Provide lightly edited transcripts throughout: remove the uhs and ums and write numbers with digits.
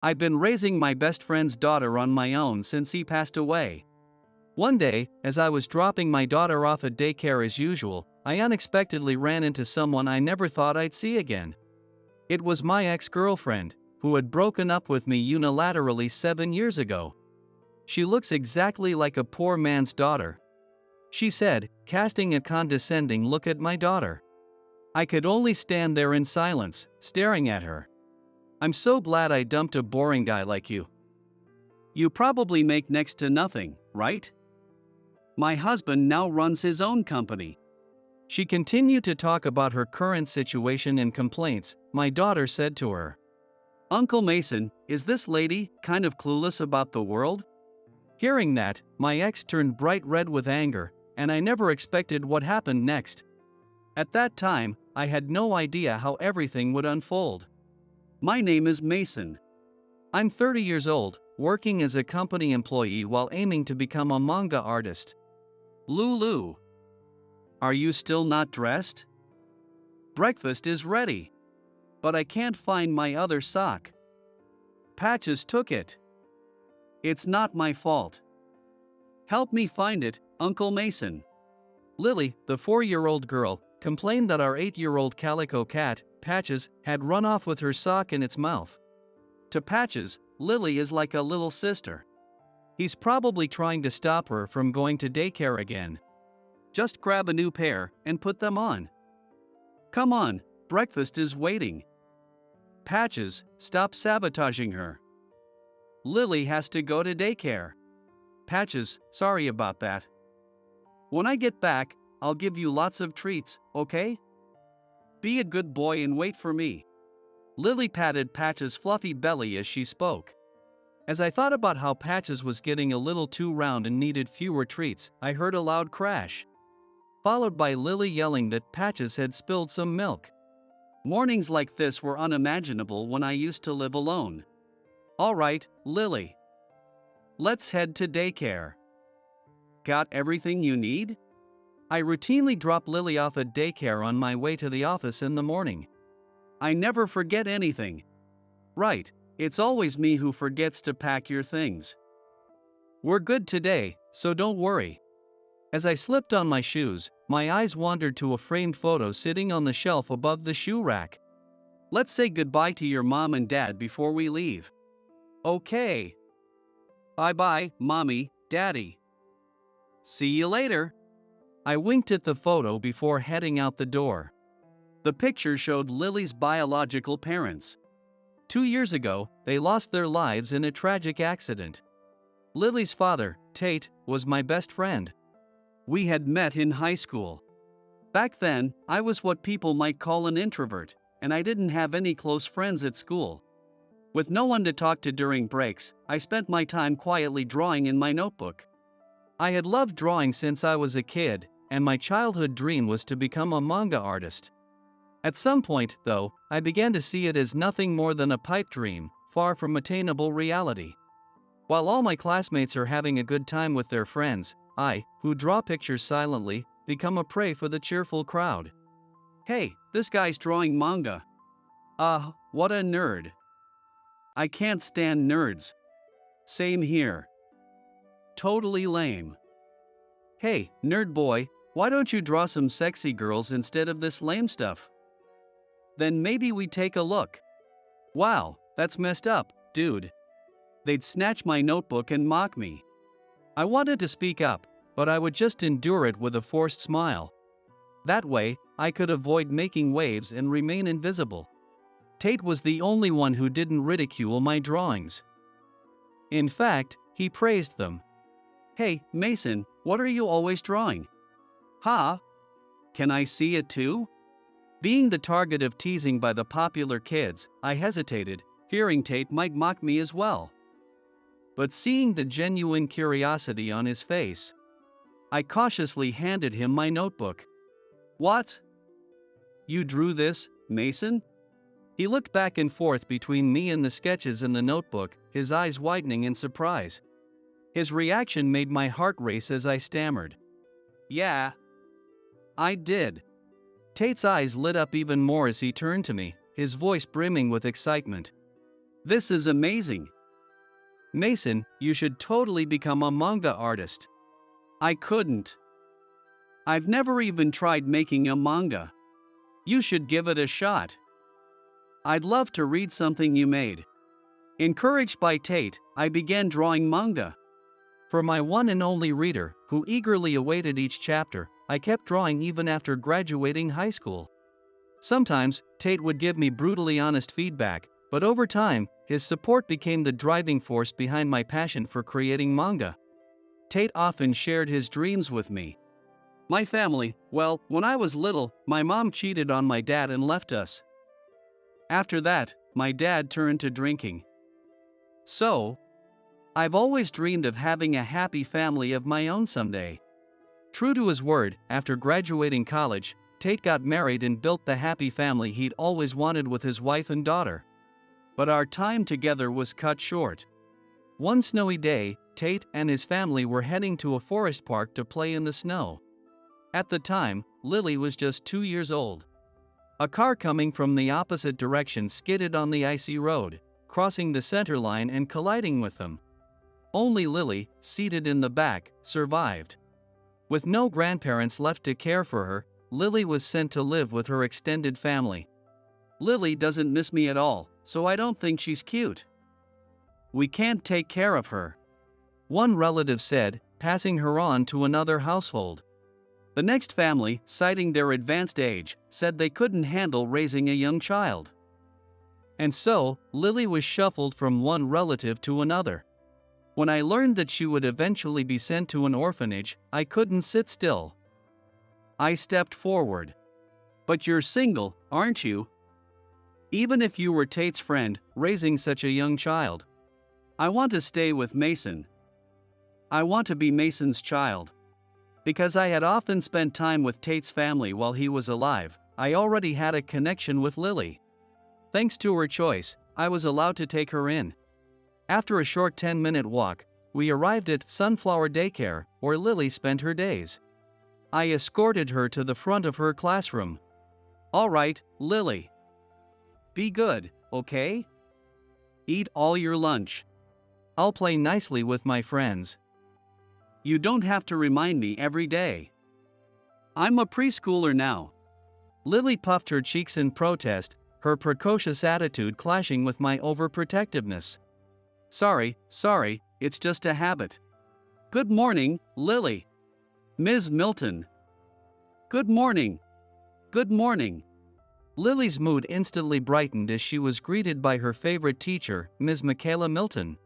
I've been raising my best friend's daughter on my own since he passed away. One day, as I was dropping my daughter off at daycare as usual, I unexpectedly ran into someone I never thought I'd see again. It was my ex-girlfriend, who had broken up with me unilaterally 7 years ago. She looks exactly like a poor man's daughter, she said, casting a condescending look at my daughter. I could only stand there in silence, staring at her. I'm so glad I dumped a boring guy like you. You probably make next to nothing, right? My husband now runs his own company. She continued to talk about her current situation and complaints. My daughter said to her, "Uncle Mason, is this lady kind of clueless about the world?" Hearing that, my ex turned bright red with anger, and I never expected what happened next. At that time, I had no idea how everything would unfold. My name is Mason. I'm 30 years old, working as a company employee while aiming to become a manga artist. Lulu. Are you still not dressed? Breakfast is ready. But I can't find my other sock. Patches took it. It's not my fault. Help me find it, Uncle Mason. Lily, the 4-year-old girl, complained that our 8-year-old calico cat, Patches, had run off with her sock in its mouth. To Patches, Lily is like a little sister. He's probably trying to stop her from going to daycare again. Just grab a new pair and put them on. Come on, breakfast is waiting. Patches, stop sabotaging her. Lily has to go to daycare. Patches, sorry about that. When I get back, I'll give you lots of treats, okay? Be a good boy and wait for me. Lily patted Patches' fluffy belly as she spoke. As I thought about how Patches was getting a little too round and needed fewer treats, I heard a loud crash, followed by Lily yelling that Patches had spilled some milk. Mornings like this were unimaginable when I used to live alone. All right, Lily. Let's head to daycare. Got everything you need? I routinely drop Lily off at daycare on my way to the office in the morning. I never forget anything. Right, it's always me who forgets to pack your things. We're good today, so don't worry. As I slipped on my shoes, my eyes wandered to a framed photo sitting on the shelf above the shoe rack. Let's say goodbye to your mom and dad before we leave. Okay. Bye-bye, Mommy, Daddy. See you later. I winked at the photo before heading out the door. The picture showed Lily's biological parents. 2 years ago, they lost their lives in a tragic accident. Lily's father, Tate, was my best friend. We had met in high school. Back then, I was what people might call an introvert, and I didn't have any close friends at school. With no one to talk to during breaks, I spent my time quietly drawing in my notebook. I had loved drawing since I was a kid, and my childhood dream was to become a manga artist. At some point, though, I began to see it as nothing more than a pipe dream, far from attainable reality. While all my classmates are having a good time with their friends, I, who draw pictures silently, become a prey for the cheerful crowd. Hey, this guy's drawing manga. What a nerd. I can't stand nerds. Same here. Totally lame. Hey, nerd boy, why don't you draw some sexy girls instead of this lame stuff? Then maybe we take a look. Wow, that's messed up, dude. They'd snatch my notebook and mock me. I wanted to speak up, but I would just endure it with a forced smile. That way, I could avoid making waves and remain invisible. Tate was the only one who didn't ridicule my drawings. In fact, he praised them. Hey, Mason, what are you always drawing? Ha? Can I see it too? Being the target of teasing by the popular kids, I hesitated, fearing Tate might mock me as well. But seeing the genuine curiosity on his face, I cautiously handed him my notebook. What? You drew this, Mason? He looked back and forth between me and the sketches in the notebook, his eyes widening in surprise. His reaction made my heart race as I stammered. Yeah. I did. Tate's eyes lit up even more as he turned to me, his voice brimming with excitement. This is amazing. Mason, you should totally become a manga artist. I couldn't. I've never even tried making a manga. You should give it a shot. I'd love to read something you made. Encouraged by Tate, I began drawing manga. For my one and only reader, who eagerly awaited each chapter, I kept drawing even after graduating high school. Sometimes, Tate would give me brutally honest feedback, but over time, his support became the driving force behind my passion for creating manga. Tate often shared his dreams with me. My family, well, when I was little, my mom cheated on my dad and left us. After that, my dad turned to drinking. So, I've always dreamed of having a happy family of my own someday. True to his word, after graduating college, Tate got married and built the happy family he'd always wanted with his wife and daughter. But our time together was cut short. One snowy day, Tate and his family were heading to a forest park to play in the snow. At the time, Lily was just 2 years old. A car coming from the opposite direction skidded on the icy road, crossing the center line and colliding with them. Only Lily, seated in the back, survived. With no grandparents left to care for her, Lily was sent to live with her extended family. Lily doesn't miss me at all, so I don't think she's cute. We can't take care of her, one relative said, passing her on to another household. The next family, citing their advanced age, said they couldn't handle raising a young child. And so, Lily was shuffled from one relative to another. When I learned that she would eventually be sent to an orphanage, I couldn't sit still. I stepped forward. But you're single, aren't you? Even if you were Tate's friend, raising such a young child. I want to stay with Mason. I want to be Mason's child. Because I had often spent time with Tate's family while he was alive, I already had a connection with Lily. Thanks to her choice, I was allowed to take her in. After a short 10-minute walk, we arrived at Sunflower Daycare, where Lily spent her days. I escorted her to the front of her classroom. All right, Lily. Be good, okay? Eat all your lunch. I'll play nicely with my friends. You don't have to remind me every day. I'm a preschooler now. Lily puffed her cheeks in protest, her precocious attitude clashing with my overprotectiveness. Sorry, it's just a habit. Good morning, Lily. Ms. Milton. Good morning. Good morning. Lily's mood instantly brightened as she was greeted by her favorite teacher, Ms. Michaela Milton.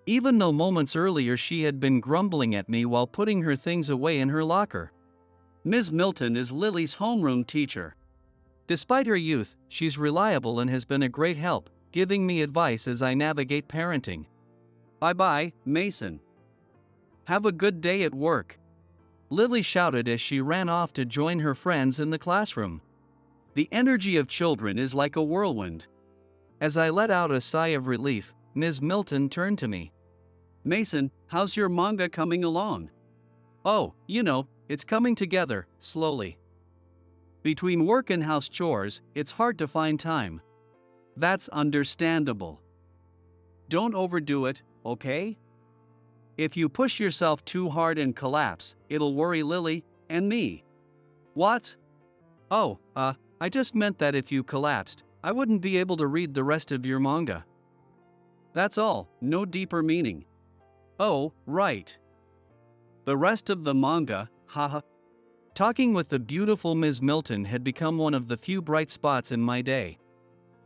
Even though moments earlier she had been grumbling at me while putting her things away in her locker. Ms. Milton is Lily's homeroom teacher. Despite her youth, she's reliable and has been a great help, giving me advice as I navigate parenting. Bye-bye, Mason. Have a good day at work. Lily shouted as she ran off to join her friends in the classroom. The energy of children is like a whirlwind. As I let out a sigh of relief, Ms. Milton turned to me. Mason, how's your manga coming along? Oh, it's coming together, slowly. Between work and house chores, it's hard to find time. That's understandable. Don't overdo it, okay? If you push yourself too hard and collapse, it'll worry Lily and me. What? Oh, I just meant that if you collapsed, I wouldn't be able to read the rest of your manga. That's all, no deeper meaning. Oh, right. The rest of the manga, haha. Talking with the beautiful Ms. Milton had become one of the few bright spots in my day.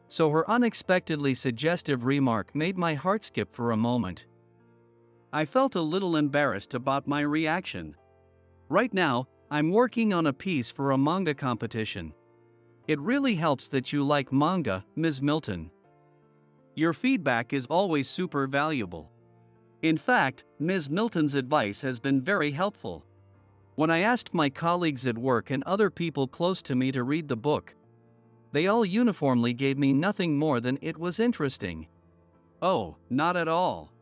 So her unexpectedly suggestive remark made my heart skip for a moment. I felt a little embarrassed about my reaction. Right now, I'm working on a piece for a manga competition. It really helps that you like manga, Ms. Milton. Your feedback is always super valuable. In fact, Ms. Milton's advice has been very helpful. When I asked my colleagues at work and other people close to me to read the book, they all uniformly gave me nothing more than it was interesting. Oh, not at all.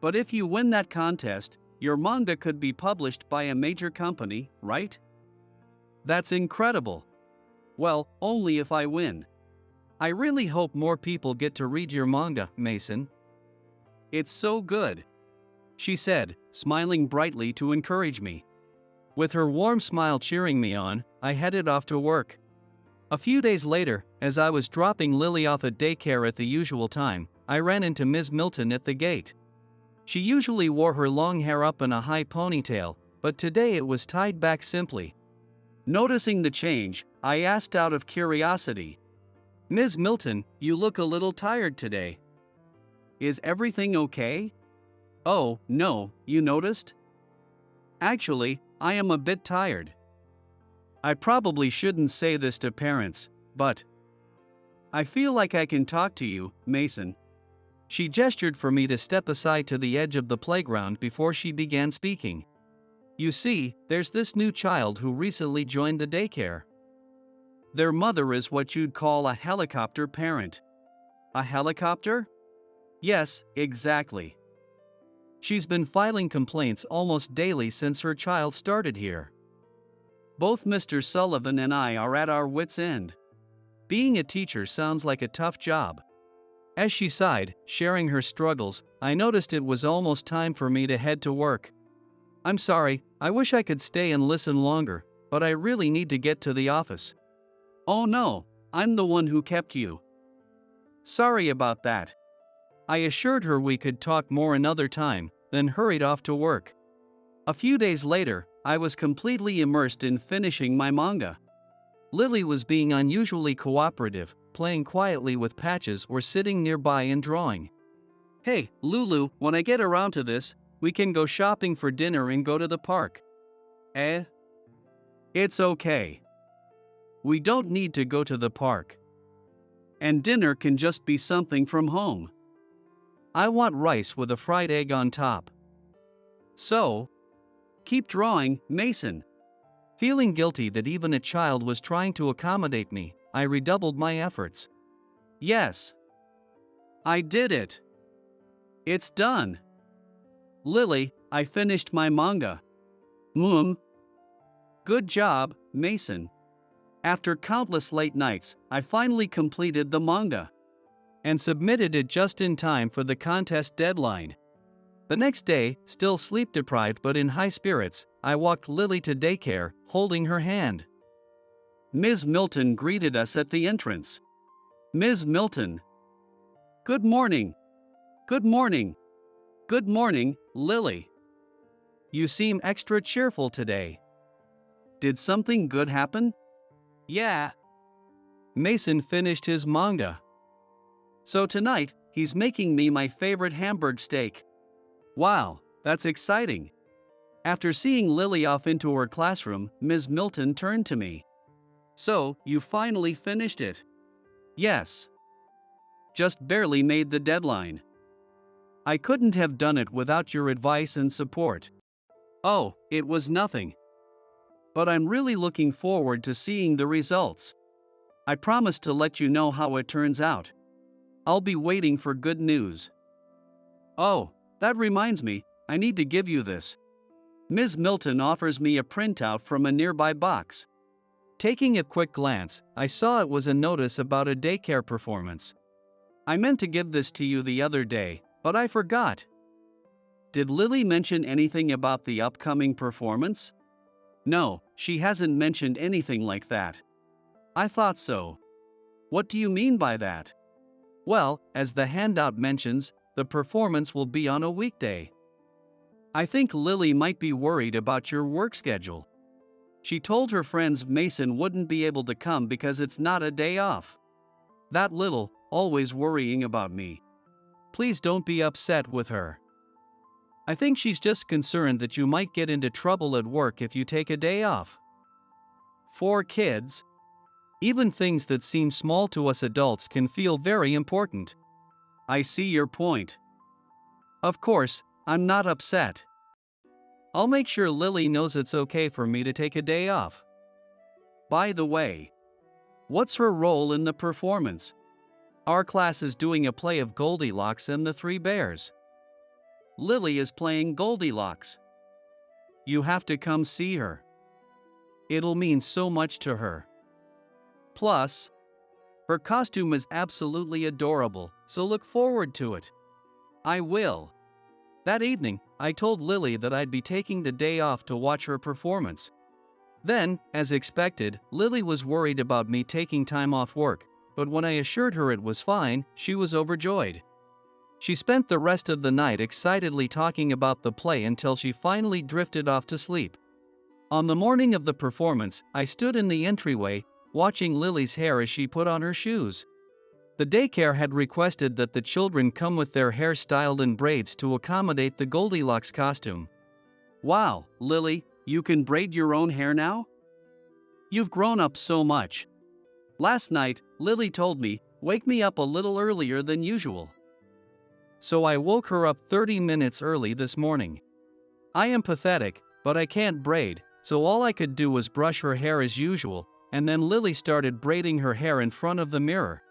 But if you win that contest, your manga could be published by a major company, right? That's incredible. Well, only if I win. I really hope more people get to read your manga, Mason. It's so good, she said, smiling brightly to encourage me. With her warm smile cheering me on, I headed off to work. A few days later, as I was dropping Lily off at daycare at the usual time, I ran into Ms. Milton at the gate. She usually wore her long hair up in a high ponytail, but today it was tied back simply. Noticing the change, I asked out of curiosity, "Ms. Milton, you look a little tired today. Is everything okay?" "Oh, no, you noticed?" "Actually, I am a bit tired. I probably shouldn't say this to parents, but I feel like I can talk to you, Mason." She gestured for me to step aside to the edge of the playground before she began speaking. "You see, there's this new child who recently joined the daycare. Their mother is what you'd call a helicopter parent." "A helicopter?" "Yes, exactly. She's been filing complaints almost daily since her child started here. Both Mr. Sullivan and I are at our wits' end. Being a teacher sounds like a tough job." As she sighed, sharing her struggles, I noticed it was almost time for me to head to work. "I'm sorry, I wish I could stay and listen longer, but I really need to get to the office." "Oh no, I'm the one who kept you." "Sorry about that." I assured her we could talk more another time, then hurried off to work. A few days later, I was completely immersed in finishing my manga. Lily was being unusually cooperative, playing quietly with Patches or sitting nearby and drawing. "Hey, Lulu, when I get around to this, we can go shopping for dinner and go to the park." "Eh? It's okay. We don't need to go to the park. And dinner can just be something from home. I want rice with a fried egg on top." "So, keep drawing, Mason." Feeling guilty that even a child was trying to accommodate me, I redoubled my efforts. "Yes. I did it. It's done. Lily, I finished my manga." Good job, Mason." After countless late nights, I finally completed the manga and submitted it just in time for the contest deadline. The next day, still sleep deprived but in high spirits, I walked Lily to daycare, holding her hand. Ms. Milton greeted us at the entrance. "Ms. Milton. Good morning." "Good morning." "Good morning, Lily. You seem extra cheerful today. Did something good happen?" "Yeah." Mason finished his manga. So tonight, he's making me my favorite Hamburg steak. Wow, that's exciting. After seeing Lily off into her classroom, Ms. Milton turned to me. "So, you finally finished it?" "Yes. Just barely made the deadline. I couldn't have done it without your advice and support." "Oh, it was nothing. But I'm really looking forward to seeing the results. I promise to let you know how it turns out. I'll be waiting for good news." "Oh, that reminds me, I need to give you this." Ms. Milton offers me a printout from a nearby box. Taking a quick glance, I saw it was a notice about a daycare performance. "I meant to give this to you the other day, but I forgot." "Did Lily mention anything about the upcoming performance?" "No, she hasn't mentioned anything like that." "I thought so." "What do you mean by that?" "Well, as the handout mentions, the performance will be on a weekday. I think Lily might be worried about your work schedule. She told her friends Mason wouldn't be able to come because it's not a day off. That little, always worrying about me. Please don't be upset with her. I think she's just concerned that you might get into trouble at work if you take a day off." 4 kids. Even things that seem small to us adults can feel very important. I see your point. Of course, I'm not upset. I'll make sure Lily knows it's okay for me to take a day off. By the way, what's her role in the performance? Our class is doing a play of Goldilocks and the Three Bears. Lily is playing Goldilocks. You have to come see her. It'll mean so much to her. Plus, Her costume is absolutely adorable, so look forward to it. I will. That evening, I told Lily that I'd be taking the day off to watch her performance. Then, as expected, Lily was worried about me taking time off work, but when I assured her it was fine, she was overjoyed. She spent the rest of the night excitedly talking about the play until she finally drifted off to sleep. On the morning of the performance, I stood in the entryway, watching Lily's hair as she put on her shoes. The daycare had requested that the children come with their hair styled in braids to accommodate the Goldilocks costume. Wow, Lily, you can braid your own hair now? You've grown up so much. Last night, Lily told me, wake me up a little earlier than usual. So I woke her up 30 minutes early this morning. I am pathetic, but I can't braid, so all I could do was brush her hair as usual, and then Lily started braiding her hair in front of the mirror.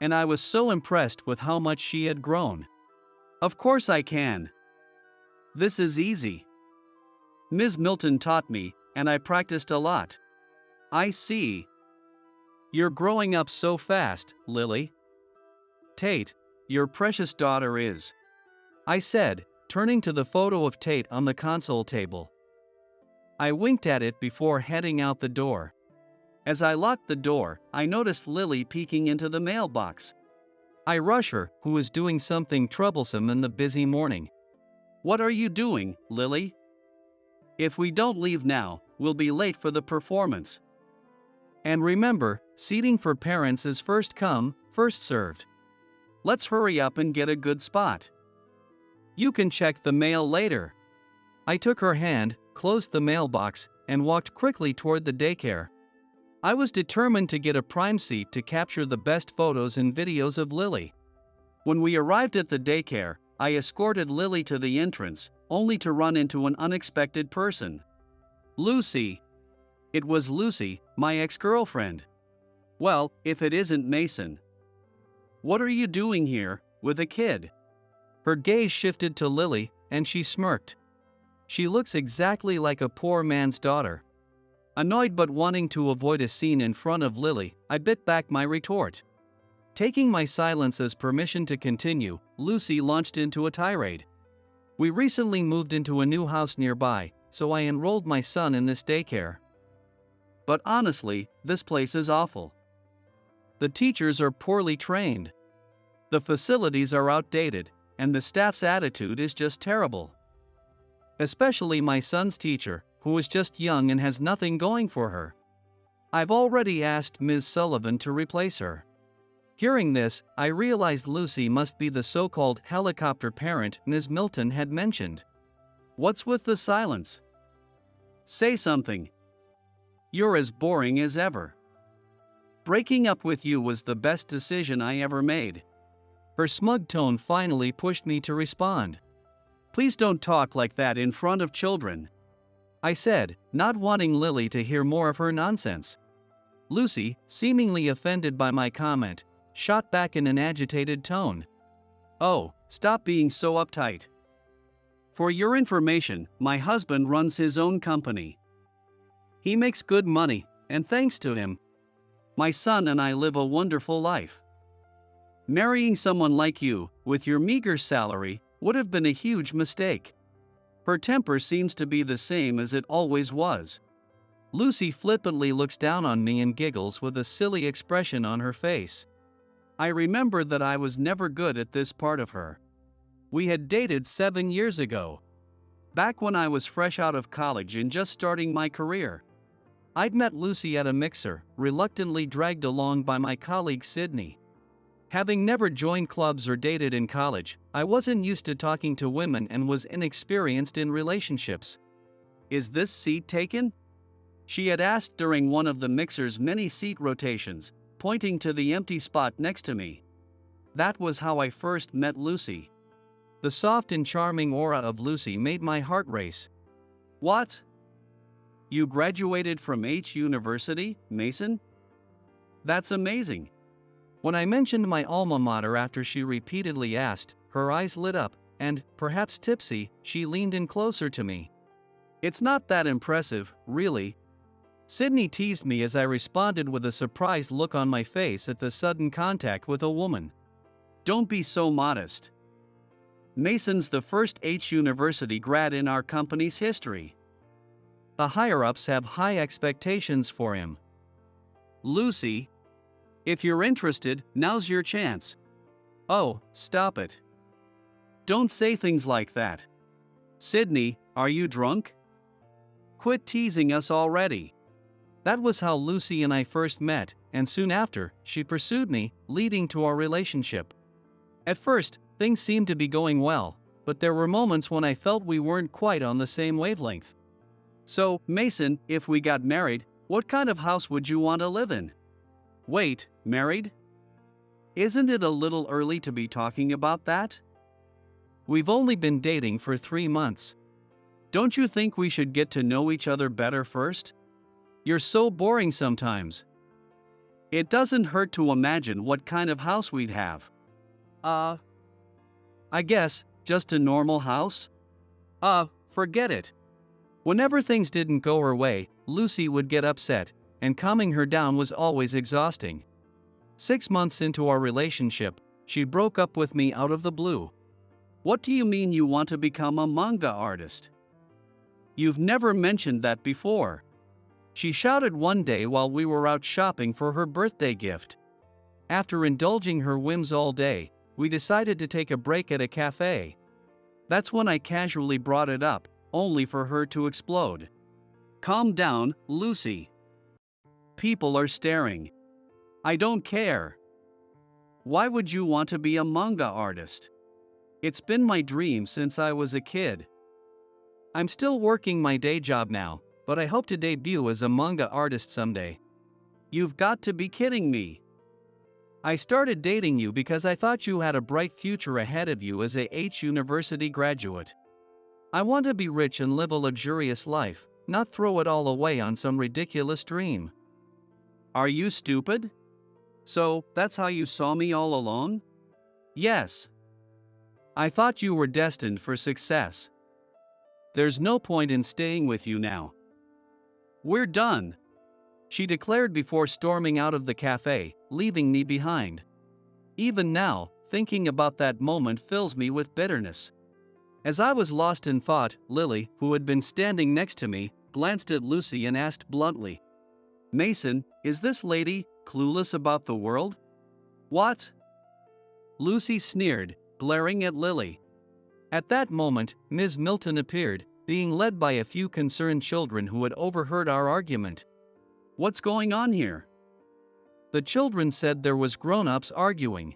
And I was so impressed with how much she had grown. Of course I can. This is easy. Ms. Milton taught me, and I practiced a lot. I see. You're growing up so fast, Lily. Tate, your precious daughter is. I said, turning to the photo of Tate on the console table. I winked at it before heading out the door. As I locked the door, I noticed Lily peeking into the mailbox. I rush her, who is doing something troublesome in the busy morning. What are you doing, Lily? If we don't leave now, we'll be late for the performance. And remember, seating for parents is first come, first served. Let's hurry up and get a good spot. You can check the mail later. I took her hand, closed the mailbox, and walked quickly toward the daycare. I was determined to get a prime seat to capture the best photos and videos of Lily. When we arrived at the daycare, I escorted Lily to the entrance, only to run into an unexpected person. Lucy. It was Lucy, my ex-girlfriend. Well, if it isn't Mason. What are you doing here, with a kid? Her gaze shifted to Lily, and she smirked. She looks exactly like a poor man's daughter. Annoyed but wanting to avoid a scene in front of Lily, I bit back my retort. Taking my silence as permission to continue, Lucy launched into a tirade. We recently moved into a new house nearby, so I enrolled my son in this daycare. But honestly, this place is awful. The teachers are poorly trained. The facilities are outdated, and the staff's attitude is just terrible. Especially my son's teacher, who is just young and has nothing going for her. I've already asked Ms. Sullivan to replace her. Hearing this, I realized Lucy must be the so-called helicopter parent Ms. Milton had mentioned. What's with the silence? Say something. You're as boring as ever. Breaking up with you was the best decision I ever made. Her smug tone finally pushed me to respond. Please don't talk like that in front of children, I said, not wanting Lily to hear more of her nonsense. Lucy, seemingly offended by my comment, shot back in an agitated tone. Oh, stop being so uptight. For your information, my husband runs his own company. He makes good money, and thanks to him, my son and I live a wonderful life. Marrying someone like you, with your meager salary, would have been a huge mistake. Her temper seems to be the same as it always was. Lucy flippantly looks down on me and giggles with a silly expression on her face. I remember that I was never good at this part of her. We had dated 7 years ago. Back when I was fresh out of college and just starting my career. I'd met Lucy at a mixer, reluctantly dragged along by my colleague Sydney. Having never joined clubs or dated in college, I wasn't used to talking to women and was inexperienced in relationships. Is this seat taken? She had asked during one of the mixer's many seat rotations, pointing to the empty spot next to me. That was how I first met Lucy. The soft and charming aura of Lucy made my heart race. What? You graduated from H University, Mason? That's amazing. When I mentioned my alma mater after she repeatedly asked, her eyes lit up, and, perhaps tipsy, she leaned in closer to me. It's not that impressive, really. Sydney teased me as I responded with a surprised look on my face at the sudden contact with a woman. Don't be so modest. Mason's the first University grad in our company's history. The higher-ups have high expectations for him. Lucy, if you're interested, now's your chance. Oh, stop it. Don't say things like that. Sydney, are you drunk? Quit teasing us already. That was how Lucy and I first met, and soon after, she pursued me, leading to our relationship. At first, things seemed to be going well, but there were moments when I felt we weren't quite on the same wavelength. So, Mason, if we got married, what kind of house would you want to live in? Wait, married? Isn't it a little early to be talking about that? We've only been dating for 3 months. Don't you think we should get to know each other better first? You're so boring sometimes. It doesn't hurt to imagine what kind of house we'd have. I guess, just a normal house? Forget it. Whenever things didn't go her way, Lucy would get upset, and calming her down was always exhausting. 6 months into our relationship, she broke up with me out of the blue. What do you mean you want to become a manga artist? You've never mentioned that before. She shouted one day while we were out shopping for her birthday gift. After indulging her whims all day, we decided to take a break at a cafe. That's when I casually brought it up, only for her to explode. Calm down, Lucy. People are staring. I don't care. Why would you want to be a manga artist? It's been my dream since I was a kid. I'm still working my day job now, but I hope to debut as a manga artist someday. You've got to be kidding me. I started dating you because I thought you had a bright future ahead of you as a University graduate. I want to be rich and live a luxurious life, not throw it all away on some ridiculous dream. Are you stupid? So, that's how you saw me all along? Yes. I thought you were destined for success. There's no point in staying with you now. We're done, she declared before storming out of the cafe, leaving me behind. Even now, thinking about that moment fills me with bitterness. As I was lost in thought, Lily, who had been standing next to me, glanced at Lucy and asked bluntly, Mason, is this lady clueless about the world? What? Lucy sneered, glaring at Lily. At that moment, Ms. Milton appeared, being led by a few concerned children who had overheard our argument. What's going on here? The children said there was grown-ups arguing.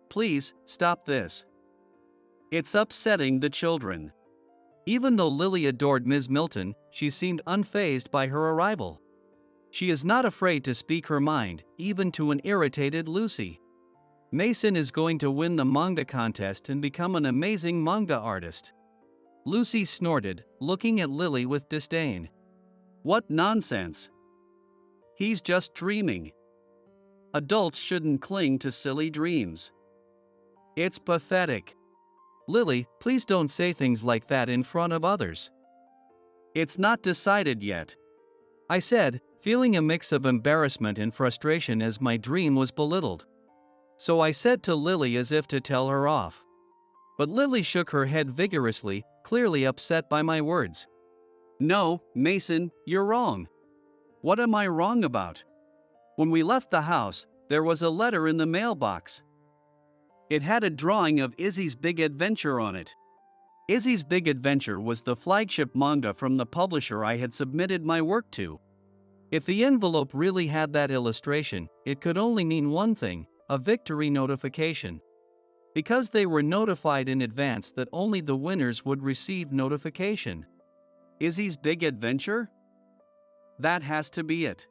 Please, stop this. It's upsetting the children. Even though Lily adored Ms. Milton, she seemed unfazed by her arrival. She is not afraid to speak her mind, even to an irritated Lucy. Mason is going to win the manga contest and become an amazing manga artist. Lucy snorted, looking at Lily with disdain. What nonsense! He's just dreaming. Adults shouldn't cling to silly dreams. It's pathetic. Lily, please don't say things like that in front of others. It's not decided yet, I said, feeling a mix of embarrassment and frustration as my dream was belittled. So I said to Lily as if to tell her off. But Lily shook her head vigorously, clearly upset by my words. No, Mason, you're wrong. What am I wrong about? When we left the house, there was a letter in the mailbox. It had a drawing of Izzy's Big Adventure on it. Izzy's Big Adventure was the flagship manga from the publisher I had submitted my work to. If the envelope really had that illustration, it could only mean one thing, a victory notification. Because they were notified in advance that only the winners would receive notification. Izzy's Big Adventure? That has to be it.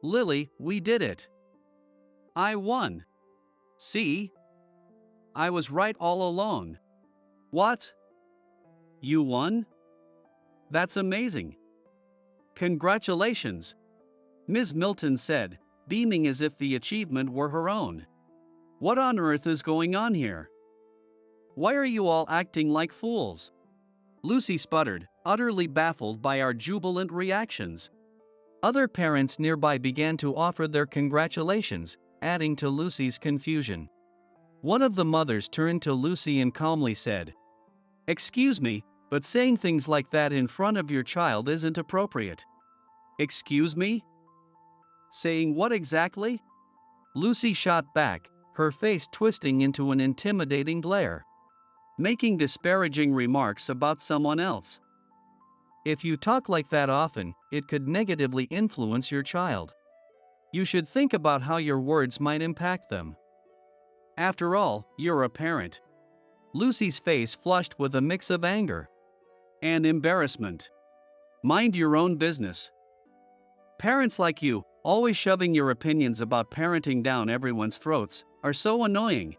Lily, we did it. I won. See? I was right all along. What? You won? That's amazing. Congratulations, Ms. Milton said, beaming as if the achievement were her own. What on earth is going on here? Why are you all acting like fools? Lucy sputtered, utterly baffled by our jubilant reactions. Other parents nearby began to offer their congratulations, adding to Lucy's confusion. One of the mothers turned to Lucy and calmly said, "Excuse me, but saying things like that in front of your child isn't appropriate." "Excuse me? Saying what exactly?" Lucy shot back, her face twisting into an intimidating glare. "Making disparaging remarks about someone else. If you talk like that often, it could negatively influence your child. You should think about how your words might impact them. After all, you're a parent." Lucy's face flushed with a mix of anger and embarrassment. "Mind your own business. Parents like you, always shoving your opinions about parenting down everyone's throats, are so annoying."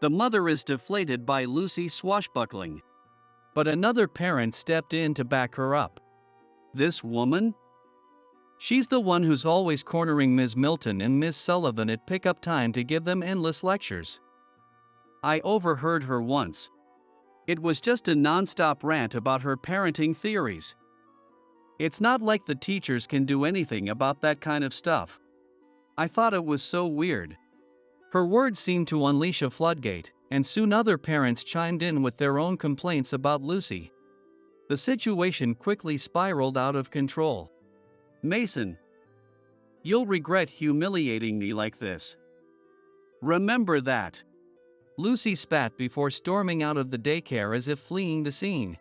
The mother is deflated by Lucy's swashbuckling. But another parent stepped in to back her up. "This woman? She's the one who's always cornering Ms. Milton and Ms. Sullivan at pickup time to give them endless lectures. I overheard her once. It was just a non-stop rant about her parenting theories. It's not like the teachers can do anything about that kind of stuff. I thought it was so weird." Her words seemed to unleash a floodgate, and soon other parents chimed in with their own complaints about Lucy. The situation quickly spiraled out of control. "Mason, you'll regret humiliating me like this. Remember that." Lucy spat before storming out of the daycare as if fleeing the scene.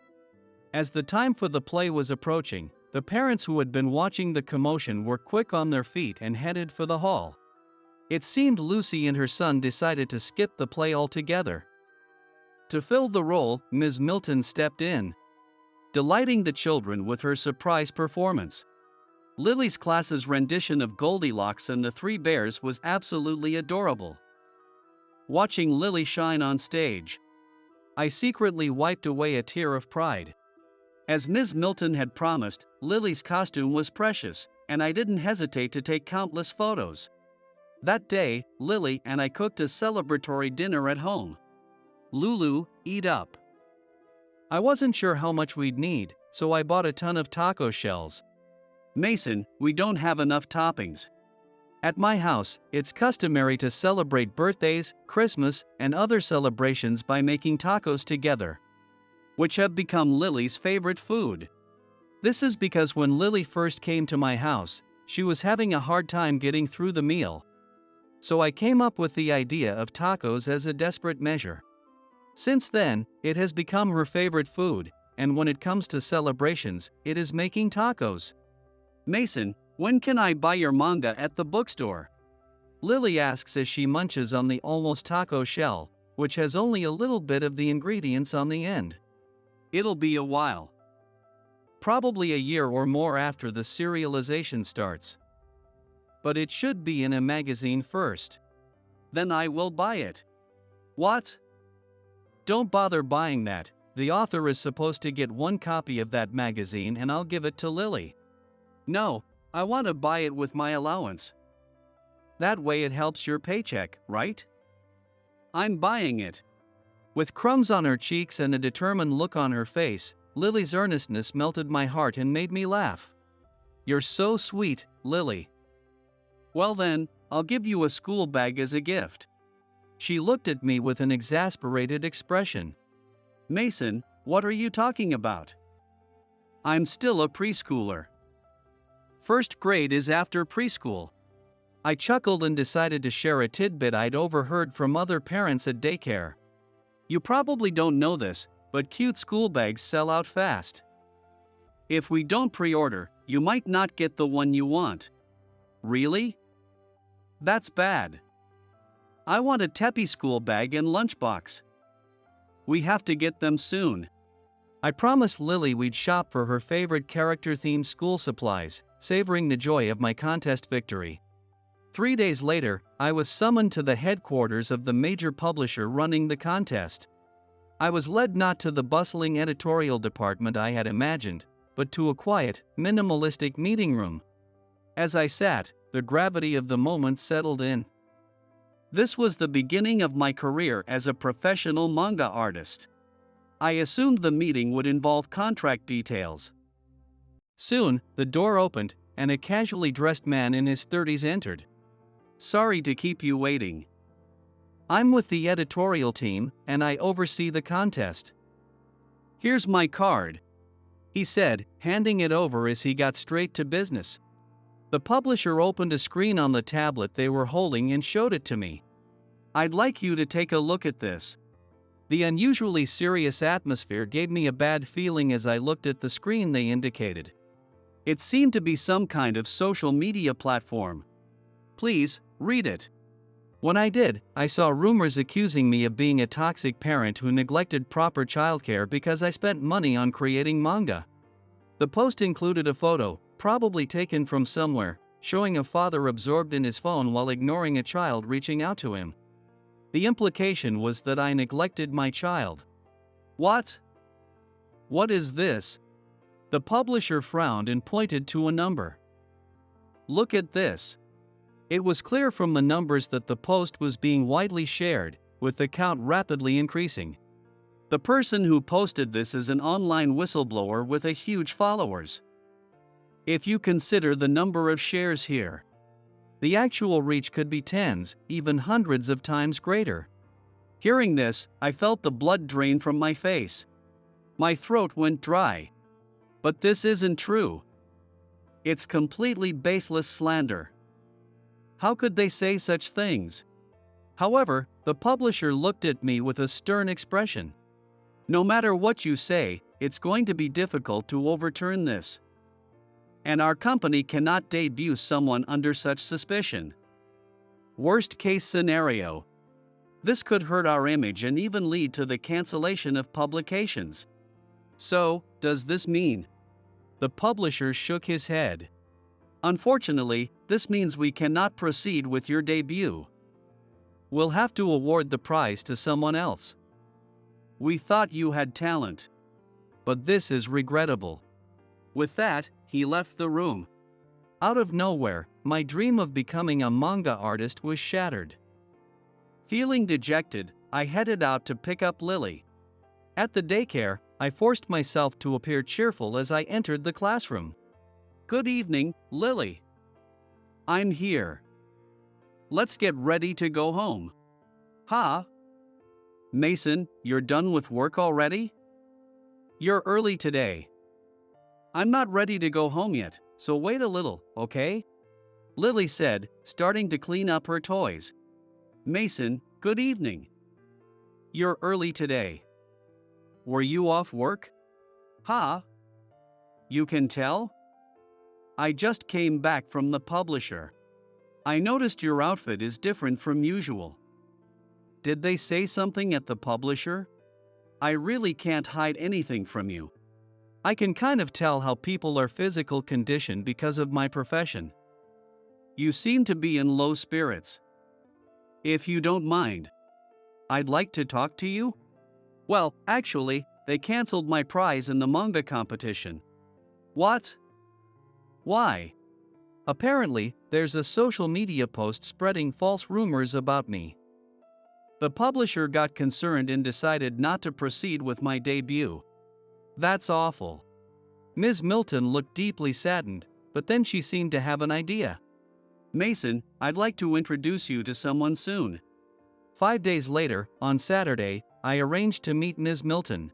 As the time for the play was approaching, the parents who had been watching the commotion were quick on their feet and headed for the hall. It seemed Lucy and her son decided to skip the play altogether. To fill the role, Ms. Milton stepped in, delighting the children with her surprise performance. Lily's class's rendition of Goldilocks and the Three Bears was absolutely adorable. Watching Lily shine on stage, I secretly wiped away a tear of pride. As Ms. Milton had promised, Lily's costume was precious, and I didn't hesitate to take countless photos. That day, Lily and I cooked a celebratory dinner at home. "Lulu, eat up." I wasn't sure how much we'd need, so I bought a ton of taco shells. "Mason, we don't have enough toppings." At my house, it's customary to celebrate birthdays, Christmas, and other celebrations by making tacos together, which have become Lily's favorite food. This is because when Lily first came to my house, she was having a hard time getting through the meal. So I came up with the idea of tacos as a desperate measure. Since then, it has become her favorite food, and when it comes to celebrations, it is making tacos. "Mason, when can I buy your manga at the bookstore?" Lily asks as she munches on the almost taco shell, which has only a little bit of the ingredients on the end. "It'll be a while. Probably a year or more after the serialization starts. But it should be in a magazine first. Then I will buy it." "What?" "Don't bother buying that. The author is supposed to get one copy of that magazine and I'll give it to Lily." "No, I want to buy it with my allowance. That way it helps your paycheck, right?" "I'm buying it." With crumbs on her cheeks and a determined look on her face, Lily's earnestness melted my heart and made me laugh. "You're so sweet, Lily." "Well then, I'll give you a school bag as a gift." She looked at me with an exasperated expression. "Mason, what are you talking about? I'm still a preschooler. First grade is after preschool." I chuckled and decided to share a tidbit I'd overheard from other parents at daycare. "You probably don't know this, but cute school bags sell out fast. If we don't pre-order, you might not get the one you want." "Really? That's bad. I want a Teppy school bag and lunchbox. We have to get them soon." I promised Lily we'd shop for her favorite character-themed school supplies, savoring the joy of my contest victory. 3 days later, I was summoned to the headquarters of the major publisher running the contest. I was led not to the bustling editorial department I had imagined, but to a quiet, minimalistic meeting room. As I sat, the gravity of the moment settled in. This was the beginning of my career as a professional manga artist. I assumed the meeting would involve contract details. Soon, the door opened, and a casually dressed man in his 30s entered. "Sorry to keep you waiting. I'm with the editorial team, and I oversee the contest. Here's my card," he said, handing it over as he got straight to business. The publisher opened a screen on the tablet they were holding and showed it to me. "I'd like you to take a look at this." The unusually serious atmosphere gave me a bad feeling as I looked at the screen they indicated. It seemed to be some kind of social media platform. "Please, read it." When I did, I saw rumors accusing me of being a toxic parent who neglected proper childcare because I spent money on creating manga. The post included a photo, probably taken from somewhere, showing a father absorbed in his phone while ignoring a child reaching out to him. The implication was that I neglected my child. What? What is this? The publisher frowned and pointed to a number. "Look at this." It was clear from the numbers that the post was being widely shared, with the count rapidly increasing. The person who posted this is an online whistleblower with a huge followers. If you consider the number of shares here, the actual reach could be tens, even hundreds of times greater. Hearing this, I felt the blood drain from my face. My throat went dry. But this isn't true. It's completely baseless slander. How could they say such things? However, the publisher looked at me with a stern expression. "No matter what you say, it's going to be difficult to overturn this. And our company cannot debut someone under such suspicion. Worst case scenario. This could hurt our image and even lead to the cancellation of publications." "So, does this mean?" The publisher shook his head. "Unfortunately, this means we cannot proceed with your debut. We'll have to award the prize to someone else. We thought you had talent. But this is regrettable." With that, he left the room. Out of nowhere, my dream of becoming a manga artist was shattered. Feeling dejected, I headed out to pick up Lily. At the daycare, I forced myself to appear cheerful as I entered the classroom. "Good evening, Lily. I'm here. Let's get ready to go home." "Huh? Mason, you're done with work already? You're early today." "I'm not ready to go home yet, so wait a little, okay?" Lily said, starting to clean up her toys. "Mason, good evening. You're early today. Were you off work?" "Huh? You can tell? I just came back from the publisher. I noticed your outfit is different from usual." "Did they say something at the publisher?" "I really can't hide anything from you. I can kind of tell how people are physical condition because of my profession. You seem to be in low spirits. If you don't mind, I'd like to talk to you." "Well, actually, they canceled my prize in the manga competition." "What? Why?" "Apparently, there's a social media post spreading false rumors about me. The publisher got concerned and decided not to proceed with my debut." "That's awful." Ms. Milton looked deeply saddened, but then she seemed to have an idea. "Mason, I'd like to introduce you to someone soon." 5 days later, on Saturday, I arranged to meet Ms. Milton.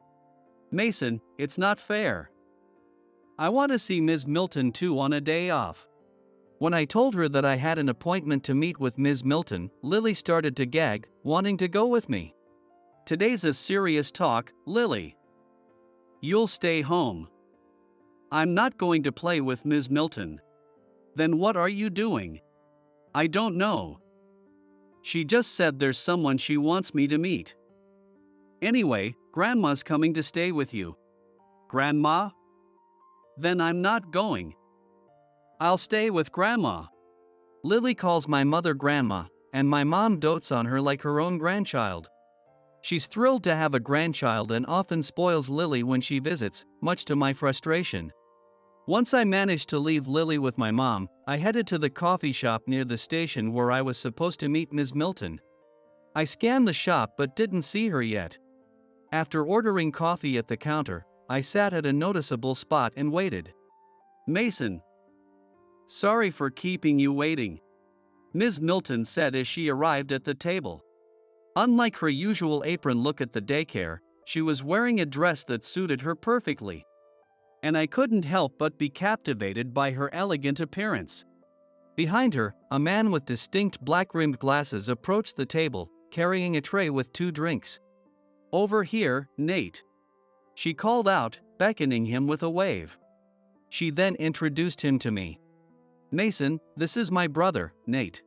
"Mason, it's not fair. I want to see Ms. Milton too on a day off." When I told her that I had an appointment to meet with Ms. Milton, Lily started to gag, wanting to go with me. "Today's a serious talk, Lily. You'll stay home. I'm not going to play with Ms. Milton." "Then what are you doing?" "I don't know. She just said there's someone she wants me to meet. Anyway, Grandma's coming to stay with you." "Grandma? Then I'm not going. I'll stay with Grandma." Lily calls my mother Grandma, and my mom dotes on her like her own grandchild. She's thrilled to have a grandchild and often spoils Lily when she visits, much to my frustration. Once I managed to leave Lily with my mom, I headed to the coffee shop near the station where I was supposed to meet Ms. Milton. I scanned the shop but didn't see her yet. After ordering coffee at the counter, I sat at a noticeable spot and waited. "Mason, Sorry for keeping you waiting, Ms. Milton said as she arrived at the table. Unlike her usual apron look at the daycare, she was wearing a dress that suited her perfectly. And I couldn't help but be captivated by her elegant appearance. Behind her, a man with distinct black-rimmed glasses approached the table, carrying a tray with 2 drinks. "Over here, Nate," she called out, beckoning him with a wave. She then introduced him to me. "Mason, this is my brother, Nate."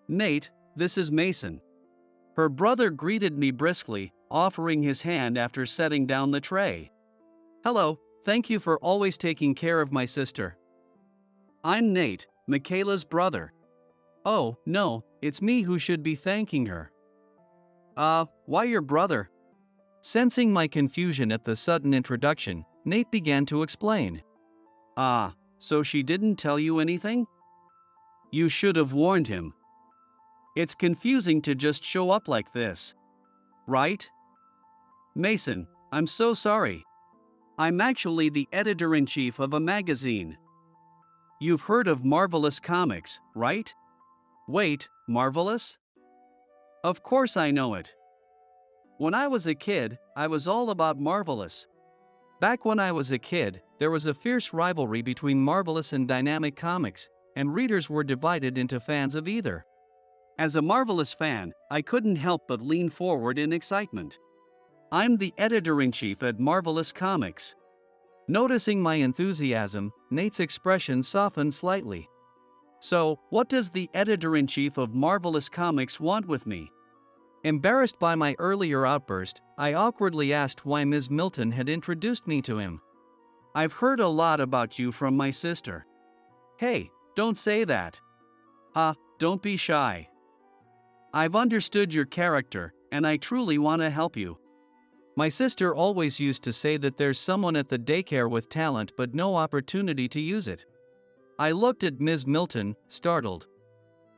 "Nate, this is Mason." Her brother greeted me briskly, offering his hand after setting down the tray. "Hello, thank you for always taking care of my sister. I'm Nate, Michaela's brother." "Oh, no, it's me who should be thanking her." Why your brother?" Sensing my confusion at the sudden introduction, Nate began to explain. So she didn't tell you anything? You should have warned him. It's confusing to just show up like this. Right? Mason, I'm so sorry. I'm actually the editor-in-chief of a magazine. You've heard of Marvelous Comics, right? Wait, Marvelous? Of course I know it. When I was a kid, I was all about Marvelous. Back when I was a kid, there was a fierce rivalry between Marvelous and Dynamic Comics, and readers were divided into fans of either. As a Marvelous fan, I couldn't help but lean forward in excitement. I'm the editor-in-chief at Marvelous Comics. Noticing my enthusiasm, Nate's expression softened slightly. So, what does the editor-in-chief of Marvelous Comics want with me? Embarrassed by my earlier outburst, I awkwardly asked why Ms. Milton had introduced me to him. I've heard a lot about you from my sister. Hey, don't say that. Don't be shy. I've understood your character, and I truly want to help you. My sister always used to say that there's someone at the daycare with talent but no opportunity to use it. I looked at Ms. Milton, startled.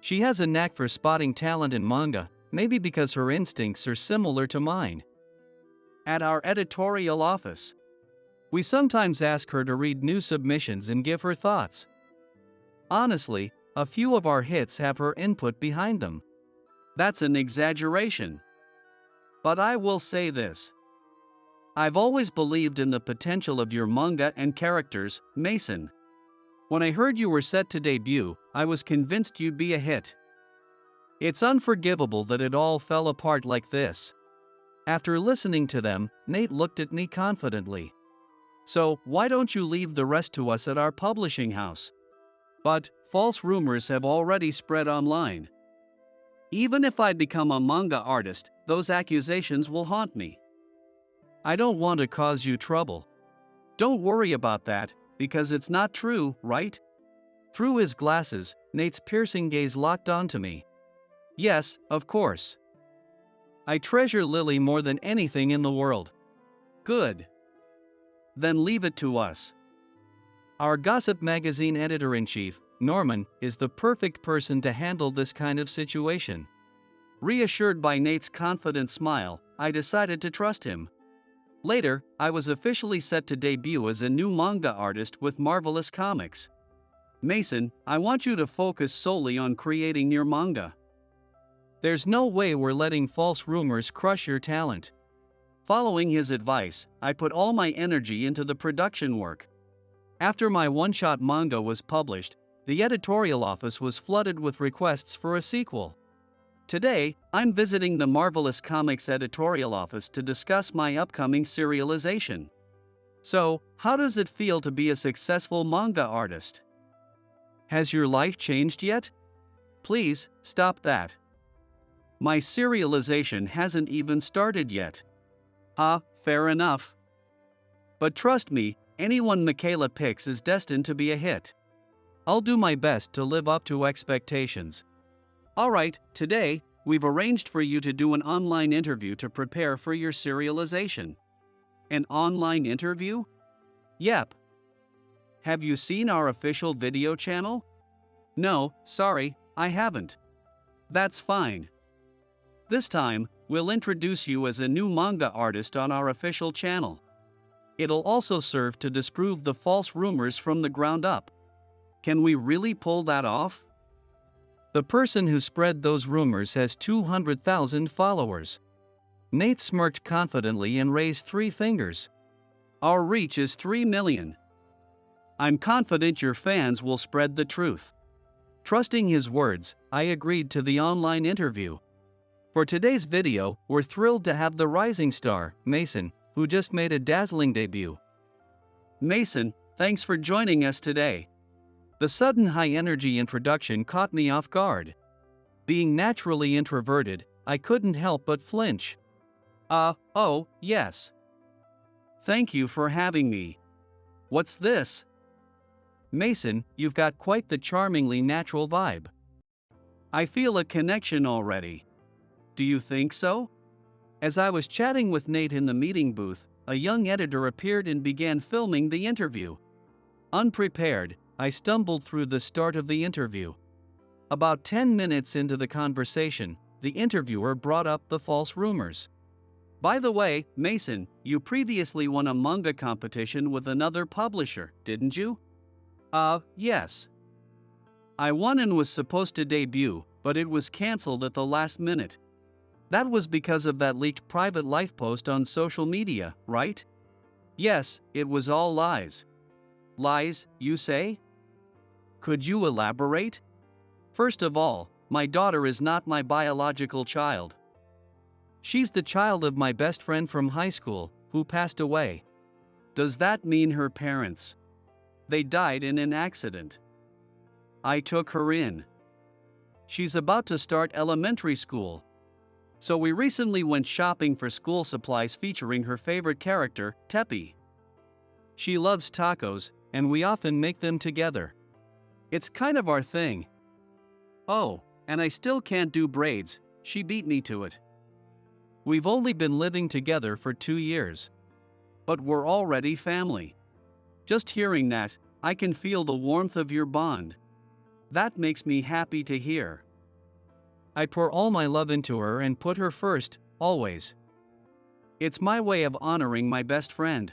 She has a knack for spotting talent in manga, maybe because her instincts are similar to mine. At our editorial office, we sometimes ask her to read new submissions and give her thoughts. Honestly, a few of our hits have her input behind them. That's an exaggeration. But I will say this. I've always believed in the potential of your manga and characters, Mason. When I heard you were set to debut, I was convinced you'd be a hit. It's unforgivable that it all fell apart like this. After listening to them, Nate looked at me confidently. So, why don't you leave the rest to us at our publishing house? But, false rumors have already spread online. Even if I become a manga artist, those accusations will haunt me. I don't want to cause you trouble. Don't worry about that, because it's not true, right? Through his glasses, Nate's piercing gaze locked onto me. Yes, of course. I treasure Lily more than anything in the world. Good. Then leave it to us. Our gossip magazine editor-in-chief, Norman, is the perfect person to handle this kind of situation. Reassured by Nate's confident smile, I decided to trust him. Later, I was officially set to debut as a new manga artist with Marvelous Comics. Mason, I want you to focus solely on creating your manga. There's no way we're letting false rumors crush your talent. Following his advice, I put all my energy into the production work. After my one-shot manga was published, the editorial office was flooded with requests for a sequel. Today, I'm visiting the Marvelous Comics editorial office to discuss my upcoming serialization. So, how does it feel to be a successful manga artist? Has your life changed yet? Please, stop that. My serialization hasn't even started yet. Fair enough. But trust me, anyone Michaela picks is destined to be a hit. I'll do my best to live up to expectations. Alright, today, we've arranged for you to do an online interview to prepare for your serialization. An online interview? Yep. Have you seen our official video channel? No, sorry, I haven't. That's fine. This time, we'll introduce you as a new manga artist on our official channel. It'll also serve to disprove the false rumors from the ground up. Can we really pull that off? The person who spread those rumors has 200,000 followers. Nate smirked confidently and raised 3 fingers. Our reach is 3 million. I'm confident your fans will spread the truth. Trusting his words, I agreed to the online interview. For today's video, we're thrilled to have the rising star, Mason, who just made a dazzling debut. Mason, thanks for joining us today. The sudden high-energy introduction caught me off guard. Being naturally introverted, I couldn't help but flinch. Oh, yes. Thank you for having me. What's this? Mason, you've got quite the charmingly natural vibe. I feel a connection already. Do you think so? As I was chatting with Nate in the meeting booth, a young editor appeared and began filming the interview. Unprepared, I stumbled through the start of the interview. About 10 minutes into the conversation, the interviewer brought up the false rumors. By the way, Mason, you previously won a manga competition with another publisher, didn't you? Yes. I won and was supposed to debut, but it was cancelled at the last minute. That was because of that leaked private life post on social media, right? Yes, it was all lies. Lies, you say? Could you elaborate? First of all, my daughter is not my biological child. She's the child of my best friend from high school, who passed away. Does that mean her parents? They died in an accident. I took her in. She's about to start elementary school. So we recently went shopping for school supplies featuring her favorite character, Teppy. She loves tacos, and we often make them together. It's kind of our thing. Oh, and I still can't do braids, she beat me to it. We've only been living together for 2 years. But we're already family. Just hearing that, I can feel the warmth of your bond. That makes me happy to hear. I pour all my love into her and put her first, always. It's my way of honoring my best friend.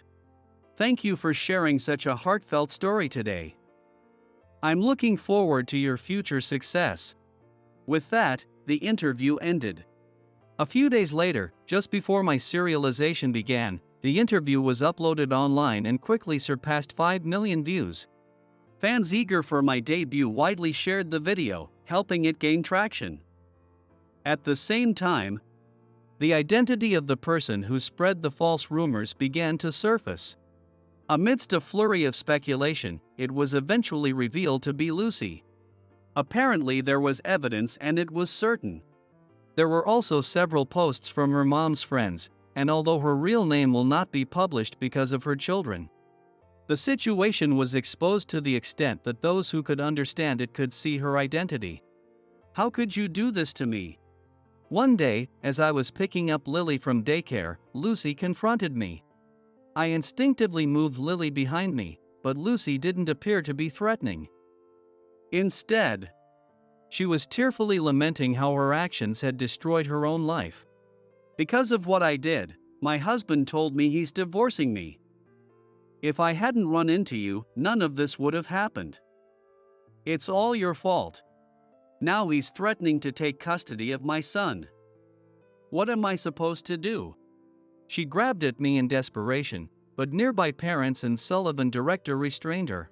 Thank you for sharing such a heartfelt story today. I'm looking forward to your future success. With that, the interview ended. A few days later, just before my serialization began, the interview was uploaded online and quickly surpassed 5 million views. Fans eager for my debut widely shared the video, helping it gain traction. At the same time, the identity of the person who spread the false rumors began to surface. Amidst a flurry of speculation, it was eventually revealed to be Lucy. Apparently there was evidence and it was certain. There were also several posts from her mom's friends, and although her real name will not be published because of her children, the situation was exposed to the extent that those who could understand it could see her identity. How could you do this to me? One day, as I was picking up Lily from daycare, Lucy confronted me. I instinctively moved Lily behind me, but Lucy didn't appear to be threatening. Instead, she was tearfully lamenting how her actions had destroyed her own life. Because of what I did, my husband told me he's divorcing me. If I hadn't run into you, none of this would have happened. It's all your fault. Now he's threatening to take custody of my son. What am I supposed to do? She grabbed at me in desperation, but nearby parents and Sullivan director restrained her.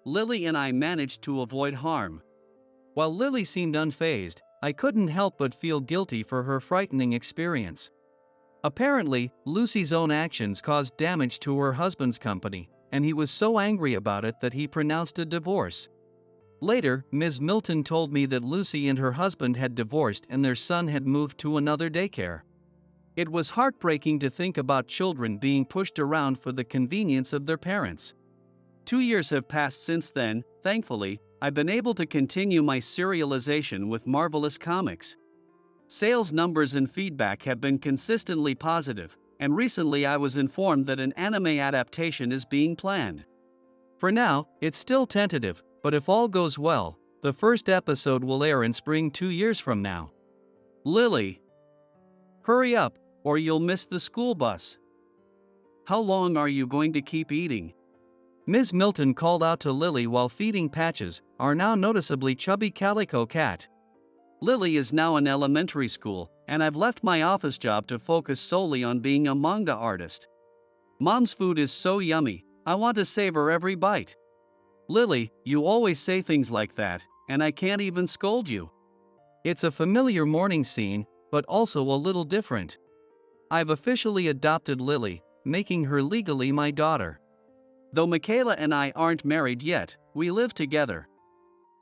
Lily and I managed to avoid harm. While Lily seemed unfazed, I couldn't help but feel guilty for her frightening experience. Apparently, Lucy's own actions caused damage to her husband's company, and he was so angry about it that he pronounced a divorce. Later, Ms. Milton told me that Lucy and her husband had divorced and their son had moved to another daycare. It was heartbreaking to think about children being pushed around for the convenience of their parents. 2 years have passed since then. Thankfully, I've been able to continue my serialization with Marvelous Comics. Sales numbers and feedback have been consistently positive, and recently I was informed that an anime adaptation is being planned. For now, it's still tentative, but if all goes well, the first episode will air in spring 2 years from now. Lily, hurry up, or you'll miss the school bus. How long are you going to keep eating? Ms. Milton called out to Lily while feeding Patches, our now noticeably chubby calico cat. Lily is now in elementary school, and I've left my office job to focus solely on being a manga artist. Mom's food is so yummy, I want to savor every bite. Lily, you always say things like that, and I can't even scold you. It's a familiar morning scene, but also a little different. I've officially adopted Lily, making her legally my daughter. Though Michaela and I aren't married yet, we live together.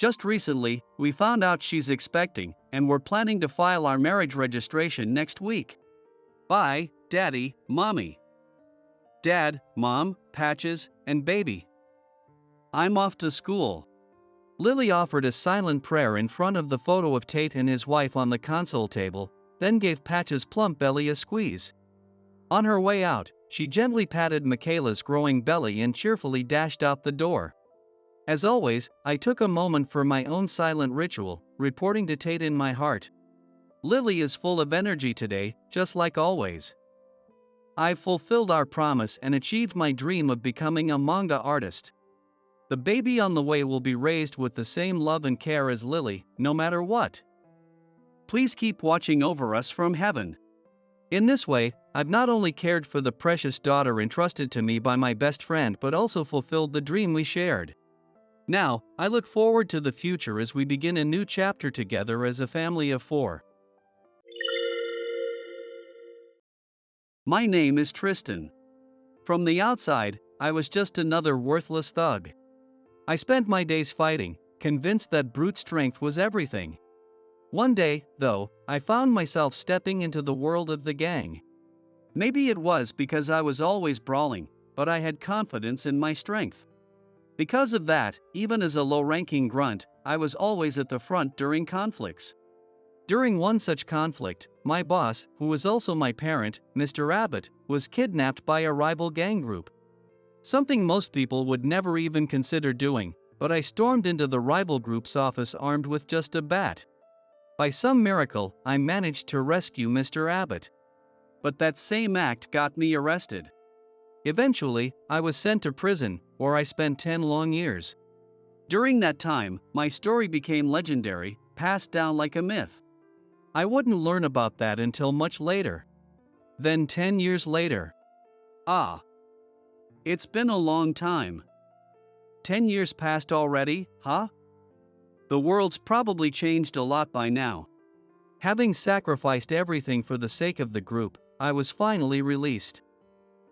Just recently, we found out she's expecting, and we're planning to file our marriage registration next week. Bye, Daddy, Mommy. Dad, Mom, Patches, and Baby. I'm off to school. Lily offered a silent prayer in front of the photo of Tate and his wife on the console table, then gave Patches' plump belly a squeeze. On her way out, she gently patted Michaela's growing belly and cheerfully dashed out the door. As always, I took a moment for my own silent ritual, reporting to Tate in my heart. Lily is full of energy today, just like always. I've fulfilled our promise and achieved my dream of becoming a manga artist. The baby on the way will be raised with the same love and care as Lily, no matter what. Please keep watching over us from heaven. In this way, I've not only cared for the precious daughter entrusted to me by my best friend but also fulfilled the dream we shared. Now, I look forward to the future as we begin a new chapter together as a family of 4. My name is Tristan. From the outside, I was just another worthless thug. I spent my days fighting, convinced that brute strength was everything. One day, though, I found myself stepping into the world of the gang. Maybe it was because I was always brawling, but I had confidence in my strength. Because of that, even as a low-ranking grunt, I was always at the front during conflicts. During one such conflict, my boss, who was also my parent, Mr. Abbott, was kidnapped by a rival gang group. Something most people would never even consider doing, but I stormed into the rival group's office armed with just a bat. By some miracle, I managed to rescue Mr. Abbott. But that same act got me arrested. Eventually, I was sent to prison, where I spent 10 long years. During that time, my story became legendary, passed down like a myth. I wouldn't learn about that until much later. Then 10 years later. It's been a long time. 10 years passed already, huh? The world's probably changed a lot by now. Having sacrificed everything for the sake of the group, I was finally released.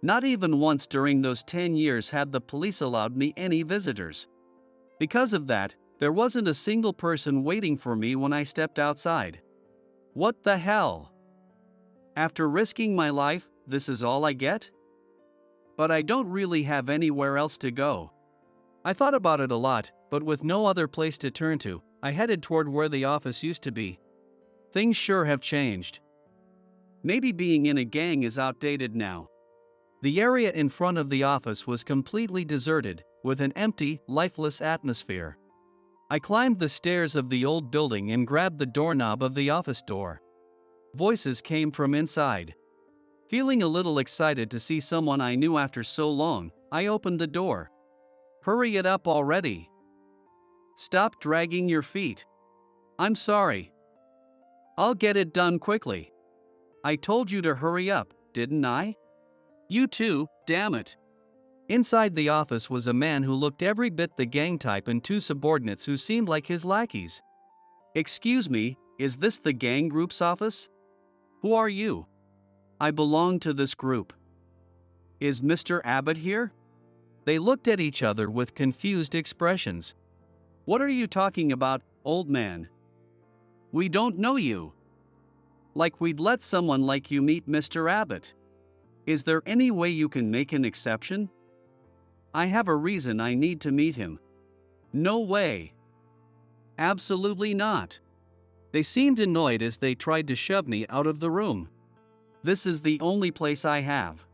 Not even once during those 10 years had the police allowed me any visitors. Because of that, there wasn't a single person waiting for me when I stepped outside. What the hell? After risking my life, this is all I get? But I don't really have anywhere else to go. I thought about it a lot, but with no other place to turn to, I headed toward where the office used to be. Things sure have changed. Maybe being in a gang is outdated now. The area in front of the office was completely deserted, with an empty, lifeless atmosphere. I climbed the stairs of the old building and grabbed the doorknob of the office door. Voices came from inside. Feeling a little excited to see someone I knew after so long, I opened the door. Hurry it up already. Stop dragging your feet. I'm sorry. I'll get it done quickly. I told you to hurry up, didn't I? You too, damn it. Inside the office was a man who looked every bit the gang type and 2 subordinates who seemed like his lackeys. Excuse me, is this the gang group's office? Who are you? I belong to this group. Is Mr. Abbott here? They looked at each other with confused expressions. What are you talking about, old man? We don't know you. Like we'd let someone like you meet Mr. Abbott. Is there any way you can make an exception? I have a reason I need to meet him. No way. Absolutely not. They seemed annoyed as they tried to shove me out of the room. This is the only place I have.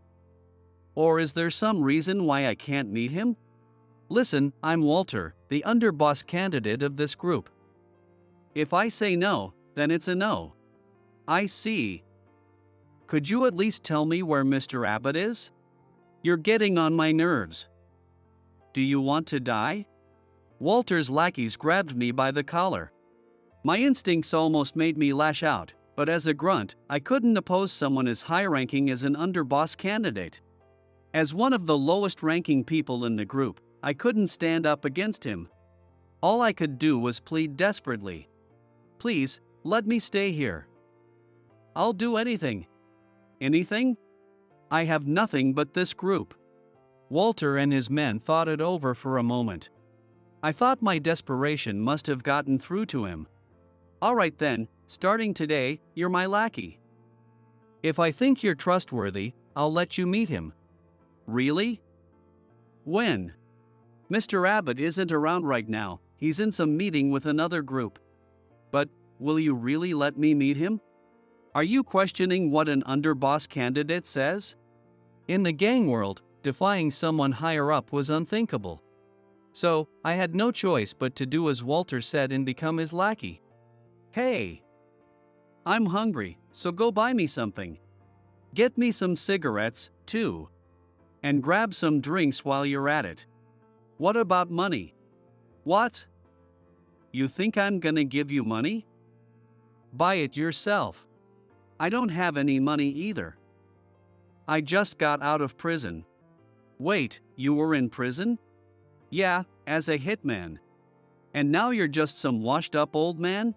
Or is there some reason why I can't meet him? Listen, I'm Walter, the underboss candidate of this group. If I say no, then it's a no. I see. Could you at least tell me where Mr. Abbott is? You're getting on my nerves. Do you want to die? Walter's lackeys grabbed me by the collar. My instincts almost made me lash out, but as a grunt, I couldn't oppose someone as high-ranking as an underboss candidate. As one of the lowest-ranking people in the group, I couldn't stand up against him. All I could do was plead desperately. Please, let me stay here. I'll do anything. Anything? I have nothing but this group. Walter and his men thought it over for a moment. I thought my desperation must have gotten through to him. All right then, starting today, you're my lackey. If I think you're trustworthy, I'll let you meet him. Really? When? Mr. Abbott isn't around right now, he's in some meeting with another group. But, will you really let me meet him? Are you questioning what an underboss candidate says? In the gang world, defying someone higher up was unthinkable. So, I had no choice but to do as Walter said and become his lackey. Hey! I'm hungry, so go buy me something. Get me some cigarettes, too. And grab some drinks while you're at it. What about money? What? You think I'm gonna give you money? Buy it yourself. I don't have any money either. I just got out of prison. Wait, you were in prison? Yeah, as a hitman. And now you're just some washed-up old man?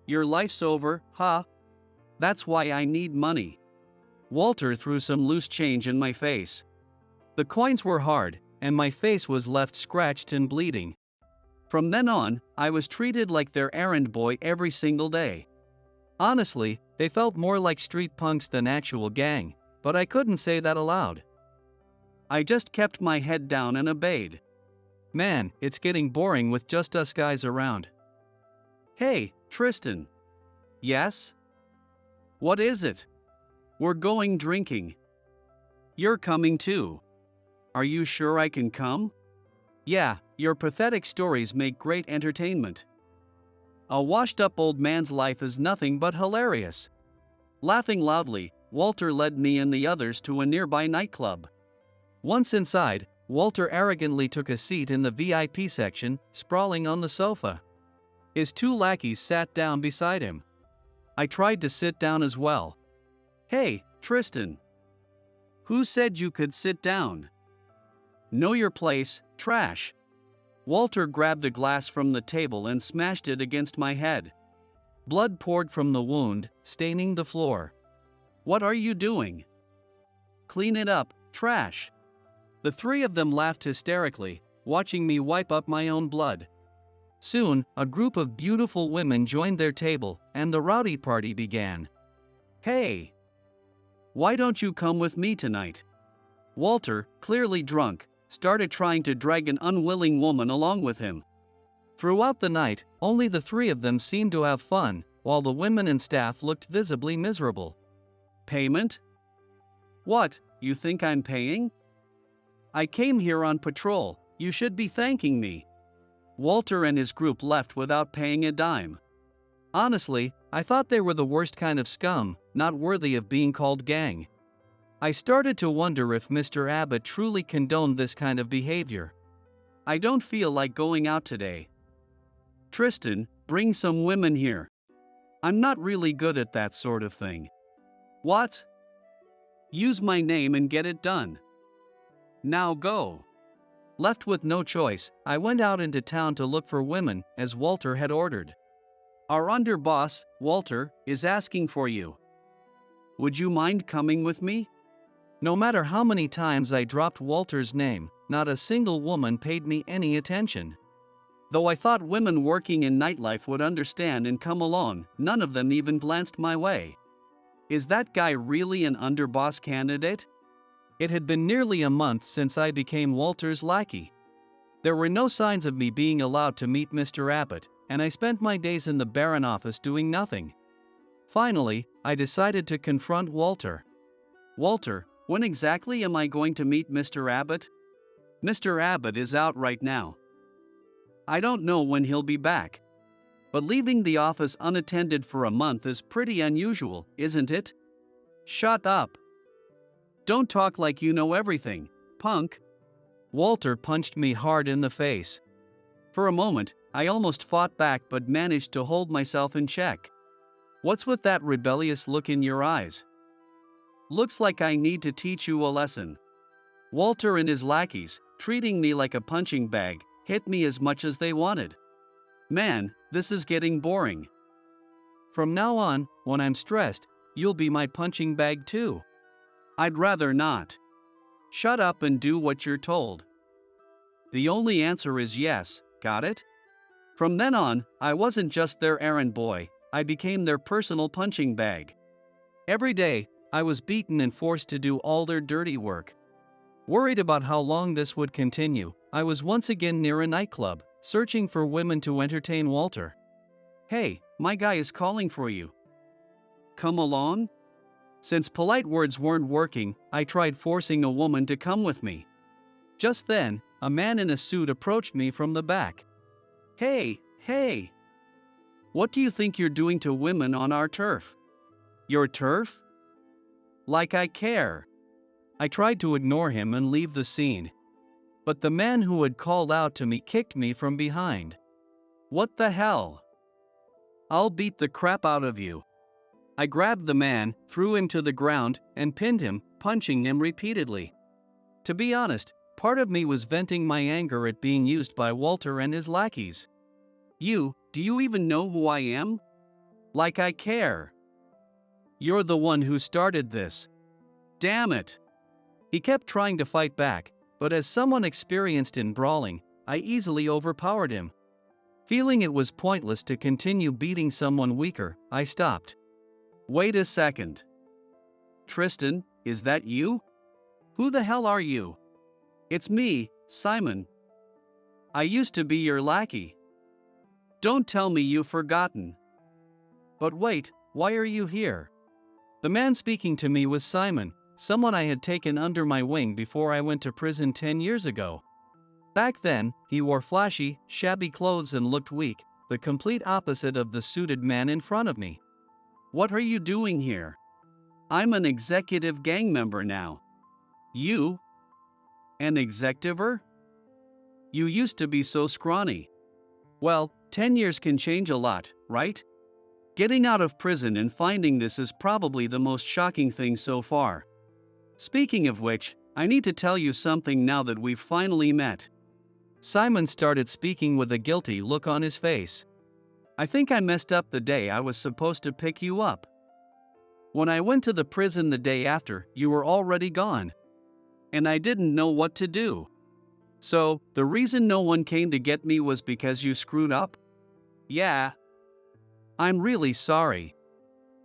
Your life's over, huh? That's why I need money. Walter threw some loose change in my face. The coins were hard, and my face was left scratched and bleeding. From then on, I was treated like their errand boy every single day. Honestly, they felt more like street punks than actual gang, but I couldn't say that aloud. I just kept my head down and obeyed. Man, it's getting boring with just us guys around. Hey, Tristan. Yes? What is it? We're going drinking. You're coming too. Are you sure I can come? Yeah, your pathetic stories make great entertainment. A washed-up old man's life is nothing but hilarious. Laughing loudly, Walter led me and the others to a nearby nightclub. Once inside, Walter arrogantly took a seat in the VIP section, sprawling on the sofa. His two lackeys sat down beside him. I tried to sit down as well. Hey, Tristan. Who said you could sit down? Know your place, trash. Walter grabbed a glass from the table and smashed it against my head. Blood poured from the wound, staining the floor. What are you doing? Clean it up, trash. The three of them laughed hysterically, watching me wipe up my own blood. Soon, a group of beautiful women joined their table, and the rowdy party began. Hey! Why don't you come with me tonight? Walter, clearly drunk, started trying to drag an unwilling woman along with him. Throughout the night, only the three of them seemed to have fun, while the women and staff looked visibly miserable. Payment? What, you think I'm paying? I came here on patrol, you should be thanking me. Walter and his group left without paying a dime. Honestly, I thought they were the worst kind of scum, not worthy of being called gang. I started to wonder if Mr. Abbott truly condoned this kind of behavior. I don't feel like going out today. Tristan, bring some women here. I'm not really good at that sort of thing. What? Use my name and get it done. Now go. Left with no choice, I went out into town to look for women, as Walter had ordered. Our underboss, Walter, is asking for you. Would you mind coming with me? No matter how many times I dropped Walter's name, not a single woman paid me any attention. Though I thought women working in nightlife would understand and come along, none of them even glanced my way. Is that guy really an underboss candidate? It had been nearly a month since I became Walter's lackey. There were no signs of me being allowed to meet Mr. Abbott, and I spent my days in the Baron office doing nothing. Finally, I decided to confront Walter. Walter, when exactly am I going to meet Mr. Abbott? Mr. Abbott is out right now. I don't know when he'll be back. But leaving the office unattended for a month is pretty unusual, isn't it? Shut up. Don't talk like you know everything, punk. Walter punched me hard in the face. For a moment, I almost fought back but managed to hold myself in check. What's with that rebellious look in your eyes? Looks like I need to teach you a lesson. Walter and his lackeys, treating me like a punching bag, hit me as much as they wanted. Man, this is getting boring. From now on, when I'm stressed, you'll be my punching bag too. I'd rather not. Shut up and do what you're told. The only answer is yes, got it? From then on, I wasn't just their errand boy, I became their personal punching bag. Every day, I was beaten and forced to do all their dirty work. Worried about how long this would continue, I was once again near a nightclub, searching for women to entertain Walter. Hey, my guy is calling for you. Come along? Since polite words weren't working, I tried forcing a woman to come with me. Just then, a man in a suit approached me from the back. Hey! What do you think you're doing to women on our turf? Your turf? Like I care. I tried to ignore him and leave the scene. But the man who had called out to me kicked me from behind. What the hell? I'll beat the crap out of you. I grabbed the man, threw him to the ground, and pinned him, punching him repeatedly. To be honest, part of me was venting my anger at being used by Walter and his lackeys. Do you even know who I am? Like I care. You're the one who started this. Damn it. He kept trying to fight back, but as someone experienced in brawling, I easily overpowered him. Feeling it was pointless to continue beating someone weaker, I stopped. Wait a second. Tristan, is that you? Who the hell are you? It's me, Simon. I used to be your lackey. Don't tell me you've forgotten. But wait, why are you here? The man speaking to me was Simon, someone I had taken under my wing before I went to prison 10 years ago. Back then, he wore flashy, shabby clothes and looked weak, the complete opposite of the suited man in front of me. What are you doing here? I'm an executive gang member now. You? An executiver? You used to be so scrawny. Well, 10 years can change a lot, right? Getting out of prison and finding this is probably the most shocking thing so far. Speaking of which, I need to tell you something now that we've finally met. Simon started speaking with a guilty look on his face. I think I messed up the day I was supposed to pick you up. When I went to the prison the day after, you were already gone. And I didn't know what to do. So, the reason no one came to get me was because you screwed up? Yeah. I'm really sorry.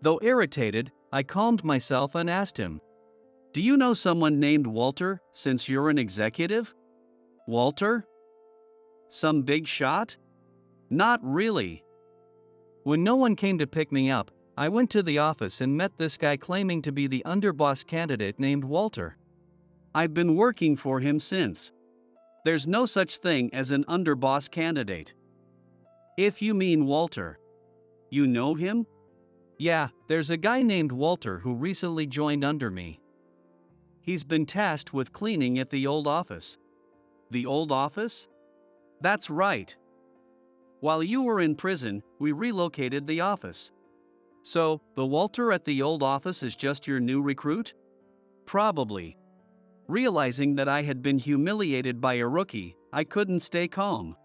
Though irritated, I calmed myself and asked him. Do you know someone named Walter, since you're an executive? Walter? Some big shot? Not really. When no one came to pick me up, I went to the office and met this guy claiming to be the underboss candidate named Walter. I've been working for him since. There's no such thing as an underboss candidate. If you mean Walter. You know him? Yeah, there's a guy named Walter who recently joined under me. He's been tasked with cleaning at the old office. The old office? That's right. While you were in prison, we relocated the office. So, the Walter at the old office is just your new recruit? Probably. Realizing that I had been humiliated by a rookie, I couldn't stay calm.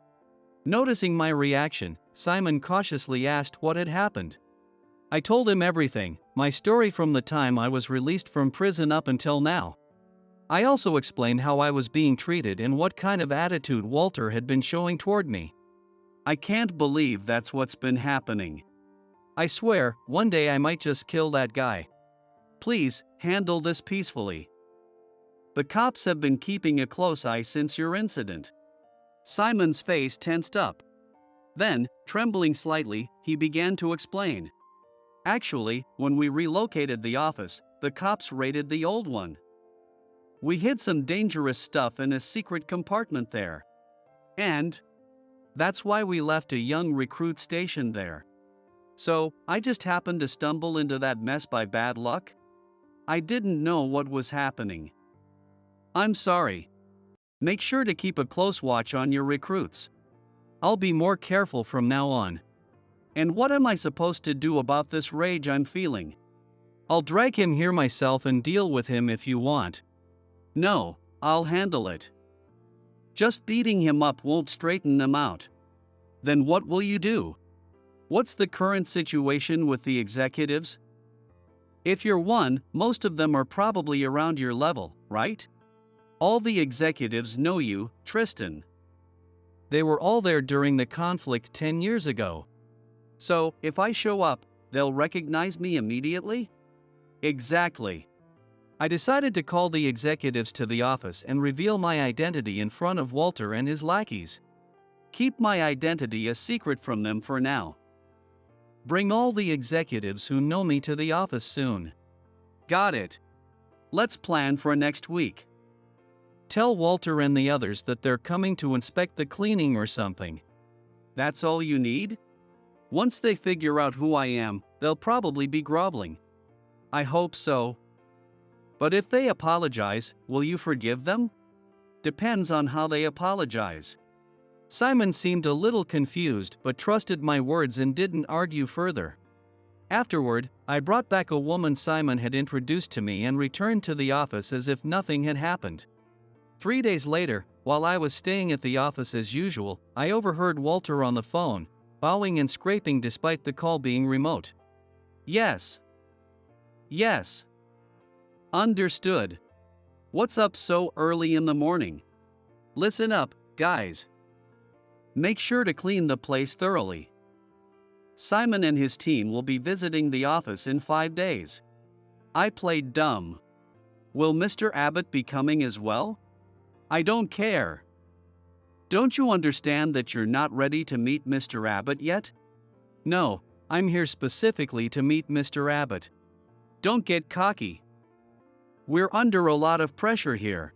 Noticing my reaction, Simon cautiously asked what had happened. I told him everything, my story from the time I was released from prison up until now. I also explained how I was being treated and what kind of attitude Walter had been showing toward me. I can't believe that's what's been happening. I swear, one day I might just kill that guy. Please, handle this peacefully. The cops have been keeping a close eye since your incident. Simon's face tensed up. Then, trembling slightly, he began to explain. Actually, when we relocated the office, the cops raided the old one. We hid some dangerous stuff in a secret compartment there. And that's why we left a young recruit stationed there. So, I just happened to stumble into that mess by bad luck? I didn't know what was happening. I'm sorry. Make sure to keep a close watch on your recruits. I'll be more careful from now on. And what am I supposed to do about this rage I'm feeling? I'll drag him here myself and deal with him if you want. No, I'll handle it. Just beating him up won't straighten them out. Then what will you do? What's the current situation with the executives? If you're one, most of them are probably around your level, right? All the executives know you, Tristan. They were all there during the conflict 10 years ago. So, if I show up, they'll recognize me immediately? Exactly. I decided to call the executives to the office and reveal my identity in front of Walter and his lackeys. Keep my identity a secret from them for now. Bring all the executives who know me to the office soon. Got it. Let's plan for next week. Tell Walter and the others that they're coming to inspect the cleaning or something. That's all you need? Once they figure out who I am, they'll probably be groveling. I hope so. But if they apologize, will you forgive them? Depends on how they apologize. Simon seemed a little confused but trusted my words and didn't argue further. Afterward, I brought back a woman Simon had introduced to me and returned to the office as if nothing had happened. 3 days later, while I was staying at the office as usual, I overheard Walter on the phone, bowing and scraping despite the call being remote. Yes. Yes. Understood. What's up so early in the morning? Listen up, guys. Make sure to clean the place thoroughly. Simon and his team will be visiting the office in 5 days. I played dumb. Will Mr. Abbott be coming as well? I don't care. Don't you understand that you're not ready to meet Mr. Abbott yet? No, I'm here specifically to meet Mr. Abbott. Don't get cocky. We're under a lot of pressure here.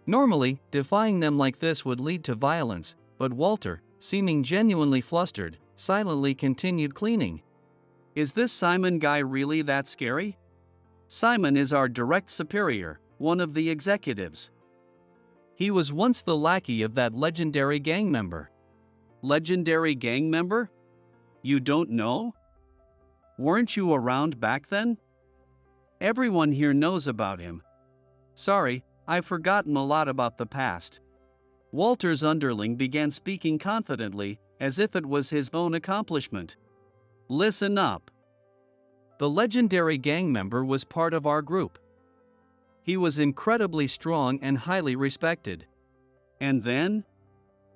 Normally, defying them like this would lead to violence, but Walter, seeming genuinely flustered, silently continued cleaning. Is this Simon guy really that scary? Simon is our direct superior, one of the executives. He was once the lackey of that legendary gang member. Legendary gang member? You don't know? Weren't you around back then? Everyone here knows about him. Sorry, I've forgotten a lot about the past. Walter's underling began speaking confidently, as if it was his own accomplishment. Listen up. The legendary gang member was part of our group. He was incredibly strong and highly respected. And then?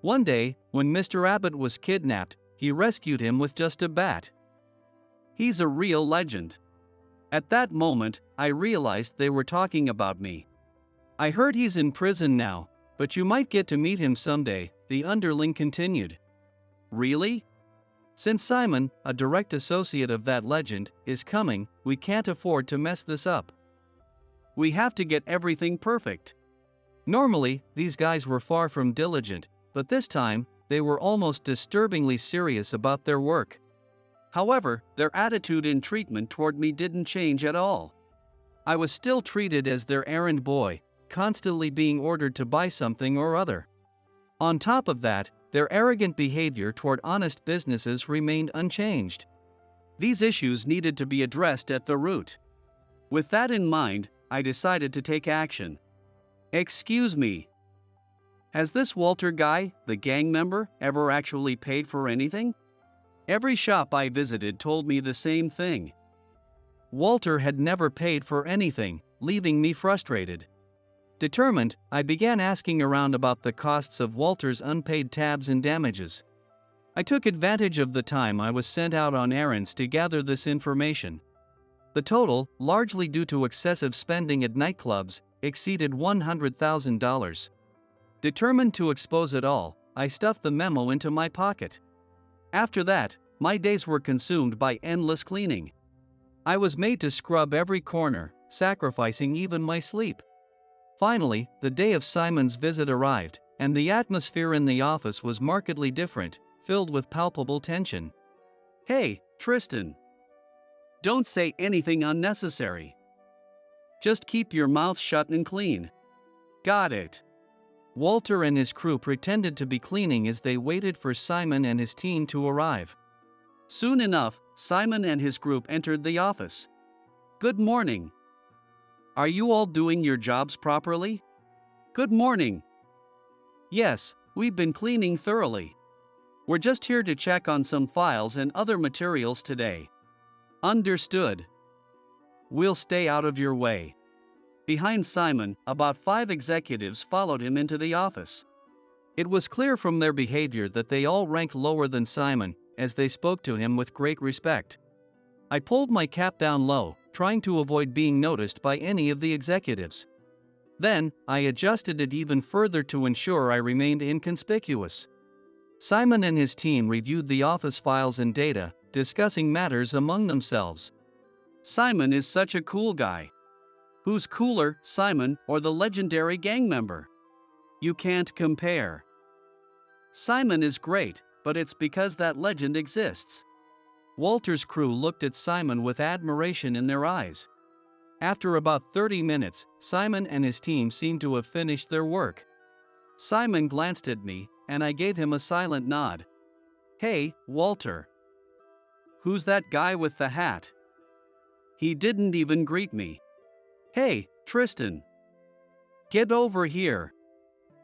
One day, when Mr. Abbott was kidnapped, he rescued him with just a bat. He's a real legend. At that moment, I realized they were talking about me. I heard he's in prison now, but you might get to meet him someday, the underling continued. Really? Since Simon, a direct associate of that legend, is coming, we can't afford to mess this up. We have to get everything perfect. Normally, these guys were far from diligent, but this time, they were almost disturbingly serious about their work. However, their attitude and treatment toward me didn't change at all. I was still treated as their errand boy, constantly being ordered to buy something or other. On top of that, their arrogant behavior toward honest businesses remained unchanged. These issues needed to be addressed at the root. With that in mind, I decided to take action. Excuse me. Has this Walter guy, the gang member, ever actually paid for anything? Every shop I visited told me the same thing. Walter had never paid for anything, leaving me frustrated. Determined, I began asking around about the costs of Walter's unpaid tabs and damages. I took advantage of the time I was sent out on errands to gather this information. The total, largely due to excessive spending at nightclubs, exceeded $100,000. Determined to expose it all, I stuffed the memo into my pocket. After that, my days were consumed by endless cleaning. I was made to scrub every corner, sacrificing even my sleep. Finally, the day of Simon's visit arrived, and the atmosphere in the office was markedly different, filled with palpable tension. Hey, Tristan. Don't say anything unnecessary. Just keep your mouth shut and clean. Got it. Walter and his crew pretended to be cleaning as they waited for Simon and his team to arrive. Soon enough, Simon and his group entered the office. "Good morning. Are you all doing your jobs properly?" "Good morning. Yes, we've been cleaning thoroughly. We're just here to check on some files and other materials today." "Understood. We'll stay out of your way." Behind Simon, about 5 executives followed him into the office. It was clear from their behavior that they all ranked lower than Simon, as they spoke to him with great respect. I pulled my cap down low, trying to avoid being noticed by any of the executives. Then, I adjusted it even further to ensure I remained inconspicuous. Simon and his team reviewed the office files and data, discussing matters among themselves. "Simon is such a cool guy. Who's cooler, Simon or the legendary gang member? You can't compare. Simon is great, but it's because that legend exists." Walter's crew looked at Simon with admiration in their eyes. After about 30 minutes, Simon and his team seemed to have finished their work. Simon glanced at me, and I gave him a silent nod. "Hey, Walter. Who's that guy with the hat?" He didn't even greet me. "Hey, Tristan. Get over here."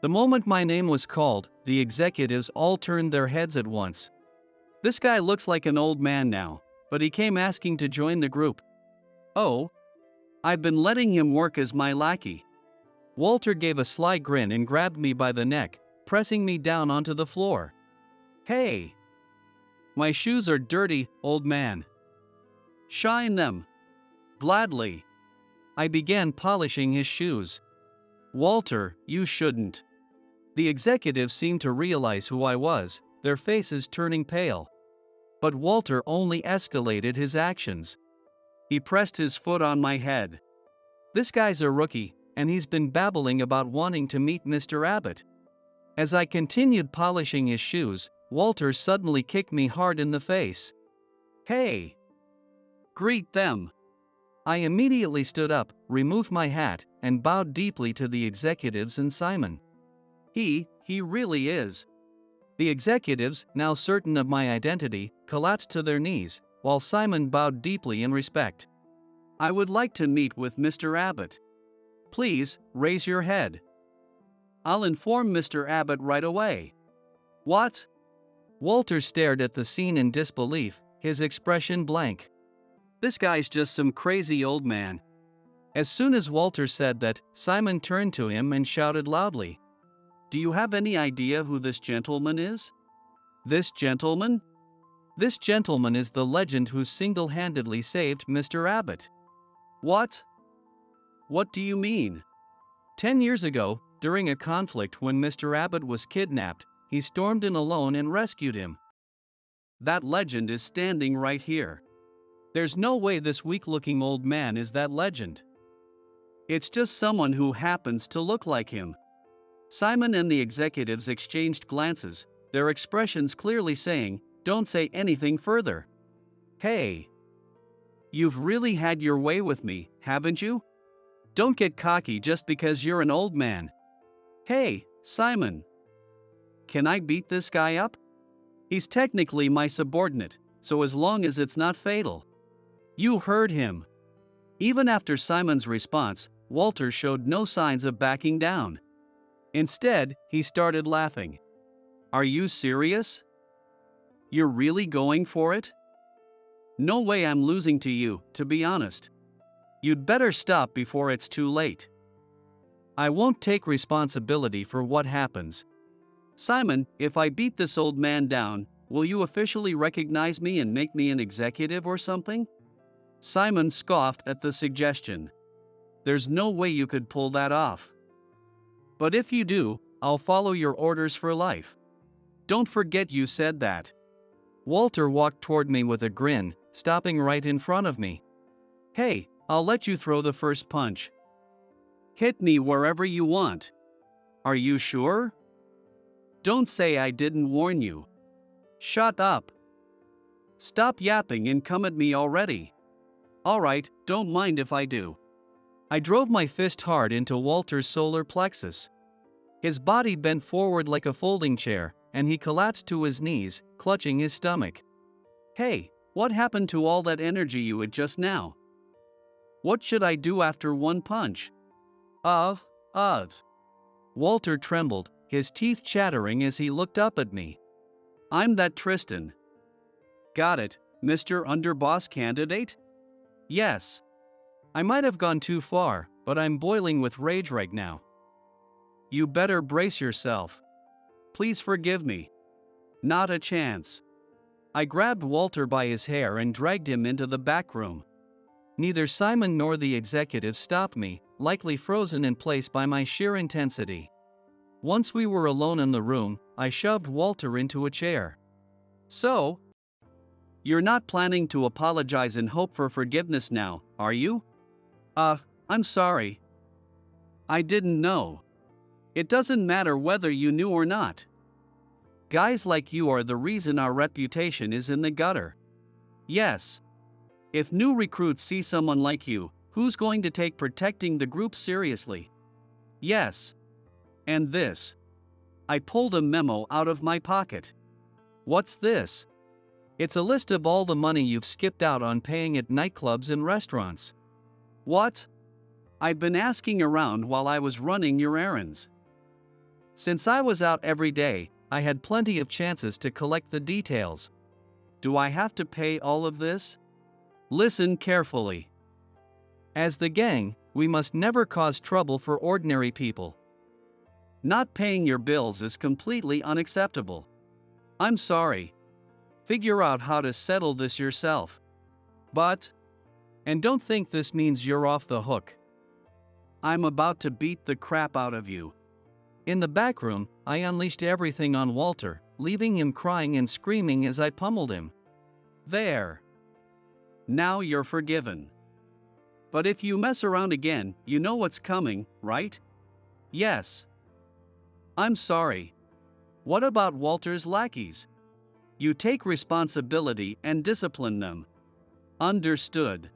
The moment my name was called, the executives all turned their heads at once. "This guy looks like an old man now, but he came asking to join the group." "Oh, I've been letting him work as my lackey." Walter gave a sly grin and grabbed me by the neck, pressing me down onto the floor. "Hey! My shoes are dirty, old man." "Shine them." "Gladly." I began polishing his shoes. "Walter, you shouldn't." The executives seemed to realize who I was, their faces turning pale. But Walter only escalated his actions. He pressed his foot on my head. "This guy's a rookie, and he's been babbling about wanting to meet Mr. Abbott." As I continued polishing his shoes, Walter suddenly kicked me hard in the face. "Hey! Greet them." I immediately stood up, removed my hat, and bowed deeply to the executives and Simon. He really is." The executives, now certain of my identity, collapsed to their knees, while Simon bowed deeply in respect. "I would like to meet with Mr. Abbott. Please, raise your head. I'll inform Mr. Abbott right away." "What?" Walter stared at the scene in disbelief, his expression blank. "This guy's just some crazy old man." As soon as Walter said that, Simon turned to him and shouted loudly, "Do you have any idea who this gentleman is?" "This gentleman?" "This gentleman is the legend who single-handedly saved Mr. Abbott." "What? What do you mean?" 10 years ago, during a conflict when Mr. Abbott was kidnapped, he stormed in alone and rescued him. That legend is standing right here. There's no way this weak-looking old man is that legend. It's just someone who happens to look like him." Simon and the executives exchanged glances, their expressions clearly saying, "Don't say anything further." "Hey! You've really had your way with me, haven't you? Don't get cocky just because you're an old man." "Hey, Simon. Can I beat this guy up? He's technically my subordinate, so as long as it's not fatal." You heard him. Even after Simon's response, Walter showed no signs of backing down. Instead, he started laughing. "Are you serious? You're really going for it? No way I'm losing to you, to be honest. You'd better stop before it's too late. I won't take responsibility for what happens. Simon, if I beat this old man down, will you officially recognize me and make me an executive or something?" Simon scoffed at the suggestion. "There's no way you could pull that off. But if you do, I'll follow your orders for life. Don't forget you said that." Walter walked toward me with a grin, stopping right in front of me. "Hey, I'll let you throw the first punch. Hit me wherever you want. Are you sure? Don't say I didn't warn you. Shut up. Stop yapping and come at me already." "Alright, don't mind if I do." I drove my fist hard into Walter's solar plexus. His body bent forward like a folding chair, and he collapsed to his knees, clutching his stomach. "Hey, what happened to all that energy you had just now? What should I do after one punch?" Of. Walter trembled, his teeth chattering as he looked up at me. "I'm that Tristan." "Got it, Mr. Underboss Candidate?" "Yes. I might have gone too far, but I'm boiling with rage right now." "You better brace yourself. Please forgive me." "Not a chance." I grabbed Walter by his hair and dragged him into the back room. Neither Simon nor the executive stopped me, likely frozen in place by my sheer intensity. Once we were alone in the room, I shoved Walter into a chair. "So, you're not planning to apologize and hope for forgiveness now, are you?" I'm sorry. I didn't know." "It doesn't matter whether you knew or not. Guys like you are the reason our reputation is in the gutter." "Yes. If new recruits see someone like you, who's going to take protecting the group seriously?" "Yes. And this." I pulled a memo out of my pocket. "What's this?" "It's a list of all the money you've skipped out on paying at nightclubs and restaurants." "What?" "I've been asking around while I was running your errands. Since I was out every day, I had plenty of chances to collect the details. Do I have to pay all of this?" Listen carefully. As the gang, we must never cause trouble for ordinary people. Not paying your bills is completely unacceptable. I'm sorry. Figure out how to settle this yourself. And don't think this means you're off the hook. I'm about to beat the crap out of you." In the back room, I unleashed everything on Walter, leaving him crying and screaming as I pummeled him. "There. Now you're forgiven. But if you mess around again, you know what's coming, right?" "Yes." "I'm sorry. What about Walter's lackeys? You take responsibility and discipline them." "Understood."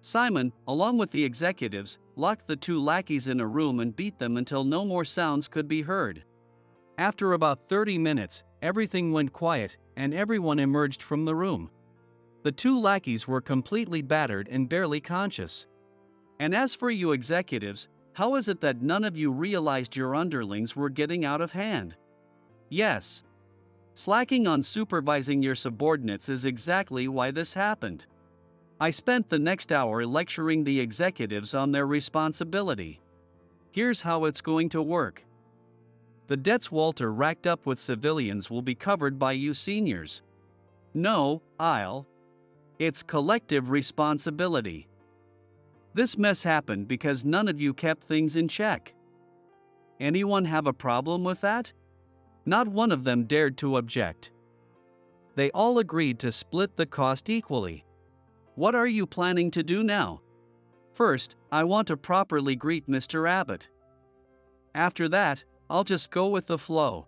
Simon, along with the executives, locked the two lackeys in a room and beat them until no more sounds could be heard. After about 30 minutes, everything went quiet, and everyone emerged from the room. The two lackeys were completely battered and barely conscious. "And as for you executives, how is it that none of you realized your underlings were getting out of hand?" "Yes. Slacking on supervising your subordinates is exactly why this happened." I spent the next hour lecturing the executives on their responsibility. Here's how it's going to work. The debts Walter racked up with civilians will be covered by you seniors. No, it's collective responsibility. This mess happened because none of you kept things in check. Anyone have a problem with that? Not one of them dared to object. They all agreed to split the cost equally. What are you planning to do now? First, I want to properly greet Mr. Abbott. After that, I'll just go with the flow.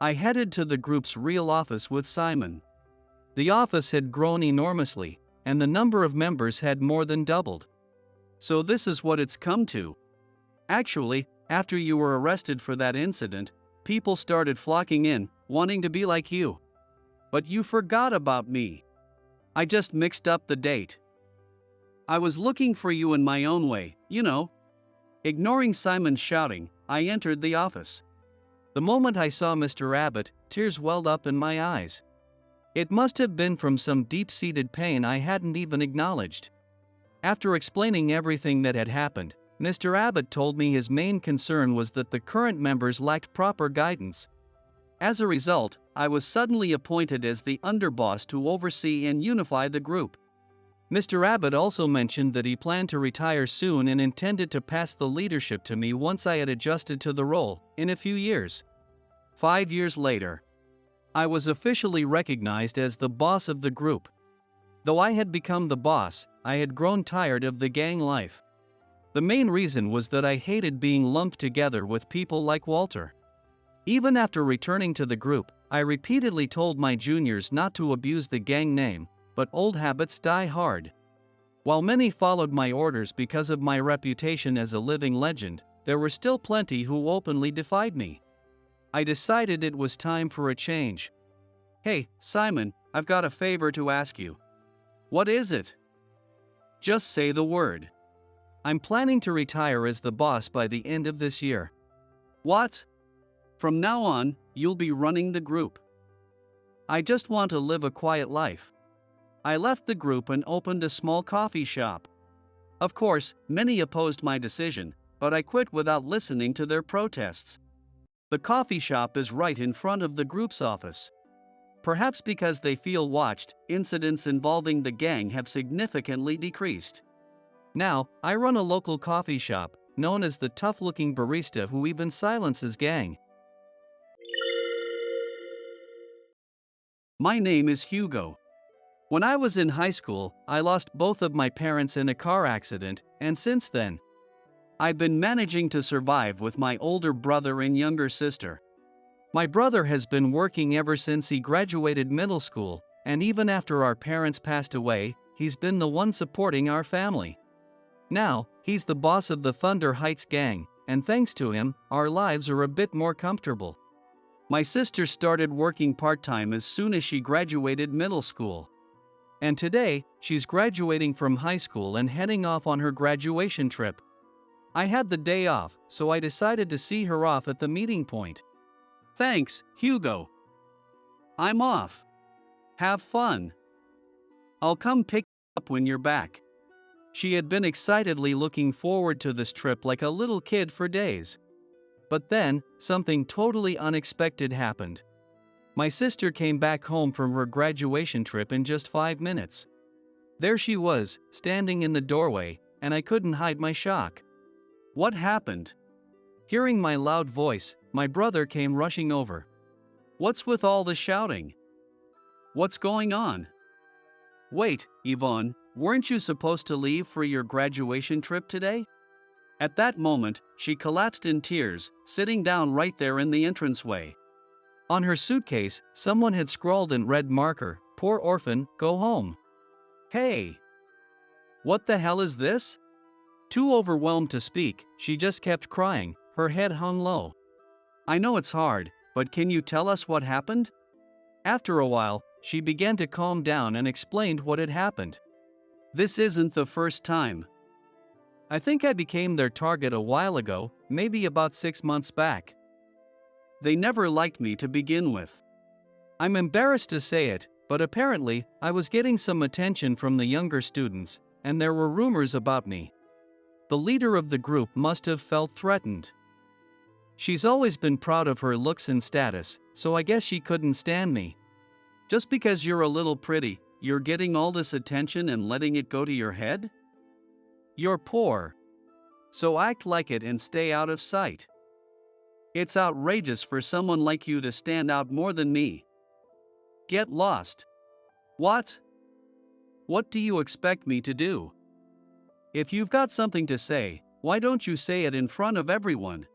I headed to the group's real office with Simon. The office had grown enormously, and the number of members had more than doubled. "So this is what it's come to. Actually, after you were arrested for that incident, people started flocking in, wanting to be like you. But you forgot about me. I just mixed up the date. I was looking for you in my own way, you know." Ignoring Simon's shouting, I entered the office. The moment I saw Mr. Abbott, tears welled up in my eyes. It must have been from some deep-seated pain I hadn't even acknowledged. After explaining everything that had happened, Mr. Abbott told me his main concern was that the current members lacked proper guidance. As a result, I was suddenly appointed as the underboss to oversee and unify the group. Mr. Abbott also mentioned that he planned to retire soon and intended to pass the leadership to me once I had adjusted to the role, in a few years. 5 years later, I was officially recognized as the boss of the group. Though I had become the boss, I had grown tired of the gang life. The main reason was that I hated being lumped together with people like Walter. Even after returning to the group, I repeatedly told my juniors not to abuse the gang name, but old habits die hard. While many followed my orders because of my reputation as a living legend, there were still plenty who openly defied me. I decided it was time for a change. "Hey, Simon, I've got a favor to ask you." "What is it?" "Just say the word." "I'm planning to retire as the boss by the end of this year." "What?" "From now on, you'll be running the group." "I just want to live a quiet life." I left the group and opened a small coffee shop. Of course, many opposed my decision, but I quit without listening to their protests. The coffee shop is right in front of the group's office. Perhaps because they feel watched, incidents involving the gang have significantly decreased. Now, I run a local coffee shop, known as the tough-looking barista who even silences gang. My name is Hugo. When I was in high school, I lost both of my parents in a car accident, and since then, I've been managing to survive with my older brother and younger sister. My brother has been working ever since he graduated middle school, and even after our parents passed away, he's been the one supporting our family. Now, he's the boss of the Thunder Heights gang, and thanks to him, our lives are a bit more comfortable. My sister started working part-time as soon as she graduated middle school. And today, she's graduating from high school and heading off on her graduation trip. I had the day off, so I decided to see her off at the meeting point. "Thanks, Hugo. I'm off. Have fun. I'll come pick you up when you're back." She had been excitedly looking forward to this trip like a little kid for days. But then, something totally unexpected happened. My sister came back home from her graduation trip in just 5 minutes. There she was, standing in the doorway, and I couldn't hide my shock. "What happened?" Hearing my loud voice, my brother came rushing over. "What's with all the shouting? What's going on?" "Wait, Yvonne, weren't you supposed to leave for your graduation trip today?" At that moment, she collapsed in tears, sitting down right there in the entranceway. On her suitcase, someone had scrawled in red marker, "Poor orphan, go home." Hey! What the hell is this? Too overwhelmed to speak, she just kept crying, her head hung low. "I know it's hard, but can you tell us what happened?" After a while, she began to calm down and explained what had happened. "This isn't the first time. I think I became their target a while ago, maybe about 6 months back. They never liked me to begin with. I'm embarrassed to say it, but apparently, I was getting some attention from the younger students, and there were rumors about me. The leader of the group must have felt threatened. She's always been proud of her looks and status, so I guess she couldn't stand me. Just because you're a little pretty, you're getting all this attention and letting it go to your head? You're poor. So act like it and stay out of sight. It's outrageous for someone like you to stand out more than me. Get lost." "What? What do you expect me to do? If you've got something to say, why don't you say it in front of everyone?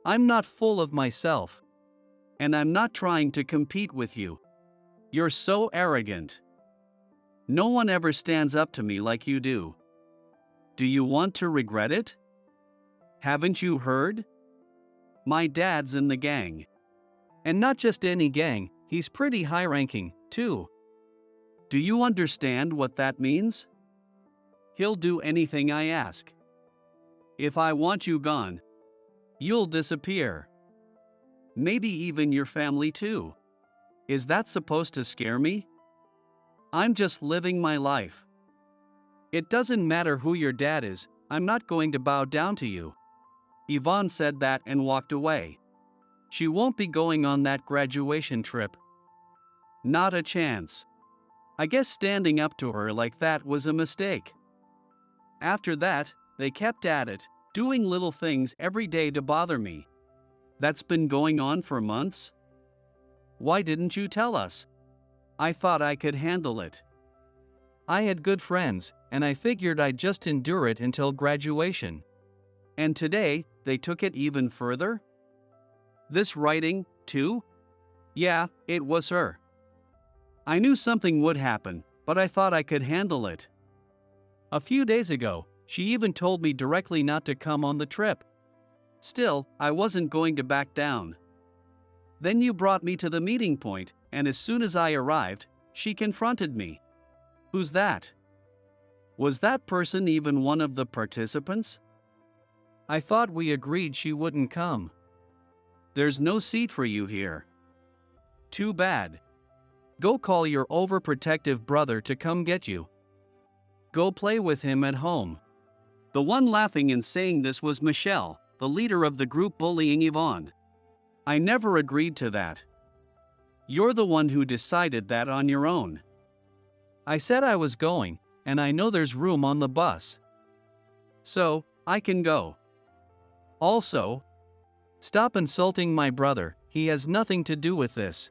I'm not full of myself. And I'm not trying to compete with you. You're so arrogant. No one ever stands up to me like you do. Do you want to regret it? Haven't you heard? My dad's in the gang. And not just any gang, he's pretty high-ranking, too. Do you understand what that means? He'll do anything I ask. If I want you gone, you'll disappear. Maybe even your family too. Is that supposed to scare me? I'm just living my life. It doesn't matter who your dad is, I'm not going to bow down to you." Yvonne said that and walked away. She won't be going on that graduation trip. Not a chance. I guess standing up to her like that was a mistake. After that, they kept at it, doing little things every day to bother me. That's been going on for months? Why didn't you tell us? I thought I could handle it. I had good friends, and I figured I'd just endure it until graduation. And today, they took it even further? This writing, too? Yeah, it was her. I knew something would happen, but I thought I could handle it. A few days ago, she even told me directly not to come on the trip. Still, I wasn't going to back down. Then you brought me to the meeting point, and as soon as I arrived, she confronted me. Who's that? Was that person even one of the participants? I thought we agreed she wouldn't come. There's no seat for you here. Too bad. Go call your overprotective brother to come get you. Go play with him at home. The one laughing and saying this was Michelle, the leader of the group bullying Yvonne. I never agreed to that. You're the one who decided that on your own. I said I was going, and I know there's room on the bus. So, I can go. Also, stop insulting my brother, he has nothing to do with this.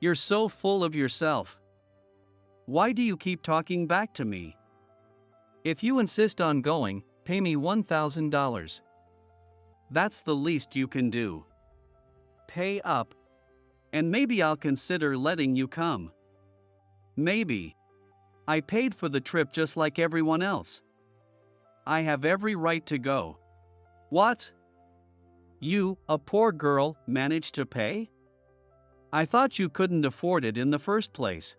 You're so full of yourself. Why do you keep talking back to me? If you insist on going, pay me $1,000. That's the least you can do. Pay up. And maybe I'll consider letting you come. Maybe. I paid for the trip just like everyone else. I have every right to go. What? You, a poor girl, managed to pay? I thought you couldn't afford it in the first place.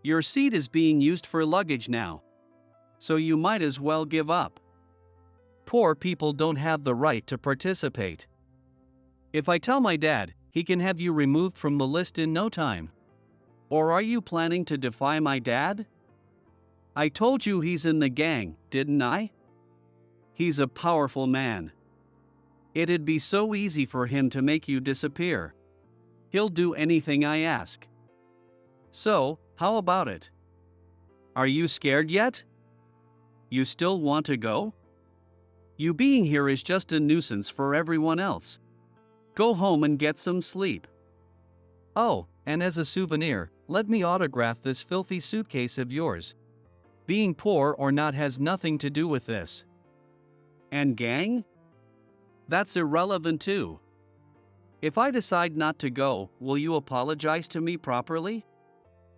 Your seat is being used for luggage now. So you might as well give up. Poor people don't have the right to participate. If I tell my dad, he can have you removed from the list in no time. Or are you planning to defy my dad? I told you he's in the gang, didn't I? He's a powerful man. It'd be so easy for him to make you disappear. He'll do anything I ask. So, how about it? Are you scared yet? You still want to go? You being here is just a nuisance for everyone else. Go home and get some sleep. Oh, and as a souvenir, let me autograph this filthy suitcase of yours. Being poor or not has nothing to do with this. And gang? That's irrelevant too. If I decide not to go, will you apologize to me properly?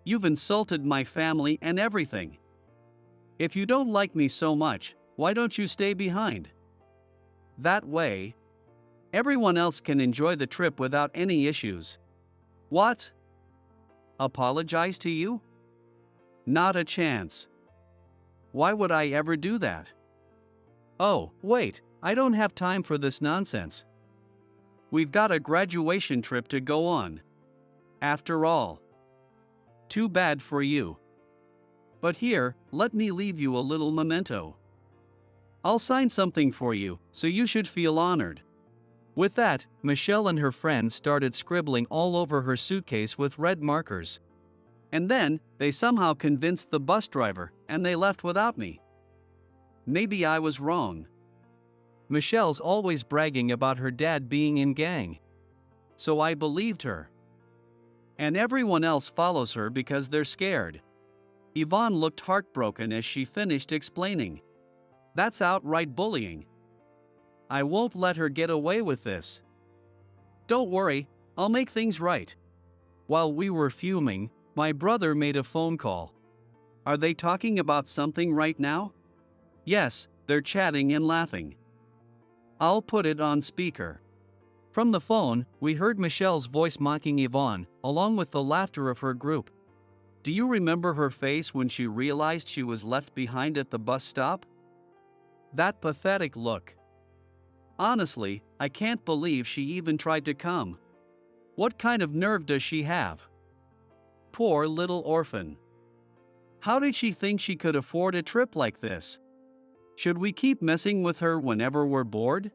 You've insulted my family and everything. If you don't like me so much, why don't you stay behind? That way, everyone else can enjoy the trip without any issues. What? Apologize to you? Not a chance. Why would I ever do that? Oh, wait, I don't have time for this nonsense. We've got a graduation trip to go on. After all. Too bad for you. But here, let me leave you a little memento. I'll sign something for you, so you should feel honored. With that, Michelle and her friends started scribbling all over her suitcase with red markers. And then, they somehow convinced the bus driver, and they left without me. Maybe I was wrong. Michelle's always bragging about her dad being in gang. So I believed her. And everyone else follows her because they're scared. Yvonne looked heartbroken as she finished explaining. That's outright bullying. I won't let her get away with this. Don't worry, I'll make things right. While we were fuming, my brother made a phone call. Are they talking about something right now? Yes, they're chatting and laughing. I'll put it on speaker. From the phone, we heard Michelle's voice mocking Yvonne, along with the laughter of her group. Do you remember her face when she realized she was left behind at the bus stop? That pathetic look. Honestly, I can't believe she even tried to come. What kind of nerve does she have? Poor little orphan. How did she think she could afford a trip like this? Should we keep messing with her whenever we're bored?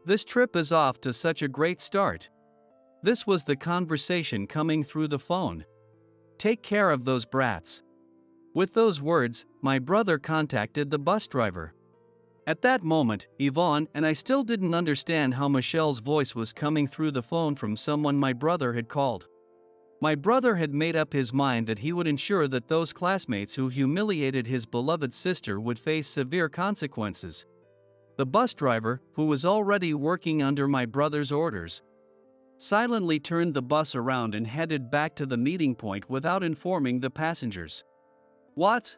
This trip is off to such a great start. This was the conversation coming through the phone. Take care of those brats. With those words, my brother contacted the bus driver. At that moment, Yvonne and I still didn't understand how Michelle's voice was coming through the phone from someone my brother had called. My brother had made up his mind that he would ensure that those classmates who humiliated his beloved sister would face severe consequences. The bus driver, who was already working under my brother's orders, silently turned the bus around and headed back to the meeting point without informing the passengers. What?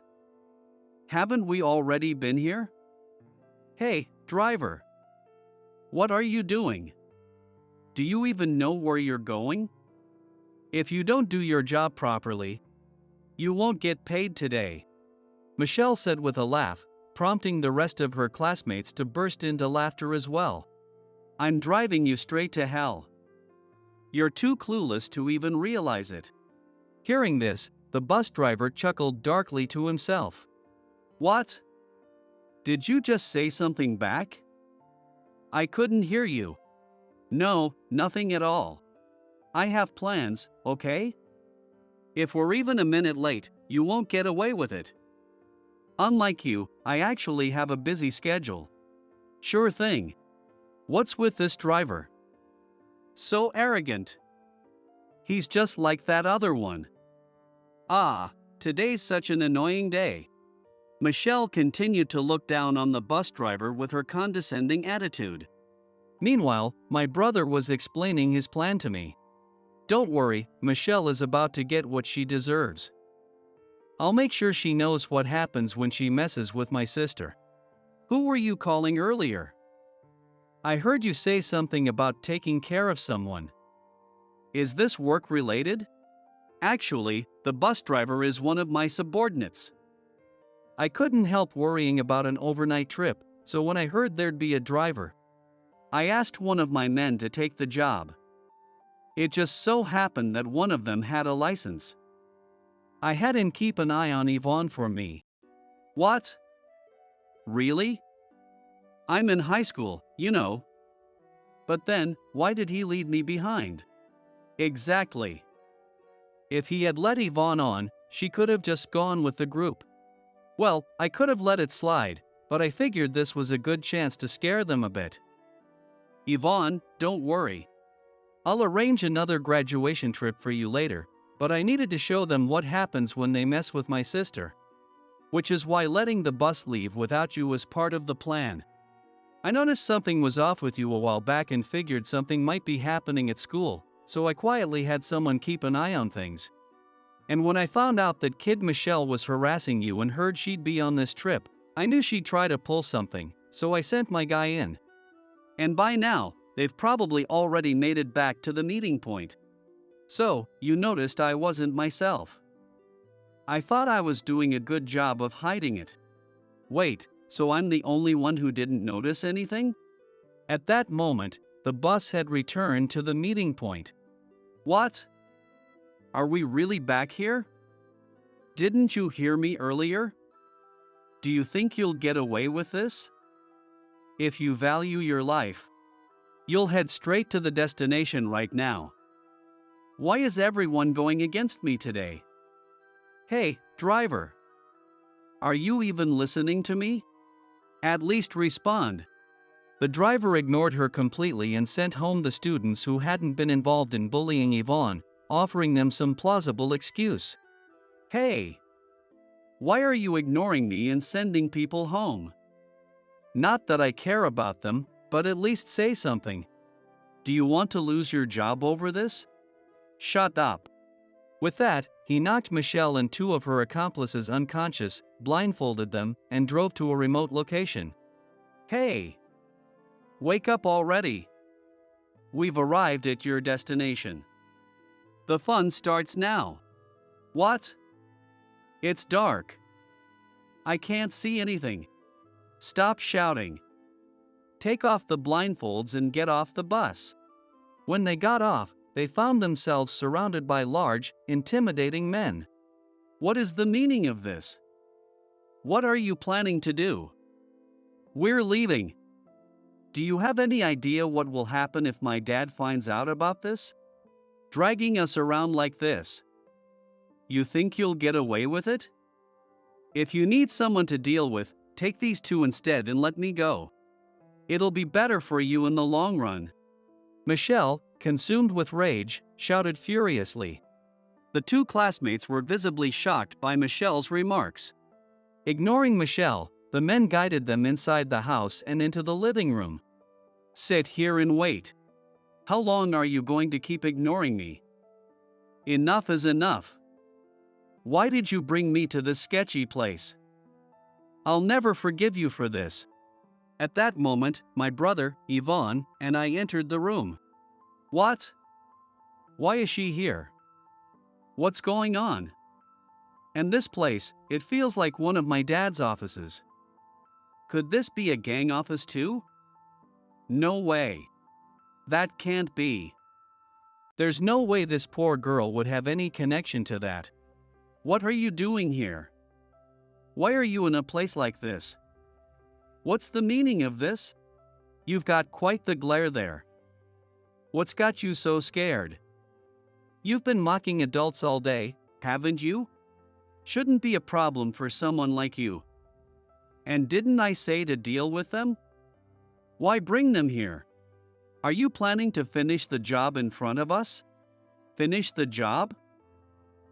Haven't we already been here? Hey, driver. What are you doing? Do you even know where you're going? If you don't do your job properly, you won't get paid today, Michelle said with a laugh, prompting the rest of her classmates to burst into laughter as well. I'm driving you straight to hell. You're too clueless to even realize it. Hearing this, the bus driver chuckled darkly to himself. What? Did you just say something back? I couldn't hear you. No, nothing at all. I have plans, okay? If we're even a minute late, you won't get away with it. Unlike you, I actually have a busy schedule. Sure thing. What's with this driver? So arrogant. He's just like that other one. Ah, today's such an annoying day. Michelle continued to look down on the bus driver with her condescending attitude. Meanwhile, my brother was explaining his plan to me. Don't worry, Michelle is about to get what she deserves. I'll make sure she knows what happens when she messes with my sister. Who were you calling earlier? I heard you say something about taking care of someone. Is this work related? Actually, the bus driver is one of my subordinates. I couldn't help worrying about an overnight trip, so when I heard there'd be a driver, I asked one of my men to take the job. It just so happened that one of them had a license. I had him keep an eye on Yvonne for me. What? Really? I'm in high school, you know. But then, why did he leave me behind? Exactly. If he had let Yvonne on, she could have just gone with the group. Well, I could have let it slide, but I figured this was a good chance to scare them a bit. Yvonne, don't worry. I'll arrange another graduation trip for you later, but I needed to show them what happens when they mess with my sister. Which is why letting the bus leave without you was part of the plan. I noticed something was off with you a while back and figured something might be happening at school, so I quietly had someone keep an eye on things. And when I found out that kid Michelle was harassing you and heard she'd be on this trip, I knew she'd try to pull something, so I sent my guy in. And by now, they've probably already made it back to the meeting point. So, you noticed I wasn't myself. I thought I was doing a good job of hiding it. Wait, so I'm the only one who didn't notice anything? At that moment, the bus had returned to the meeting point. What? Are we really back here? Didn't you hear me earlier? Do you think you'll get away with this? If you value your life, you'll head straight to the destination right now. Why is everyone going against me today? Hey, driver. Are you even listening to me? At least respond. The driver ignored her completely and sent home the students who hadn't been involved in bullying Yvonne, offering them some plausible excuse. Hey! Why are you ignoring me and sending people home? Not that I care about them, but at least say something. Do you want to lose your job over this? Shut up. With that, he knocked Michelle and two of her accomplices unconscious, blindfolded them, and drove to a remote location. Hey! Wake up already. We've arrived at your destination. The fun starts now. What? It's dark. I can't see anything. Stop shouting. Take off the blindfolds and get off the bus. When they got off, they found themselves surrounded by large, intimidating men. What is the meaning of this? What are you planning to do? We're leaving. Do you have any idea what will happen if my dad finds out about this? Dragging us around like this. You think you'll get away with it? If you need someone to deal with, take these two instead and let me go. It'll be better for you in the long run. Michelle, consumed with rage, shouted furiously. The two classmates were visibly shocked by Michelle's remarks. Ignoring Michelle, the men guided them inside the house and into the living room. Sit here and wait. How long are you going to keep ignoring me? Enough is enough. Why did you bring me to this sketchy place? I'll never forgive you for this. At that moment, my brother, Yvonne, and I entered the room. What? Why is she here? What's going on? And this place, it feels like one of my dad's offices. Could this be a gang office too? No way. That can't be. There's no way this poor girl would have any connection to that. What are you doing here? Why are you in a place like this? What's the meaning of this? You've got quite the glare there. What's got you so scared? You've been mocking adults all day, haven't you? Shouldn't be a problem for someone like you. And didn't I say to deal with them? Why bring them here? Are you planning to finish the job in front of us? Finish the job?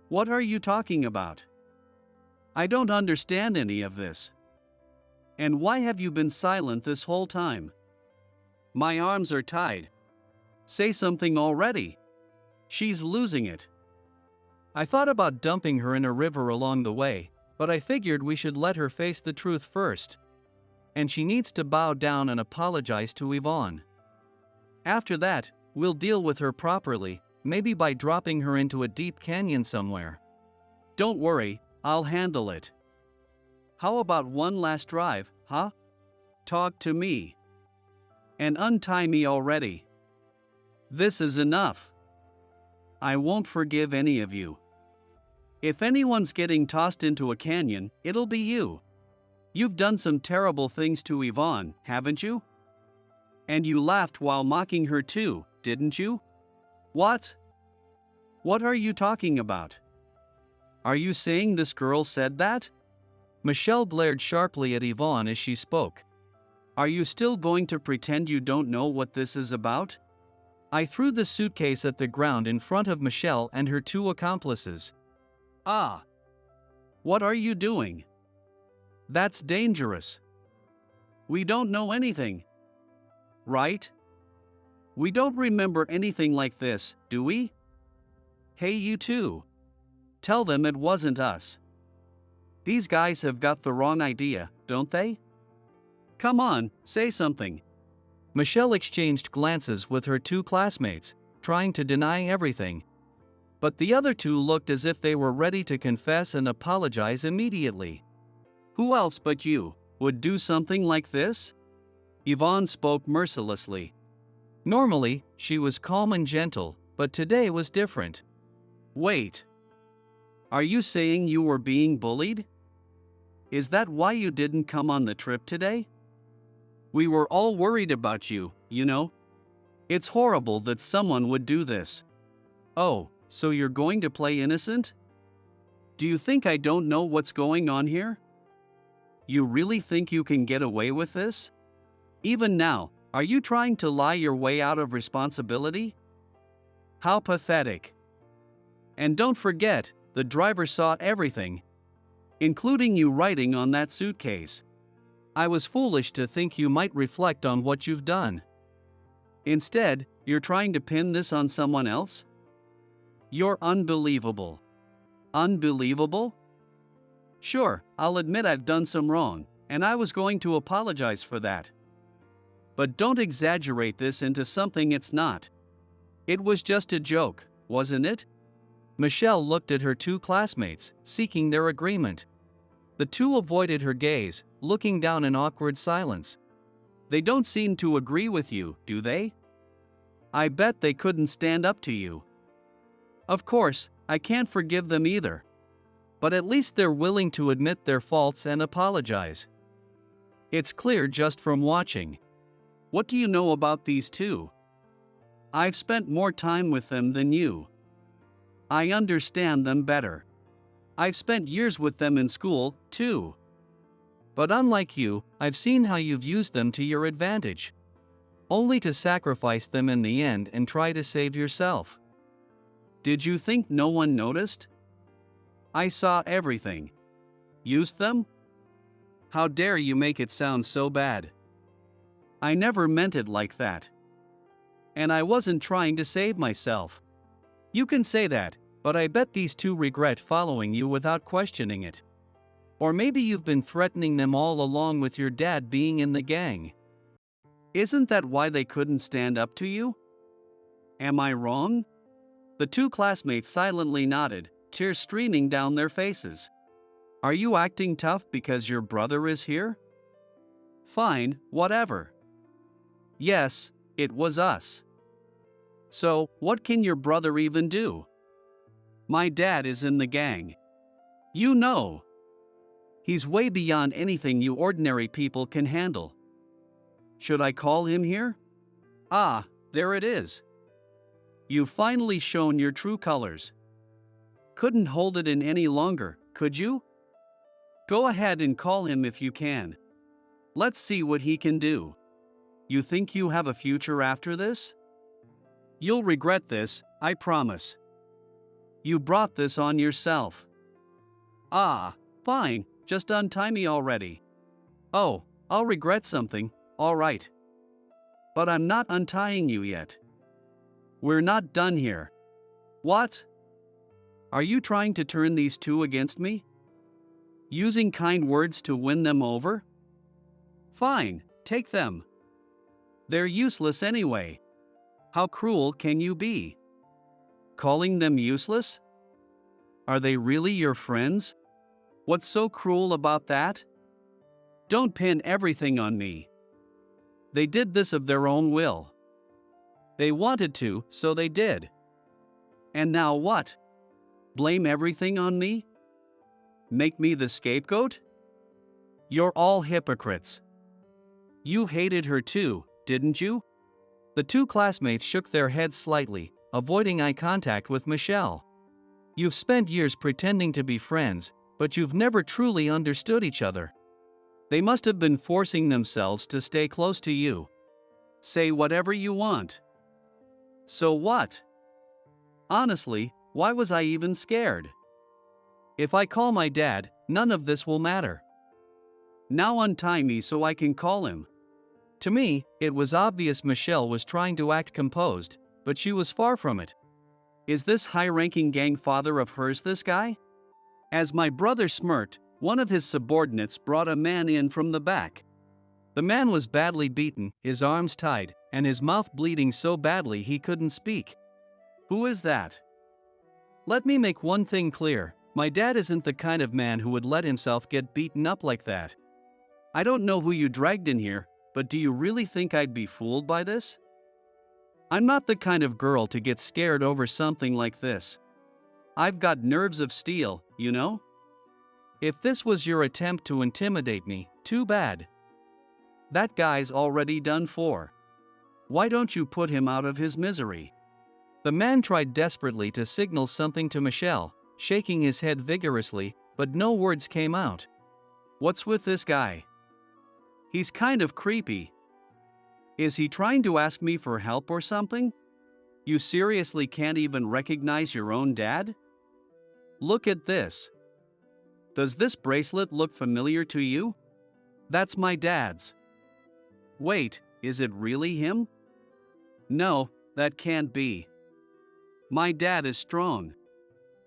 What are you talking about? I don't understand any of this. And why have you been silent this whole time? My arms are tied. Say something already. She's losing it. I thought about dumping her in a river along the way, but I figured we should let her face the truth first. And she needs to bow down and apologize to Yvonne. After that, we'll deal with her properly, maybe by dropping her into a deep canyon somewhere. Don't worry, I'll handle it. How about one last drive, huh? Talk to me. And untie me already. This is enough. I won't forgive any of you. If anyone's getting tossed into a canyon, it'll be you. You've done some terrible things to Yvonne, haven't you? And you laughed while mocking her too, didn't you? What? What are you talking about? Are you saying this girl said that? Michelle glared sharply at Yvonne as she spoke. Are you still going to pretend you don't know what this is about? I threw the suitcase at the ground in front of Michelle and her two accomplices. Ah! What are you doing? That's dangerous. We don't know anything. Right? We don't remember anything like this, do we? Hey, you two. Tell them it wasn't us. These guys have got the wrong idea, don't they? Come on, say something. Michelle exchanged glances with her two classmates, trying to deny everything. But the other two looked as if they were ready to confess and apologize immediately. Who else but you would do something like this? Yvonne spoke mercilessly. Normally, she was calm and gentle, but today was different. Wait. Are you saying you were being bullied? Is that why you didn't come on the trip today? We were all worried about you, you know. It's horrible that someone would do this. Oh, so you're going to play innocent? Do you think I don't know what's going on here? You really think you can get away with this? Even now, are you trying to lie your way out of responsibility? How pathetic. And don't forget, the driver saw everything, including you writing on that suitcase. I was foolish to think you might reflect on what you've done. Instead, you're trying to pin this on someone else? You're unbelievable. Unbelievable? Sure, I'll admit I've done some wrong, and I was going to apologize for that. But don't exaggerate this into something it's not. It was just a joke, wasn't it? Michelle looked at her two classmates, seeking their agreement. The two avoided her gaze, looking down in awkward silence. They don't seem to agree with you, do they? I bet they couldn't stand up to you. Of course, I can't forgive them either. But at least they're willing to admit their faults and apologize. It's clear just from watching. What do you know about these two? I've spent more time with them than you. I understand them better. I've spent years with them in school, too. But unlike you, I've seen how you've used them to your advantage. Only to sacrifice them in the end and try to save yourself. Did you think no one noticed? I saw everything. Used them? How dare you make it sound so bad? I never meant it like that. And I wasn't trying to save myself. You can say that, but I bet these two regret following you without questioning it. Or maybe you've been threatening them all along with your dad being in the gang. Isn't that why they couldn't stand up to you? Am I wrong? The two classmates silently nodded, tears streaming down their faces. Are you acting tough because your brother is here? Fine, whatever. Yes, it was us. So, what can your brother even do? My dad is in the gang. You know. He's way beyond anything you ordinary people can handle. Should I call him here? Ah, there it is. You've finally shown your true colors. Couldn't hold it in any longer, could you? Go ahead and call him if you can. Let's see what he can do. You think you have a future after this? You'll regret this, I promise. You brought this on yourself. Ah, fine, just untie me already. Oh, I'll regret something, all right. But I'm not untying you yet. We're not done here. What? Are you trying to turn these two against me? Using kind words to win them over? Fine, take them. They're useless anyway. How cruel can you be? Calling them useless? Are they really your friends? What's so cruel about that? Don't pin everything on me. They did this of their own will. They wanted to, so they did. And now what? Blame everything on me? Make me the scapegoat? You're all hypocrites. You hated her too, didn't you? The two classmates shook their heads slightly, avoiding eye contact with Michelle. You've spent years pretending to be friends, but you've never truly understood each other. They must have been forcing themselves to stay close to you. Say whatever you want. So what? Honestly, why was I even scared? If I call my dad, none of this will matter. Now untie me so I can call him. To me, it was obvious Michelle was trying to act composed, but she was far from it. Is this high-ranking gang father of hers this guy? As my brother smirked, one of his subordinates brought a man in from the back. The man was badly beaten, his arms tied, and his mouth bleeding so badly he couldn't speak. Who is that? Let me make one thing clear, my dad isn't the kind of man who would let himself get beaten up like that. I don't know who you dragged in here, but do you really think I'd be fooled by this? I'm not the kind of girl to get scared over something like this. I've got nerves of steel, you know? If this was your attempt to intimidate me, too bad. That guy's already done for. Why don't you put him out of his misery? The man tried desperately to signal something to Michelle, shaking his head vigorously, but no words came out. What's with this guy? He's kind of creepy. Is he trying to ask me for help or something? You seriously can't even recognize your own dad? Look at this. Does this bracelet look familiar to you? That's my dad's. Wait, is it really him? No, that can't be. My dad is strong.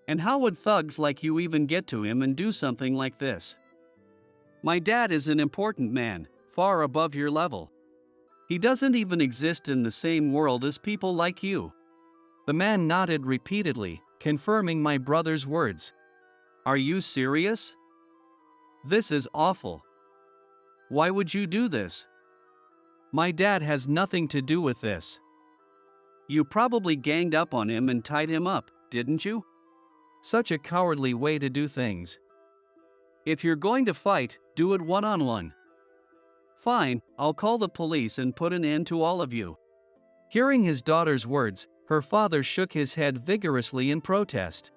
And how would thugs like you even get to him and do something like this? My dad is an important man, far above your level. He doesn't even exist in the same world as people like you. The man nodded repeatedly, confirming my brother's words. Are you serious? This is awful. Why would you do this? My dad has nothing to do with this. You probably ganged up on him and tied him up, didn't you? Such a cowardly way to do things. If you're going to fight, do it one-on-one. Fine, I'll call the police and put an end to all of you. Hearing his daughter's words, her father shook his head vigorously in protest.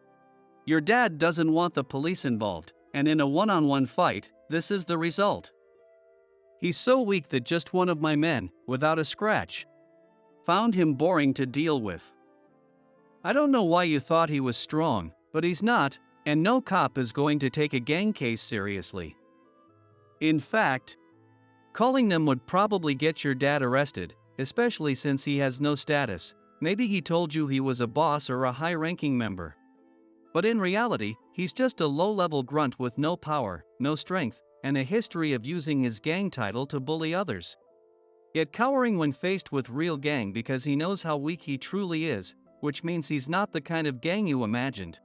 Your dad doesn't want the police involved, and in a one-on-one fight, this is the result. He's so weak that just one of my men, without a scratch, found him boring to deal with. I don't know why you thought he was strong, but he's not, and no cop is going to take a gang case seriously. In fact, calling them would probably get your dad arrested, especially since he has no status. Maybe he told you he was a boss or a high-ranking member. But in reality, he's just a low-level grunt with no power, no strength, and a history of using his gang title to bully others. Yet cowering when faced with real gang because he knows how weak he truly is, which means he's not the kind of gang you imagined,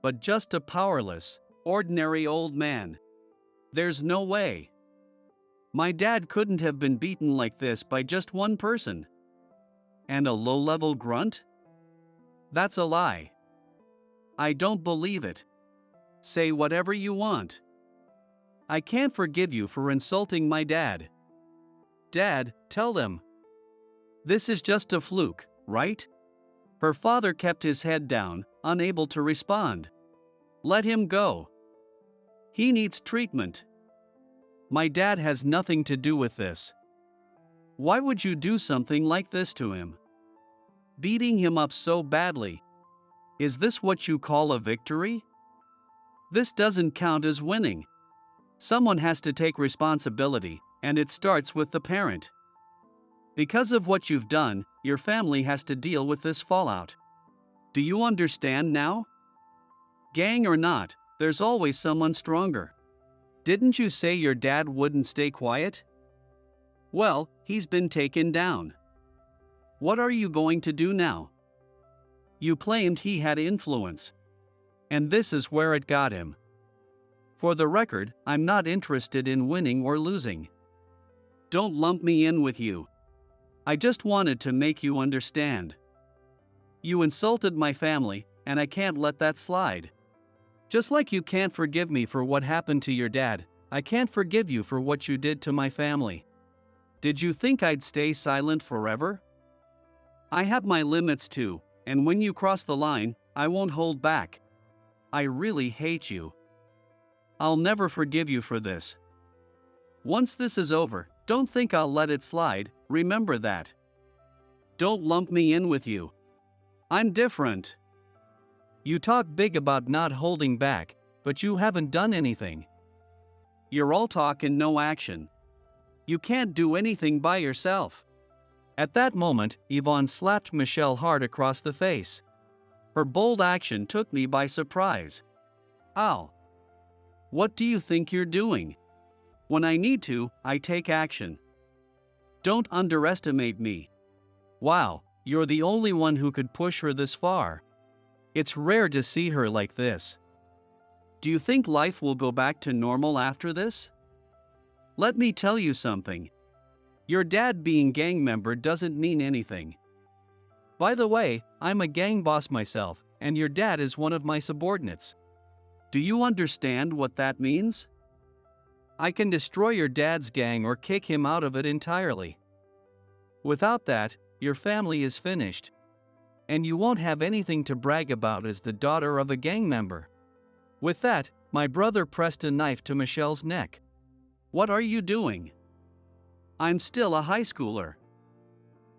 but just a powerless, ordinary old man. There's no way. My dad couldn't have been beaten like this by just one person. And a low-level grunt? That's a lie. I don't believe it. Say whatever you want. I can't forgive you for insulting my dad. Dad, tell them. This is just a fluke, right? Her father kept his head down, unable to respond. Let him go. He needs treatment. My dad has nothing to do with this. Why would you do something like this to him? Beating him up so badly. Is this what you call a victory? This doesn't count as winning. Someone has to take responsibility, and it starts with the parent. Because of what you've done, your family has to deal with this fallout. Do you understand now? Gang or not, there's always someone stronger. Didn't you say your dad wouldn't stay quiet? Well, he's been taken down. What are you going to do now? You claimed he had influence. And this is where it got him. For the record, I'm not interested in winning or losing. Don't lump me in with you. I just wanted to make you understand. You insulted my family, and I can't let that slide. Just like you can't forgive me for what happened to your dad, I can't forgive you for what you did to my family. Did you think I'd stay silent forever? I have my limits too, and when you cross the line, I won't hold back. I really hate you. I'll never forgive you for this. Once this is over, don't think I'll let it slide, remember that. Don't lump me in with you. I'm different. You talk big about not holding back, but you haven't done anything. You're all talk and no action. You can't do anything by yourself. At that moment, Yvonne slapped Michelle hard across the face. Her bold action took me by surprise. Ow. What do you think you're doing? When I need to, I take action. Don't underestimate me. Wow, you're the only one who could push her this far. It's rare to see her like this. Do you think life will go back to normal after this? Let me tell you something. Your dad being gang member doesn't mean anything. By the way, I'm a gang boss myself, and your dad is one of my subordinates. Do you understand what that means? I can destroy your dad's gang or kick him out of it entirely. Without that, your family is finished. And you won't have anything to brag about as the daughter of a gang member. With that, my brother pressed a knife to Michelle's neck. What are you doing? I'm still a high schooler.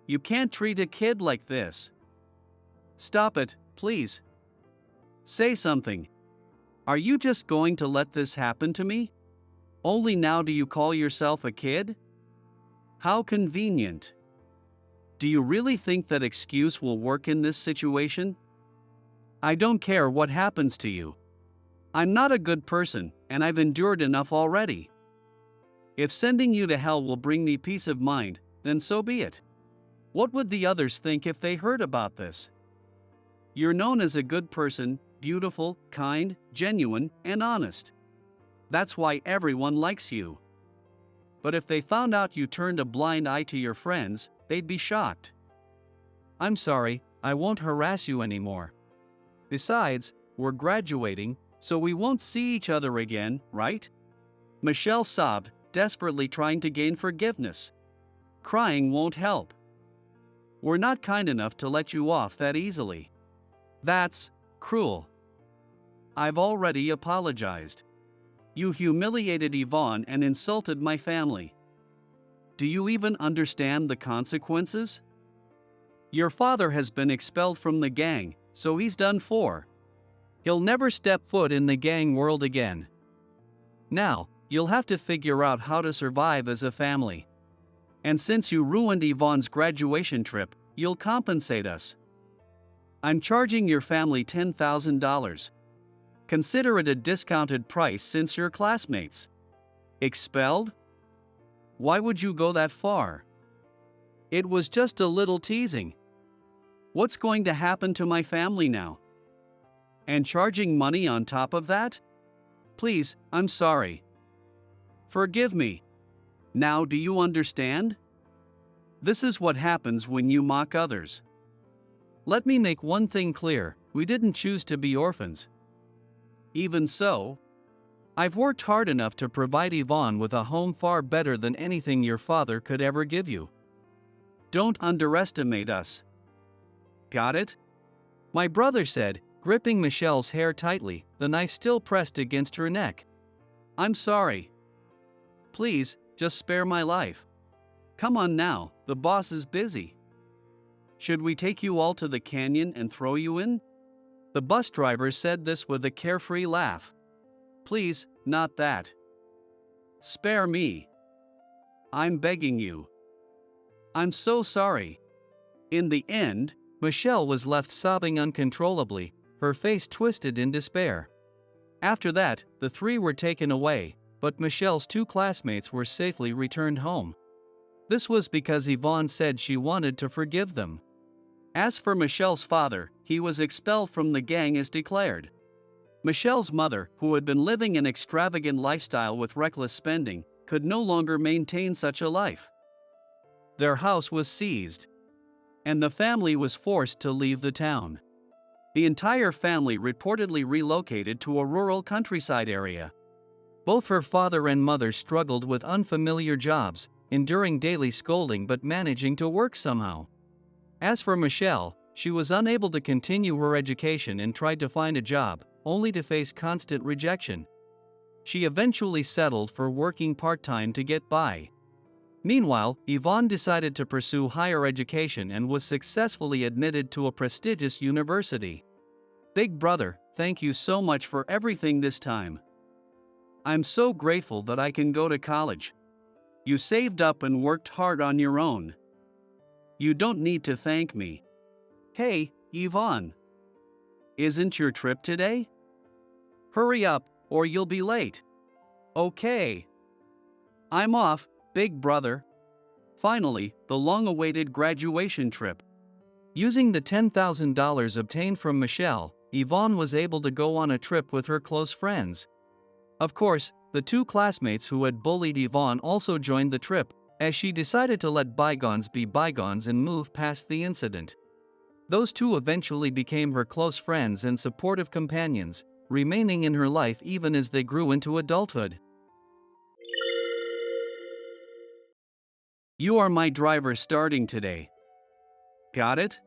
You can't treat a kid like this. Stop it, please. Say something. Are you just going to let this happen to me? Only now do you call yourself a kid? How convenient. Do you really think that excuse will work in this situation? I don't care what happens to you. I'm not a good person, and I've endured enough already. If sending you to hell will bring me peace of mind, then so be it. What would the others think if they heard about this? You're known as a good person, beautiful, kind, genuine, and honest. That's why everyone likes you. But if they found out you turned a blind eye to your friends, they'd be shocked. I'm sorry, I won't harass you anymore. Besides, we're graduating, so we won't see each other again, right? Michelle sobbed, desperately trying to gain forgiveness. Crying won't help. We're not kind enough to let you off that easily. That's cruel. I've already apologized. You humiliated Yvonne and insulted my family. Do you even understand the consequences? Your father has been expelled from the gang, so he's done for. He'll never step foot in the gang world again. Now, you'll have to figure out how to survive as a family. And since you ruined Yvonne's graduation trip, you'll compensate us. I'm charging your family $10,000. Consider it a discounted price since you're classmates. Expelled? Why would you go that far? It was just a little teasing. What's going to happen to my family now? And charging money on top of that? Please, I'm sorry. Forgive me. Now do you understand? This is what happens when you mock others. Let me make one thing clear, we didn't choose to be orphans. Even so, I've worked hard enough to provide Yvonne with a home far better than anything your father could ever give you. Don't underestimate us. Got it? My brother said, gripping Michelle's hair tightly, the knife still pressed against her neck. I'm sorry. Please, just spare my life. Come on now, the boss is busy. Should we take you all to the canyon and throw you in? The bus driver said this with a carefree laugh. Please, not that. Spare me. I'm begging you. I'm so sorry. In the end, Michelle was left sobbing uncontrollably, her face twisted in despair. After that, the three were taken away, but Michelle's two classmates were safely returned home. This was because Yvonne said she wanted to forgive them. As for Michelle's father, he was expelled from the gang as declared. Michelle's mother, who had been living an extravagant lifestyle with reckless spending, could no longer maintain such a life. Their house was seized, and the family was forced to leave the town. The entire family reportedly relocated to a rural countryside area. Both her father and mother struggled with unfamiliar jobs, enduring daily scolding but managing to work somehow. As for Michelle, she was unable to continue her education and tried to find a job, only to face constant rejection. She eventually settled for working part-time to get by. Meanwhile, Yvonne decided to pursue higher education and was successfully admitted to a prestigious university. Big brother, thank you so much for everything this time. I'm so grateful that I can go to college. You saved up and worked hard on your own. You don't need to thank me. Hey, Yvonne. Isn't your trip today? Hurry up, or you'll be late. Okay. I'm off, big brother. Finally, the long-awaited graduation trip. Using the $10,000 obtained from Michelle, Yvonne was able to go on a trip with her close friends. Of course, the two classmates who had bullied Yvonne also joined the trip, as she decided to let bygones be bygones and move past the incident. Those two eventually became her close friends and supportive companions, remaining in her life even as they grew into adulthood. You are my driver starting today. Got it?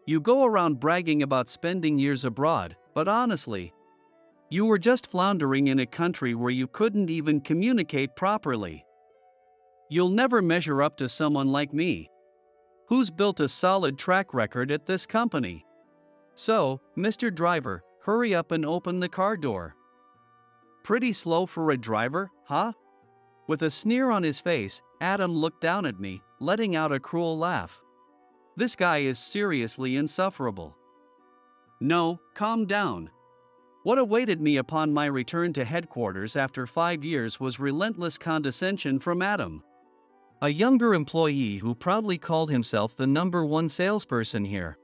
You go around bragging about spending years abroad, but honestly, you were just floundering in a country where you couldn't even communicate properly. You'll never measure up to someone like me, who's built a solid track record at this company. So, Mr. Driver, hurry up and open the car door. Pretty slow for a driver, huh? With a sneer on his face, Adam looked down at me, letting out a cruel laugh. This guy is seriously insufferable. No, calm down. What awaited me upon my return to headquarters after 5 years was relentless condescension from Adam, a younger employee who proudly called himself the #1 salesperson here.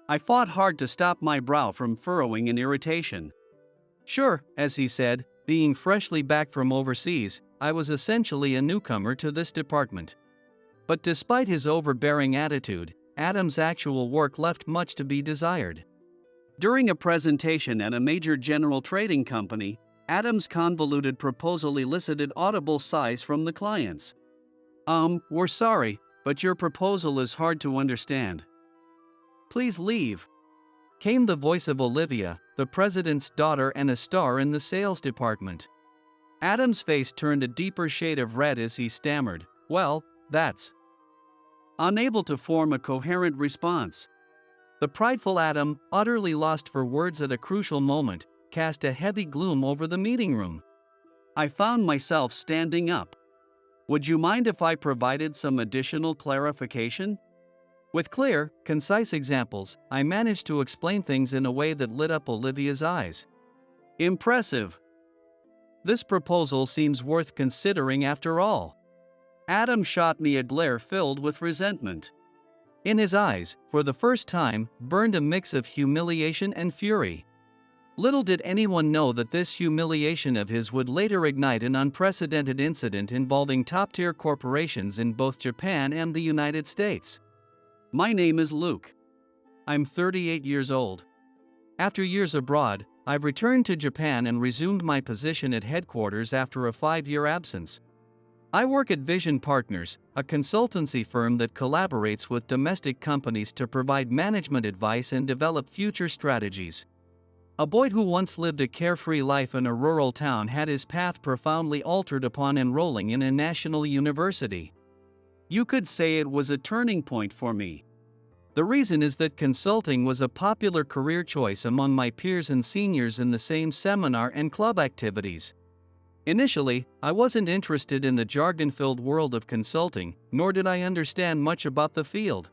I fought hard to stop my brow from furrowing in irritation. Sure, as he said, being freshly back from overseas, I was essentially a newcomer to this department. But despite his overbearing attitude, Adam's actual work left much to be desired. During a presentation at a major general trading company, Adam's convoluted proposal elicited audible sighs from the clients. We're sorry, but your proposal is hard to understand. Please leave. Came the voice of Olivia, the president's daughter and a star in the sales department. Adam's face turned a deeper shade of red as he stammered, well, that's. Unable to form a coherent response. The prideful Adam, utterly lost for words at a crucial moment, cast a heavy gloom over the meeting room. I found myself standing up. Would you mind if I provided some additional clarification? With clear, concise examples, I managed to explain things in a way that lit up Olivia's eyes. Impressive. This proposal seems worth considering after all. Adam shot me a glare filled with resentment. In his eyes, for the first time, burned a mix of humiliation and fury. Little did anyone know that this humiliation of his would later ignite an unprecedented incident involving top-tier corporations in both Japan and the United States. My name is Luke. I'm 38 years old. After years abroad, I've returned to Japan and resumed my position at headquarters after a 5-year absence. I work at Vision Partners, a consultancy firm that collaborates with domestic companies to provide management advice and develop future strategies. A boy who once lived a carefree life in a rural town had his path profoundly altered upon enrolling in a national university. You could say it was a turning point for me. The reason is that consulting was a popular career choice among my peers and seniors in the same seminar and club activities. Initially, I wasn't interested in the jargon-filled world of consulting, nor did I understand much about the field.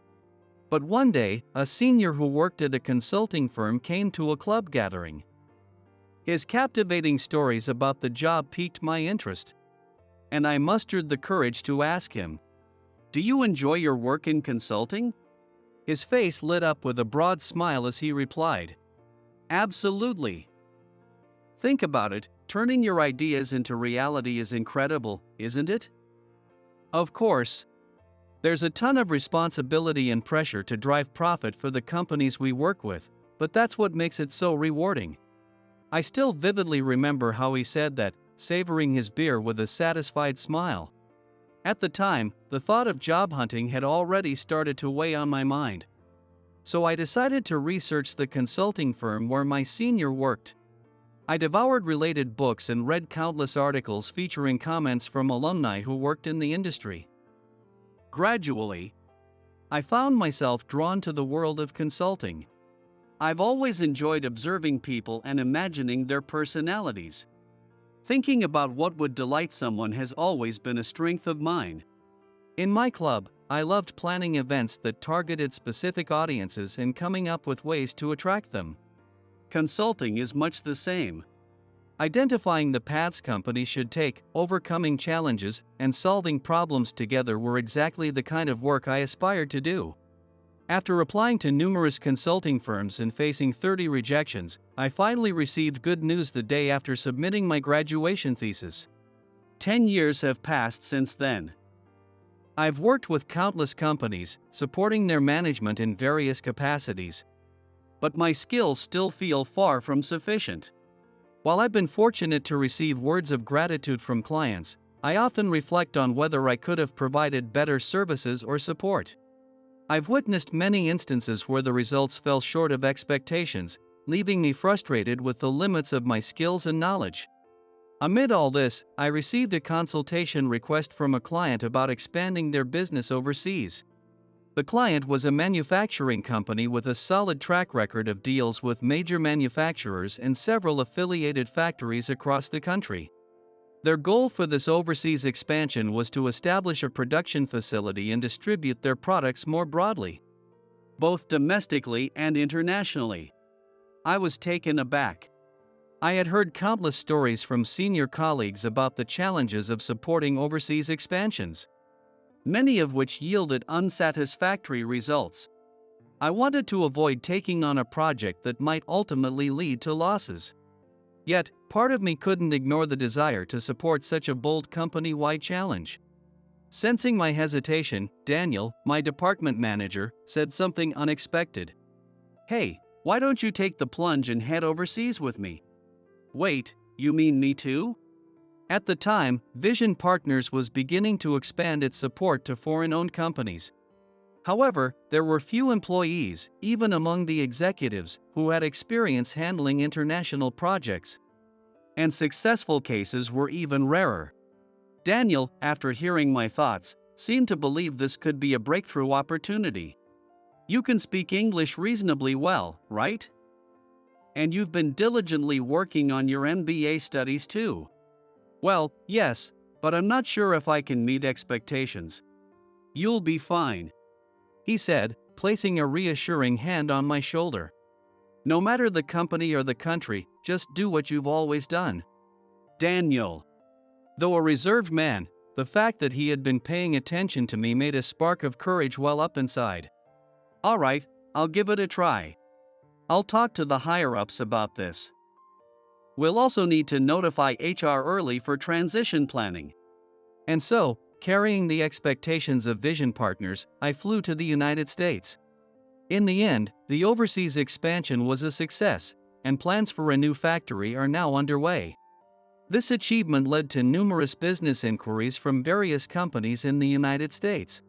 But one day, a senior who worked at a consulting firm came to a club gathering. His captivating stories about the job piqued my interest, and I mustered the courage to ask him, "Do you enjoy your work in consulting?" His face lit up with a broad smile as he replied, "Absolutely. Think about it, turning your ideas into reality is incredible, isn't it? Of course. There's a ton of responsibility and pressure to drive profit for the companies we work with, but that's what makes it so rewarding." I still vividly remember how he said that, savoring his beer with a satisfied smile. At the time, the thought of job hunting had already started to weigh on my mind. So I decided to research the consulting firm where my senior worked. I devoured related books and read countless articles featuring comments from alumni who worked in the industry. Gradually, I found myself drawn to the world of consulting. I've always enjoyed observing people and imagining their personalities. Thinking about what would delight someone has always been a strength of mine. In my club, I loved planning events that targeted specific audiences and coming up with ways to attract them. Consulting is much the same. Identifying the paths companies should take, overcoming challenges, and solving problems together were exactly the kind of work I aspired to do. After applying to numerous consulting firms and facing 30 rejections, I finally received good news the day after submitting my graduation thesis. 10 years have passed since then. I've worked with countless companies, supporting their management in various capacities. But my skills still feel far from sufficient. While I've been fortunate to receive words of gratitude from clients, I often reflect on whether I could have provided better services or support. I've witnessed many instances where the results fell short of expectations, leaving me frustrated with the limits of my skills and knowledge. Amid all this, I received a consultation request from a client about expanding their business overseas. The client was a manufacturing company with a solid track record of deals with major manufacturers and several affiliated factories across the country. Their goal for this overseas expansion was to establish a production facility and distribute their products more broadly, both domestically and internationally. I was taken aback. I had heard countless stories from senior colleagues about the challenges of supporting overseas expansions, many of which yielded unsatisfactory results. I wanted to avoid taking on a project that might ultimately lead to losses. Yet, part of me couldn't ignore the desire to support such a bold company-wide challenge. Sensing my hesitation, Daniel, my department manager, said something unexpected. "Hey, why don't you take the plunge and head overseas with me?" "Wait, you mean me too?" At the time, Vision Partners was beginning to expand its support to foreign-owned companies. However, there were few employees, even among the executives, who had experience handling international projects. And successful cases were even rarer. Daniel, after hearing my thoughts, seemed to believe this could be a breakthrough opportunity. "You can speak English reasonably well, right? And you've been diligently working on your MBA studies too." "Well, yes, but I'm not sure if I can meet expectations." "You'll be fine," he said, placing a reassuring hand on my shoulder. No matter the company or the country, just do what you've always done. Daniel. Though a reserved man, the fact that he had been paying attention to me made a spark of courage well up inside. All right, I'll give it a try. I'll talk to the higher-ups about this. We'll also need to notify HR early for transition planning. And so, carrying the expectations of Vision Partners, I flew to the United States. In the end, the overseas expansion was a success, and plans for a new factory are now underway. This achievement led to numerous business inquiries from various companies in the United States,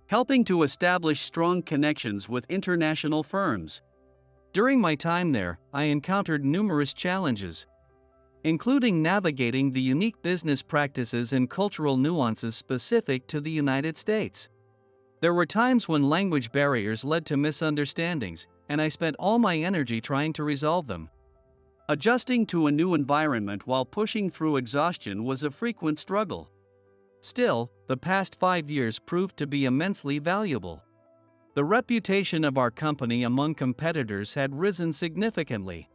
helping to establish strong connections with international firms. During my time there, I encountered numerous challenges, including navigating the unique business practices and cultural nuances specific to the United States. There were times when language barriers led to misunderstandings, and I spent all my energy trying to resolve them. Adjusting to a new environment while pushing through exhaustion was a frequent struggle. Still, the past 5 years proved to be immensely valuable. The reputation of our company among competitors had risen significantly,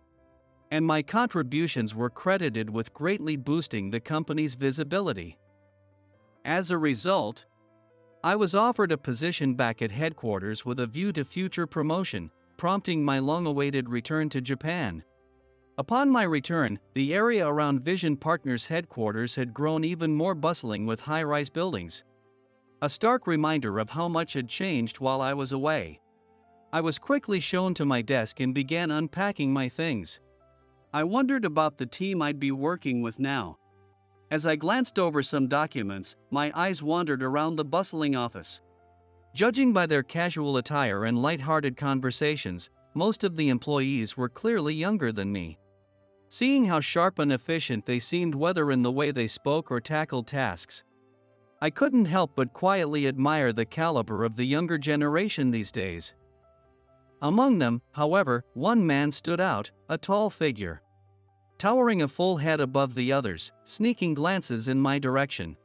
and my contributions were credited with greatly boosting the company's visibility. As a result, I was offered a position back at headquarters with a view to future promotion, prompting my long-awaited return to Japan. Upon my return, the area around Vision Partners headquarters had grown even more bustling with high-rise buildings. A stark reminder of how much had changed while I was away. I was quickly shown to my desk and began unpacking my things. I wondered about the team I'd be working with now. As I glanced over some documents, my eyes wandered around the bustling office. Judging by their casual attire and light-hearted conversations, most of the employees were clearly younger than me. Seeing how sharp and efficient they seemed, whether in the way they spoke or tackled tasks, I couldn't help but quietly admire the caliber of the younger generation these days. Among them, however, one man stood out, a tall figure, towering a full head above the others, sneaking glances in my direction.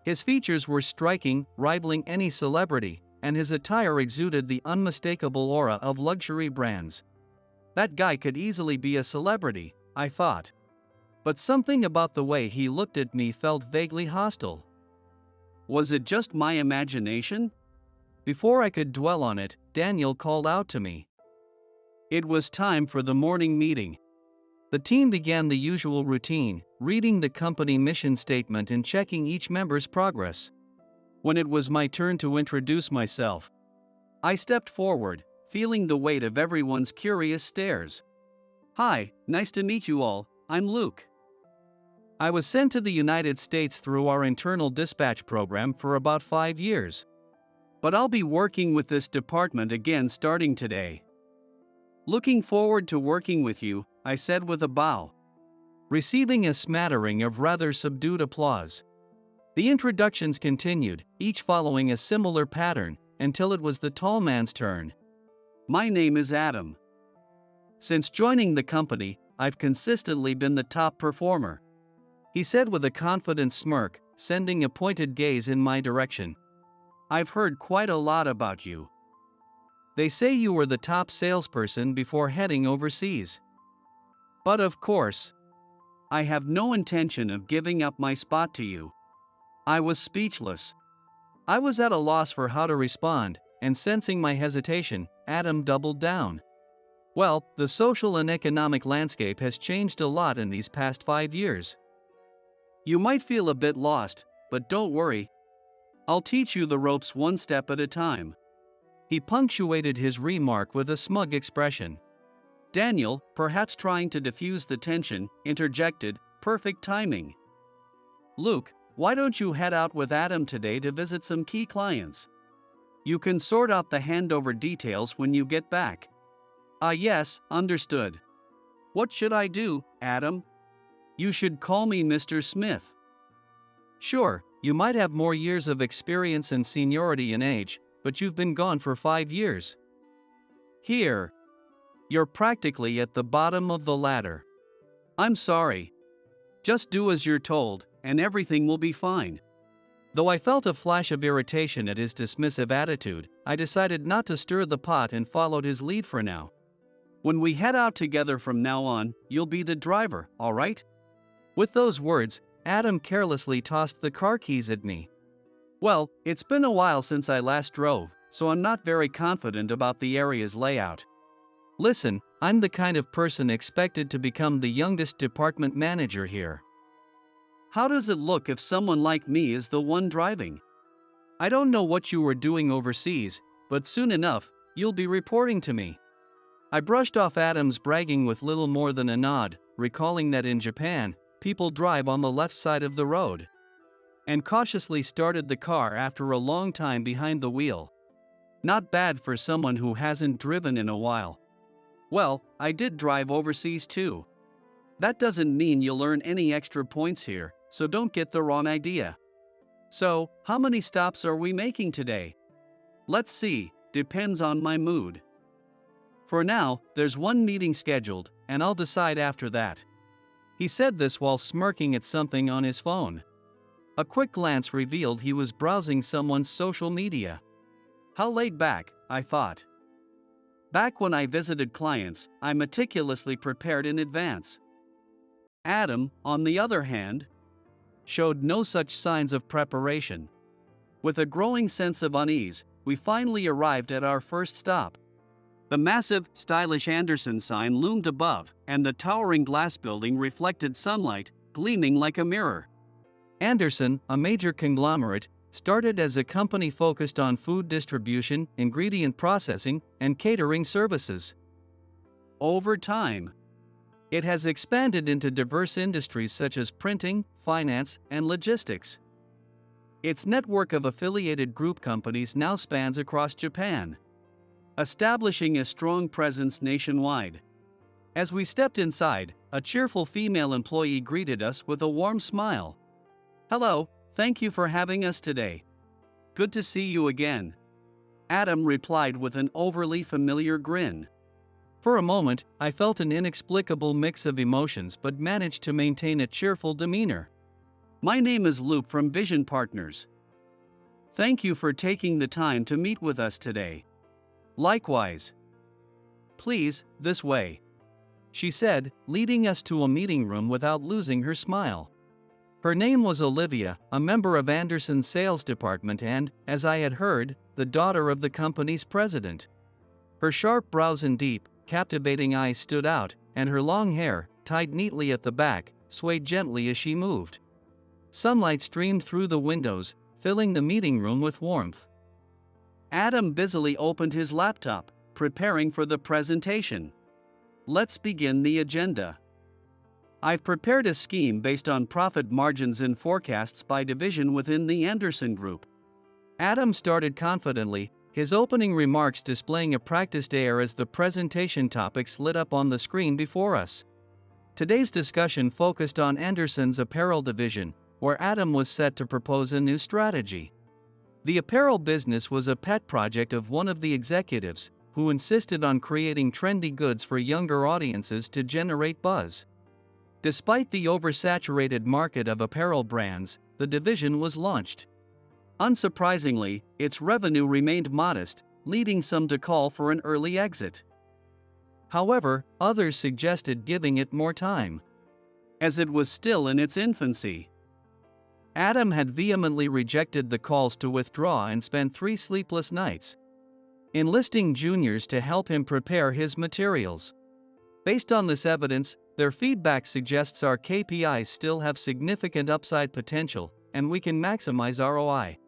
His features were striking, rivaling any celebrity, and his attire exuded the unmistakable aura of luxury brands. That guy could easily be a celebrity, I thought. But something about the way he looked at me felt vaguely hostile. Was it just my imagination? Before I could dwell on it, Daniel called out to me. It was time for the morning meeting. The team began the usual routine, reading the company mission statement and checking each member's progress. When it was my turn to introduce myself, I stepped forward, feeling the weight of everyone's curious stares. Hi, nice to meet you all, I'm Luke. I was sent to the United States through our internal dispatch program for about 5 years. But I'll be working with this department again starting today. Looking forward to working with you, I said with a bow, receiving a smattering of rather subdued applause. The introductions continued, each following a similar pattern, until it was the tall man's turn. My name is Adam. Since joining the company, I've consistently been the top performer, he said with a confident smirk, sending a pointed gaze in my direction. I've heard quite a lot about you. They say you were the top salesperson before heading overseas. But of course, I have no intention of giving up my spot to you. I was speechless. I was at a loss for how to respond, and sensing my hesitation, Adam doubled down. Well, the social and economic landscape has changed a lot in these past 5 years. You might feel a bit lost, but don't worry. I'll teach you the ropes one step at a time. He punctuated his remark with a smug expression. Daniel, perhaps trying to diffuse the tension, interjected, perfect timing. Luke, why don't you head out with Adam today to visit some key clients? You can sort out the handover details when you get back. Yes, understood. What should I do, Adam? You should call me Mr. Smith. Sure, you might have more years of experience and seniority in age, but you've been gone for 5 years. Here. You're practically at the bottom of the ladder. I'm sorry. Just do as you're told, and everything will be fine. Though I felt a flash of irritation at his dismissive attitude, I decided not to stir the pot and followed his lead for now. When we head out together from now on, you'll be the driver, alright? With those words, Adam carelessly tossed the car keys at me. Well, it's been a while since I last drove, so I'm not very confident about the area's layout. Listen, I'm the kind of person expected to become the youngest department manager here. How does it look if someone like me is the one driving? I don't know what you were doing overseas, but soon enough, you'll be reporting to me. I brushed off Adam's bragging with little more than a nod, recalling that in Japan, people drive on the left side of the road. And cautiously started the car after a long time behind the wheel. Not bad for someone who hasn't driven in a while. Well, I did drive overseas too. That doesn't mean you'll earn any extra points here, so don't get the wrong idea. So, how many stops are we making today? Let's see, depends on my mood. For now, there's one meeting scheduled, and I'll decide after that. He said this while smirking at something on his phone. A quick glance revealed he was browsing someone's social media. How laid back, I thought. Back when I visited clients, I meticulously prepared in advance. Adam, on the other hand, showed no such signs of preparation. With a growing sense of unease, we finally arrived at our first stop. The massive, stylish Anderson sign loomed above, and the towering glass building reflected sunlight, gleaming like a mirror. Anderson, a major conglomerate, started as a company focused on food distribution, ingredient processing, and catering services. Over time, it has expanded into diverse industries such as printing, finance, and logistics. Its network of affiliated group companies now spans across Japan, establishing a strong presence nationwide. As we stepped inside, a cheerful female employee greeted us with a warm smile. "Hello, thank you for having us today. Good to see you again," Adam replied with an overly familiar grin. For a moment, I felt an inexplicable mix of emotions but managed to maintain a cheerful demeanor. "My name is Luke from Vision Partners. Thank you for taking the time to meet with us today." "Likewise. Please, this way," she said, leading us to a meeting room without losing her smile. Her name was Olivia, a member of Anderson's sales department and, as I had heard, the daughter of the company's president. Her sharp brows and deep, captivating eyes stood out, and her long hair, tied neatly at the back, swayed gently as she moved. Sunlight streamed through the windows, filling the meeting room with warmth. Adam busily opened his laptop, preparing for the presentation. Let's begin the agenda. I've prepared a scheme based on profit margins and forecasts by division within the Anderson Group. Adam started confidently, his opening remarks displaying a practiced air as the presentation topics lit up on the screen before us. Today's discussion focused on Anderson's apparel division, where Adam was set to propose a new strategy. The apparel business was a pet project of one of the executives, who insisted on creating trendy goods for younger audiences to generate buzz. Despite the oversaturated market of apparel brands, the division was launched. Unsurprisingly, its revenue remained modest, leading some to call for an early exit. However, others suggested giving it more time, as it was still in its infancy. Adam had vehemently rejected the calls to withdraw and spent 3 sleepless nights enlisting juniors to help him prepare his materials. Based on this evidence, their feedback suggests our KPIs still have significant upside potential, and we can maximize ROI.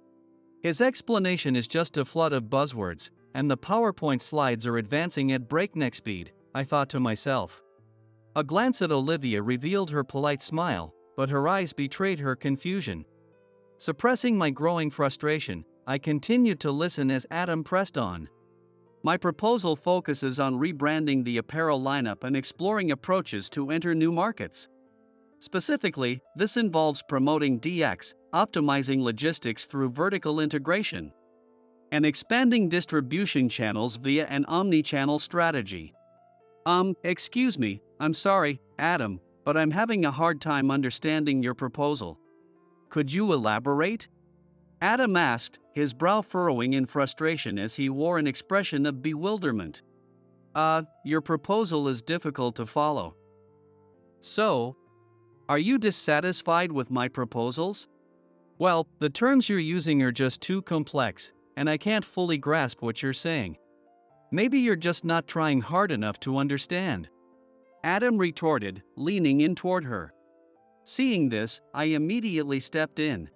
His explanation is just a flood of buzzwords, and the PowerPoint slides are advancing at breakneck speed, I thought to myself. A glance at Olivia revealed her polite smile, but her eyes betrayed her confusion. Suppressing my growing frustration, I continued to listen as Adam pressed on. My proposal focuses on rebranding the apparel lineup and exploring approaches to enter new markets. Specifically, this involves promoting DX, optimizing logistics through vertical integration, and expanding distribution channels via an omni-channel strategy. Excuse me, I'm sorry, Adam, but I'm having a hard time understanding your proposal. Could you elaborate? Adam asked, his brow furrowing in frustration as he wore an expression of bewilderment. Your proposal is difficult to follow. So, are you dissatisfied with my proposals? Well, the terms you're using are just too complex, and I can't fully grasp what you're saying. Maybe you're just not trying hard enough to understand. Adam retorted, leaning in toward her. Seeing this, I immediately stepped in.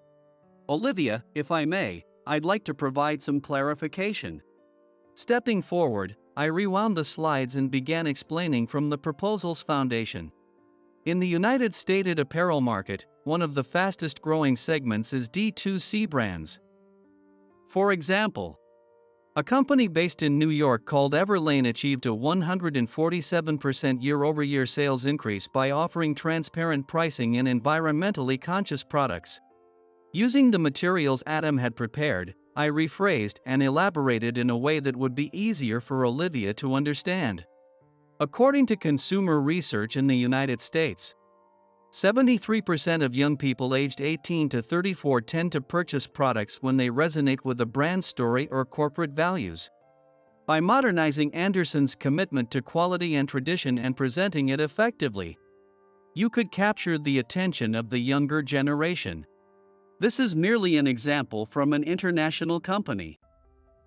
Olivia, if I may, I'd like to provide some clarification. Stepping forward, I rewound the slides and began explaining from the proposal's foundation. In the United States apparel market, one of the fastest growing segments is D2C brands. For example, a company based in New York called Everlane achieved a 147% year-over-year sales increase by offering transparent pricing and environmentally conscious products. Using the materials Adam had prepared, I rephrased and elaborated in a way that would be easier for Olivia to understand. According to consumer research in the United States, 73% of young people aged 18 to 34 tend to purchase products when they resonate with a brand story or corporate values. By modernizing Anderson's commitment to quality and tradition and presenting it effectively, you could capture the attention of the younger generation. This is merely an example from an international company.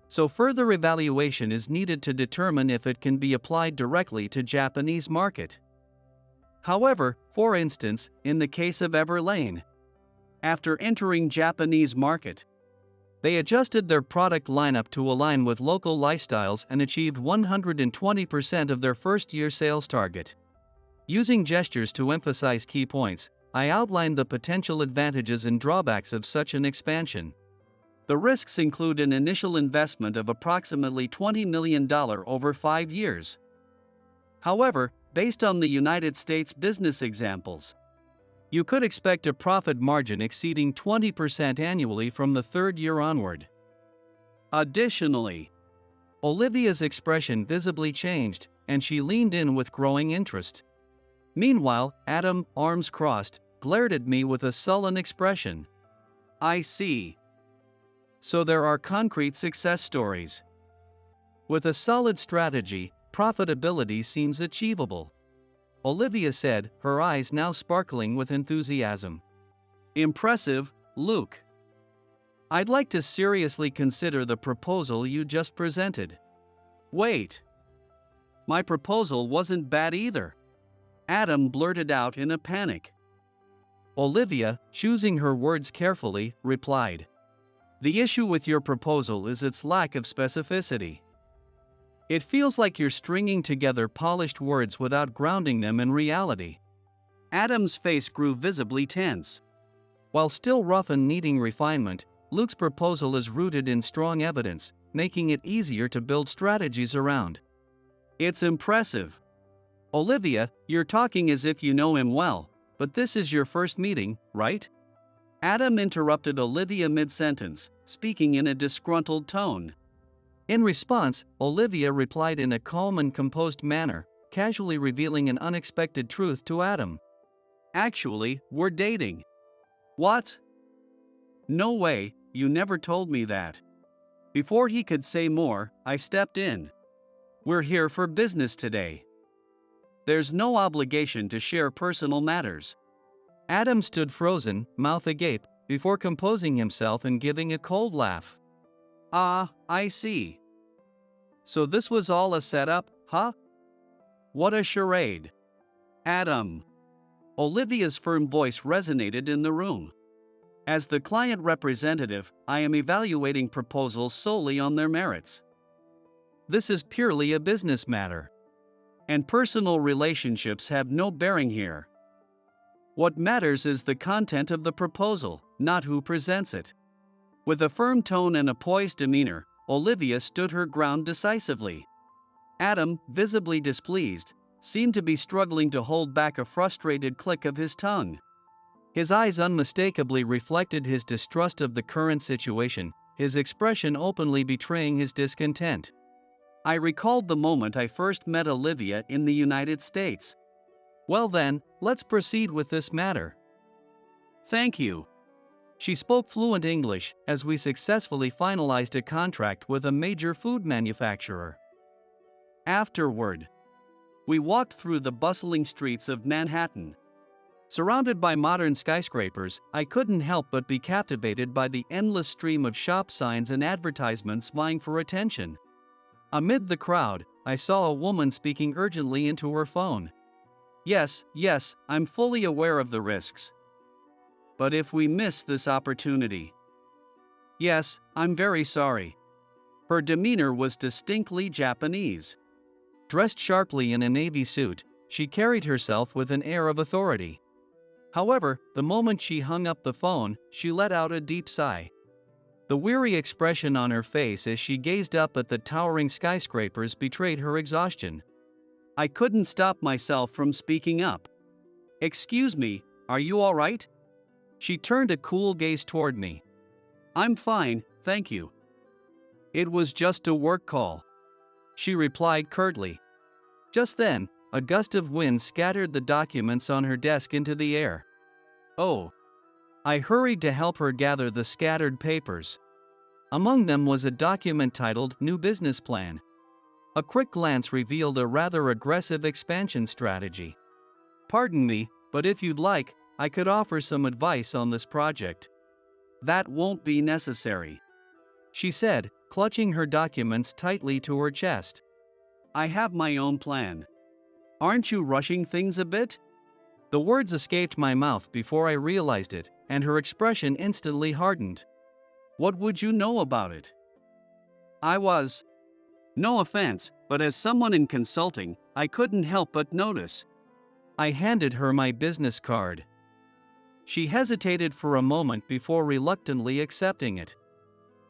So further evaluation is needed to determine if it can be applied directly to Japanese market. However, for instance, in the case of Everlane, after entering Japanese market, they adjusted their product lineup to align with local lifestyles and achieved 120% of their first-year sales target. Using gestures to emphasize key points, I outlined the potential advantages and drawbacks of such an expansion. The risks include an initial investment of approximately $20 million over 5 years. However, based on the United States business examples, you could expect a profit margin exceeding 20% annually from the third year onward. Additionally, Olivia's expression visibly changed, and she leaned in with growing interest. Meanwhile, Adam, arms crossed, glared at me with a sullen expression. I see. So there are concrete success stories. With a solid strategy, profitability seems achievable. Olivia said, her eyes now sparkling with enthusiasm. Impressive, Luke. I'd like to seriously consider the proposal you just presented. Wait. My proposal wasn't bad either. Adam blurted out in a panic. Olivia, choosing her words carefully, replied. The issue with your proposal is its lack of specificity. It feels like you're stringing together polished words without grounding them in reality. Adam's face grew visibly tense. While still rough and needing refinement, Luke's proposal is rooted in strong evidence, making it easier to build strategies around. It's impressive. Olivia, you're talking as if you know him well, but this is your first meeting, right? Adam interrupted Olivia mid-sentence, speaking in a disgruntled tone. In response, Olivia replied in a calm and composed manner, casually revealing an unexpected truth to Adam. Actually, we're dating. What? No way, you never told me that. Before he could say more, I stepped in. We're here for business today. There's no obligation to share personal matters. Adam stood frozen, mouth agape, before composing himself and giving a cold laugh. Ah, I see. So this was all a setup, huh? What a charade. Adam. Olivia's firm voice resonated in the room. As the client representative, I am evaluating proposals solely on their merits. This is purely a business matter. And personal relationships have no bearing here. What matters is the content of the proposal, not who presents it. With a firm tone and a poised demeanor, Olivia stood her ground decisively. Adam, visibly displeased, seemed to be struggling to hold back a frustrated click of his tongue. His eyes unmistakably reflected his distrust of the current situation, his expression openly betraying his discontent. I recalled the moment I first met Olivia in the United States. Well then, let's proceed with this matter. Thank you. She spoke fluent English as we successfully finalized a contract with a major food manufacturer. Afterward, we walked through the bustling streets of Manhattan. Surrounded by modern skyscrapers, I couldn't help but be captivated by the endless stream of shop signs and advertisements vying for attention. Amid the crowd, I saw a woman speaking urgently into her phone. Yes, I'm fully aware of the risks. But if we miss this opportunity. Yes, I'm very sorry. Her demeanor was distinctly Japanese. Dressed sharply in a navy suit, she carried herself with an air of authority. However, the moment she hung up the phone, she let out a deep sigh. The weary expression on her face as she gazed up at the towering skyscrapers betrayed her exhaustion. I couldn't stop myself from speaking up. Excuse me, are you all right? She turned a cool gaze toward me. I'm fine, thank you. It was just a work call. She replied curtly. Just then, a gust of wind scattered the documents on her desk into the air. Oh. I hurried to help her gather the scattered papers. Among them was a document titled New Business Plan. A quick glance revealed a rather aggressive expansion strategy. Pardon me, but if you'd like, I could offer some advice on this project. That won't be necessary, she said, clutching her documents tightly to her chest. I have my own plan. Aren't you rushing things a bit? The words escaped my mouth before I realized it, and her expression instantly hardened. What would you know about it? I was. No offense, but as someone in consulting, I couldn't help but notice. I handed her my business card. She hesitated for a moment before reluctantly accepting it.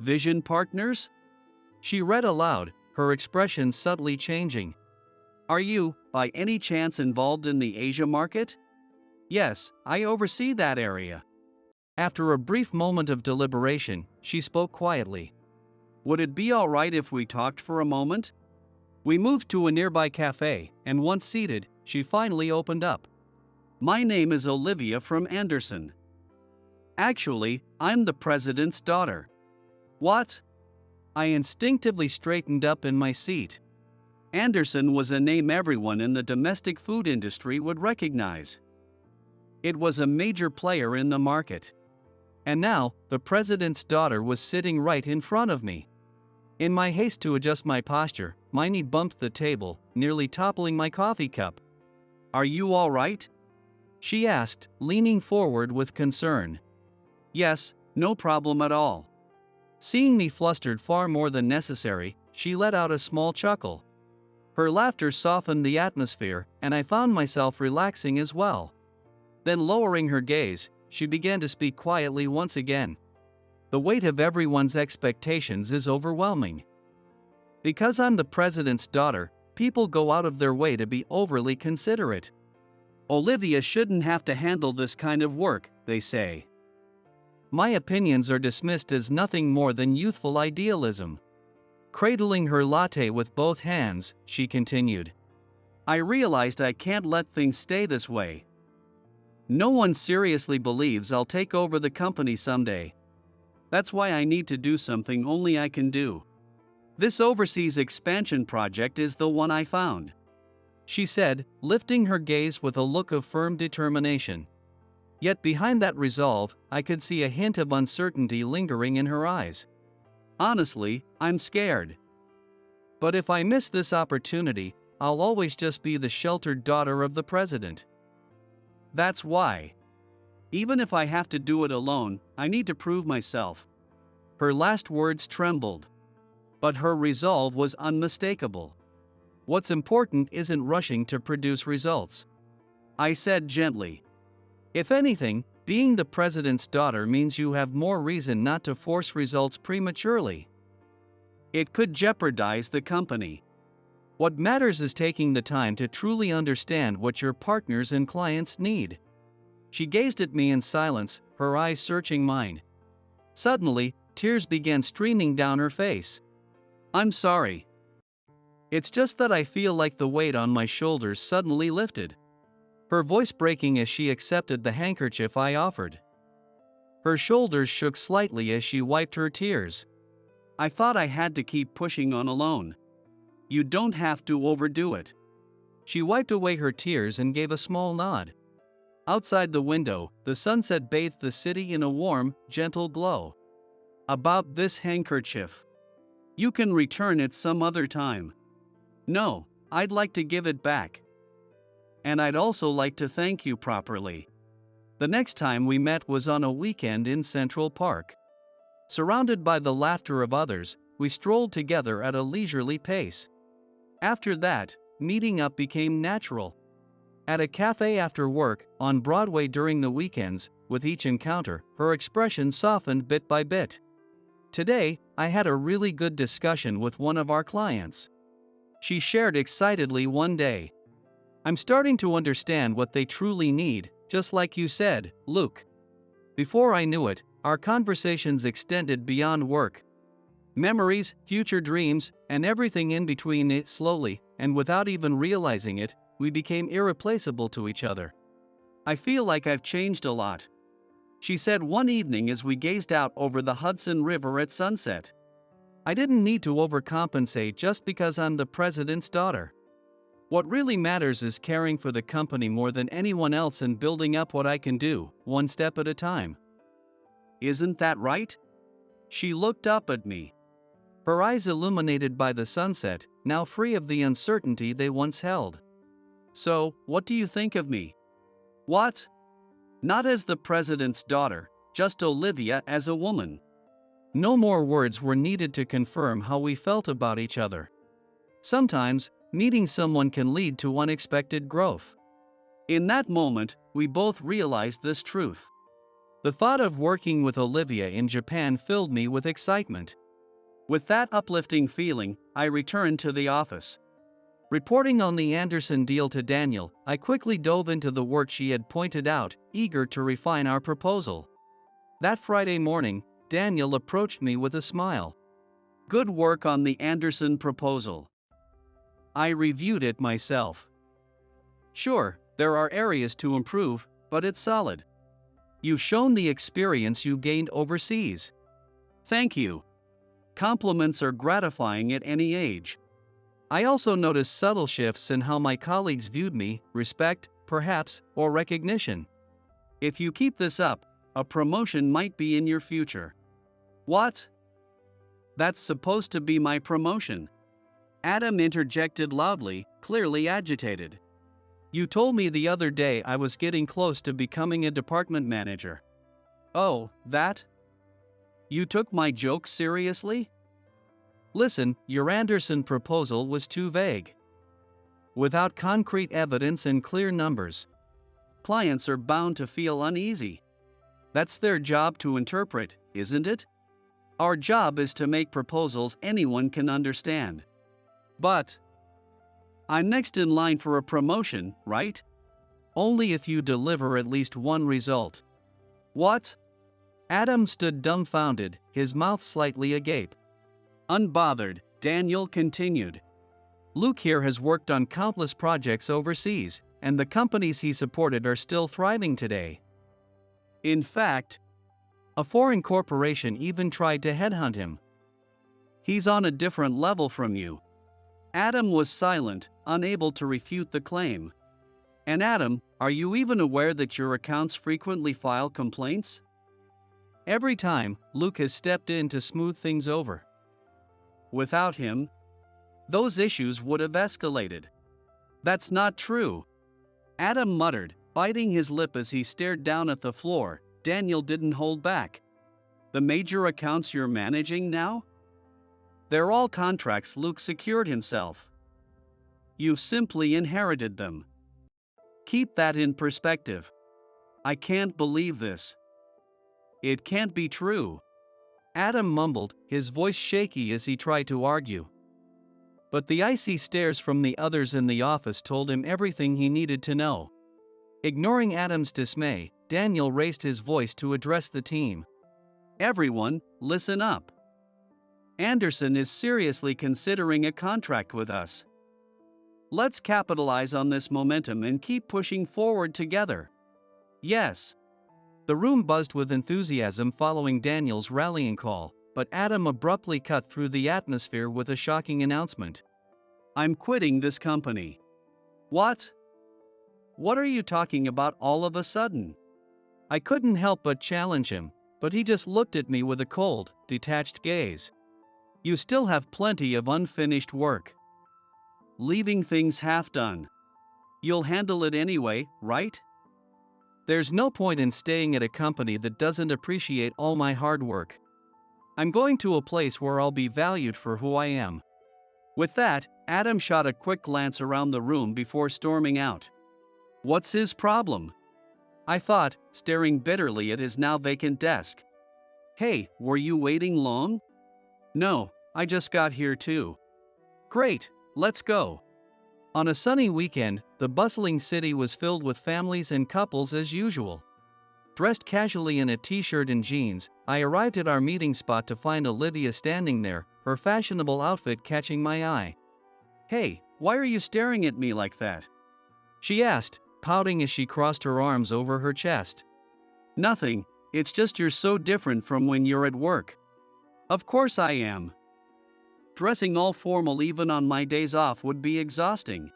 Vision Partners? She read aloud, her expression subtly changing. Are you, by any chance, involved in the Asia market? Yes, I oversee that area. After a brief moment of deliberation, she spoke quietly. Would it be all right if we talked for a moment? We moved to a nearby cafe, and once seated, she finally opened up. My name is Olivia from Anderson. Actually, I'm the president's daughter. What? I instinctively straightened up in my seat. Anderson was a name everyone in the domestic food industry would recognize. It was a major player in the market. And now, the president's daughter was sitting right in front of me. In my haste to adjust my posture, my knee bumped the table, nearly toppling my coffee cup. Are you all right? She asked, leaning forward with concern. Yes, no problem at all. Seeing me flustered far more than necessary, she let out a small chuckle. Her laughter softened the atmosphere, and I found myself relaxing as well. Then lowering her gaze, she began to speak quietly once again. The weight of everyone's expectations is overwhelming. Because I'm the president's daughter, people go out of their way to be overly considerate. Olivia shouldn't have to handle this kind of work, they say. My opinions are dismissed as nothing more than youthful idealism. Cradling her latte with both hands, she continued. I realized I can't let things stay this way. No one seriously believes I'll take over the company someday. That's why I need to do something only I can do. This overseas expansion project is the one I found, she said, lifting her gaze with a look of firm determination. Yet behind that resolve, I could see a hint of uncertainty lingering in her eyes. Honestly, I'm scared. But if I miss this opportunity, I'll always just be the sheltered daughter of the president. That's why. Even if I have to do it alone, I need to prove myself. Her last words trembled. But her resolve was unmistakable. What's important isn't rushing to produce results, I said gently. If anything, being the president's daughter means you have more reason not to force results prematurely. It could jeopardize the company. What matters is taking the time to truly understand what your partners and clients need. She gazed at me in silence, her eyes searching mine. Suddenly, tears began streaming down her face. I'm sorry. It's just that I feel like the weight on my shoulders suddenly lifted. Her voice breaking as she accepted the handkerchief I offered. Her shoulders shook slightly as she wiped her tears. I thought I had to keep pushing on alone. You don't have to overdo it. She wiped away her tears and gave a small nod. Outside the window, the sunset bathed the city in a warm, gentle glow. About this handkerchief. You can return it some other time. No, I'd like to give it back. And I'd also like to thank you properly. The next time we met was on a weekend in Central Park. Surrounded by the laughter of others, we strolled together at a leisurely pace. After that, meeting up became natural. At a cafe after work, on Broadway during the weekends, with each encounter, her expression softened bit by bit. Today, I had a really good discussion with one of our clients. She shared excitedly one day. I'm starting to understand what they truly need, just like you said, Luke. Before I knew it, our conversations extended beyond work. Memories, future dreams, and everything in between. It slowly, and without even realizing it, we became irreplaceable to each other. I feel like I've changed a lot, she said one evening as we gazed out over the Hudson River at sunset. I didn't need to overcompensate just because I'm the president's daughter. What really matters is caring for the company more than anyone else and building up what I can do, one step at a time. Isn't that right? She looked up at me. Her eyes illuminated by the sunset, now free of the uncertainty they once held. So, what do you think of me? What? Not as the president's daughter, just Olivia as a woman. No more words were needed to confirm how we felt about each other. Sometimes, meeting someone can lead to unexpected growth. In that moment, we both realized this truth. The thought of working with Olivia in Japan filled me with excitement. With that uplifting feeling, I returned to the office. Reporting on the Anderson deal to Daniel, I quickly dove into the work she had pointed out, eager to refine our proposal. That Friday morning, Daniel approached me with a smile. Good work on the Anderson proposal. I reviewed it myself. Sure, there are areas to improve, but it's solid. You've shown the experience you gained overseas. Thank you. Compliments are gratifying at any age. I also noticed subtle shifts in how my colleagues viewed me, respect, perhaps, or recognition. If you keep this up, a promotion might be in your future. What? That's supposed to be my promotion. Adam interjected loudly, clearly agitated. You told me the other day I was getting close to becoming a department manager. Oh, that? You took my joke seriously? Listen, your Anderson proposal was too vague. Without concrete evidence and clear numbers, clients are bound to feel uneasy. That's their job to interpret, isn't it? Our job is to make proposals anyone can understand. But I'm next in line for a promotion, right? Only if you deliver at least one result. What? Adam stood dumbfounded, his mouth slightly agape. Unbothered, Daniel continued. Luke here has worked on countless projects overseas, and the companies he supported are still thriving today. In fact, a foreign corporation even tried to headhunt him. He's on a different level from you. Adam was silent, unable to refute the claim. And Adam, are you even aware that your accounts frequently file complaints? Every time, Luke has stepped in to smooth things over. Without him, those issues would have escalated. That's not true. Adam muttered, biting his lip as he stared down at the floor. Daniel didn't hold back. The major accounts you're managing now? They're all contracts Luke secured himself. You simply inherited them. Keep that in perspective. I can't believe this. It can't be true. Adam mumbled, his voice shaky as he tried to argue. But the icy stares from the others in the office told him everything he needed to know. Ignoring Adam's dismay, Daniel raised his voice to address the team. Everyone, listen up. Anderson is seriously considering a contract with us. Let's capitalize on this momentum and keep pushing forward together. Yes. The room buzzed with enthusiasm following Daniel's rallying call, but Adam abruptly cut through the atmosphere with a shocking announcement. "I'm quitting this company." "What? What are you talking about all of a sudden?" I couldn't help but challenge him, but he just looked at me with a cold, detached gaze. "You still have plenty of unfinished work. Leaving things half done. You'll handle it anyway, right? There's no point in staying at a company that doesn't appreciate all my hard work. I'm going to a place where I'll be valued for who I am." With that, Adam shot a quick glance around the room before storming out. What's his problem? I thought, staring bitterly at his now vacant desk. "Hey, were you waiting long?" "No, I just got here too." "Great, let's go." On a sunny weekend, the bustling city was filled with families and couples as usual. Dressed casually in a t-shirt and jeans, I arrived at our meeting spot to find Olivia standing there, her fashionable outfit catching my eye. "Hey, why are you staring at me like that?" she asked, pouting as she crossed her arms over her chest. "Nothing, it's just you're so different from when you're at work." "Of course I am. Dressing all formal even on my days off would be exhausting."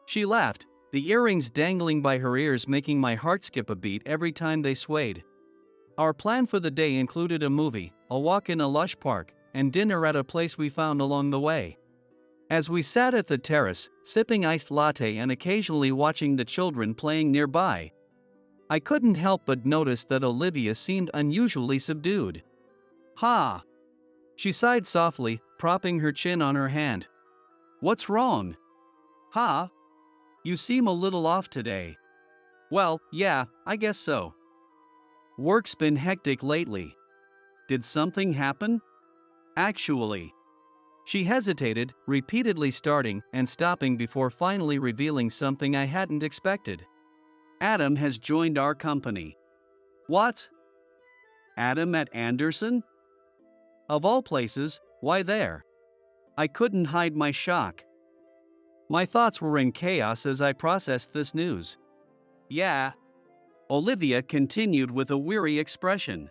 She laughed, the earrings dangling by her ears making my heart skip a beat every time they swayed. Our plan for the day included a movie, a walk in a lush park, and dinner at a place we found along the way. As we sat at the terrace, sipping iced latte and occasionally watching the children playing nearby, I couldn't help but notice that Olivia seemed unusually subdued. "Ha!" She sighed softly, propping her chin on her hand. "What's wrong?" "Ha? You seem a little off today." "Well, yeah, I guess so. Work's been hectic lately." "Did something happen?" "Actually." She hesitated, repeatedly starting and stopping before finally revealing something I hadn't expected. "Adam has joined our company." "What? Adam at Anderson?" Of all places, why there? I couldn't hide my shock. My thoughts were in chaos as I processed this news. "Yeah," Olivia continued with a weary expression.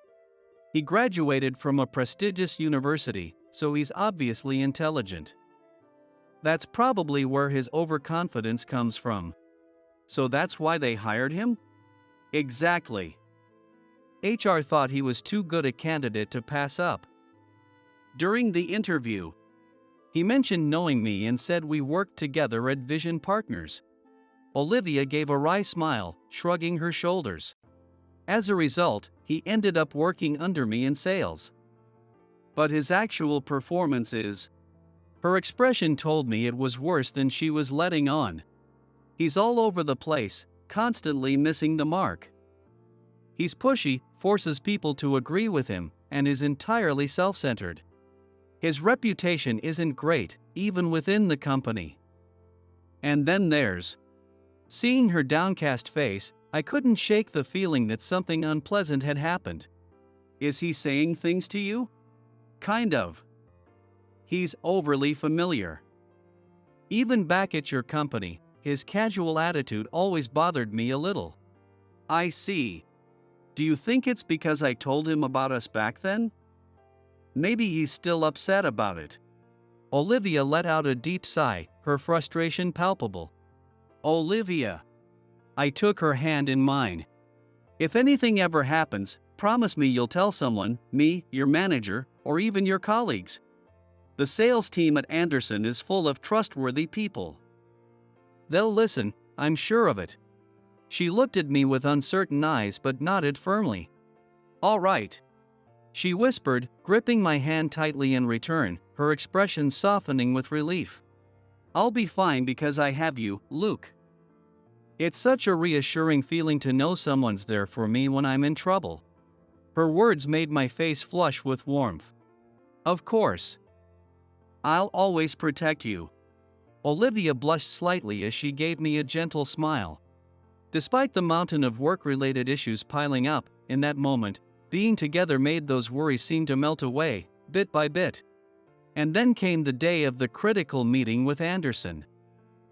"He graduated from a prestigious university, so he's obviously intelligent. That's probably where his overconfidence comes from." "So that's why they hired him?" "Exactly. HR thought he was too good a candidate to pass up." During the interview, he mentioned knowing me and said we worked together at Vision Partners. Olivia gave a wry smile, shrugging her shoulders. "As a result, he ended up working under me in sales." "But his actual performance is..." Her expression told me it was worse than she was letting on. "He's all over the place, constantly missing the mark. He's pushy, forces people to agree with him, and is entirely self-centered. His reputation isn't great, even within the company." And then there's... Seeing her downcast face, I couldn't shake the feeling that something unpleasant had happened. "Is he saying things to you?" "Kind of. He's overly familiar. Even back at your company, his casual attitude always bothered me a little." "I see. Do you think it's because I told him about us back then?" "Maybe he's still upset about it." Olivia let out a deep sigh, her frustration palpable. "Olivia." I took her hand in mine. "If anything ever happens, promise me you'll tell someone, me, your manager, or even your colleagues. The sales team at Anderson is full of trustworthy people. They'll listen, I'm sure of it." She looked at me with uncertain eyes but nodded firmly. "All right," she whispered, gripping my hand tightly in return, her expression softening with relief. "I'll be fine because I have you, Luke." It's such a reassuring feeling to know someone's there for me when I'm in trouble. Her words made my face flush with warmth. "Of course. I'll always protect you." Olivia blushed slightly as she gave me a gentle smile. Despite the mountain of work-related issues piling up, in that moment, being together made those worries seem to melt away, bit by bit. And then came the day of the critical meeting with Anderson.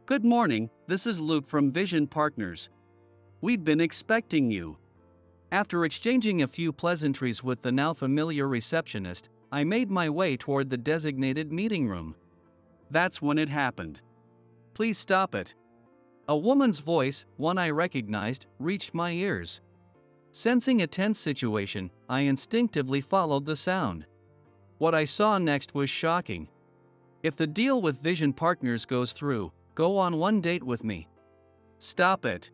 "Good morning, this is Luke from Vision Partners. We've been expecting you." After exchanging a few pleasantries with the now familiar receptionist, I made my way toward the designated meeting room. That's when it happened. "Please stop it." A woman's voice, one I recognized, reached my ears. Sensing a tense situation, I instinctively followed the sound. What I saw next was shocking. "If the deal with Vision Partners goes through, go on one date with me." "Stop it."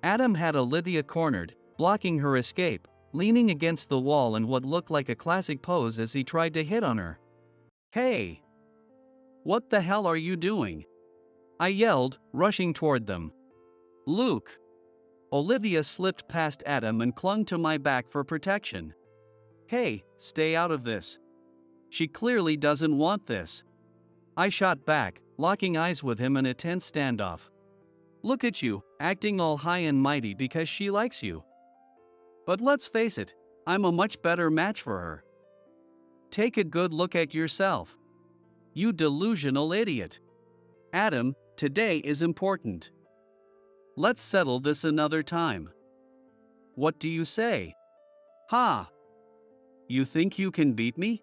Adam had Olivia cornered, blocking her escape, leaning against the wall in what looked like a classic pose as he tried to hit on her. "Hey! What the hell are you doing?" I yelled, rushing toward them. "Luke!" Olivia slipped past Adam and clung to my back for protection. "Hey, stay out of this. She clearly doesn't want this." I shot back, locking eyes with him in a tense standoff. "Look at you, acting all high and mighty because she likes you. But let's face it, I'm a much better match for her. Take a good look at yourself. You delusional idiot. Adam, today is important. Let's settle this another time. What do you say? Ha! You think you can beat me?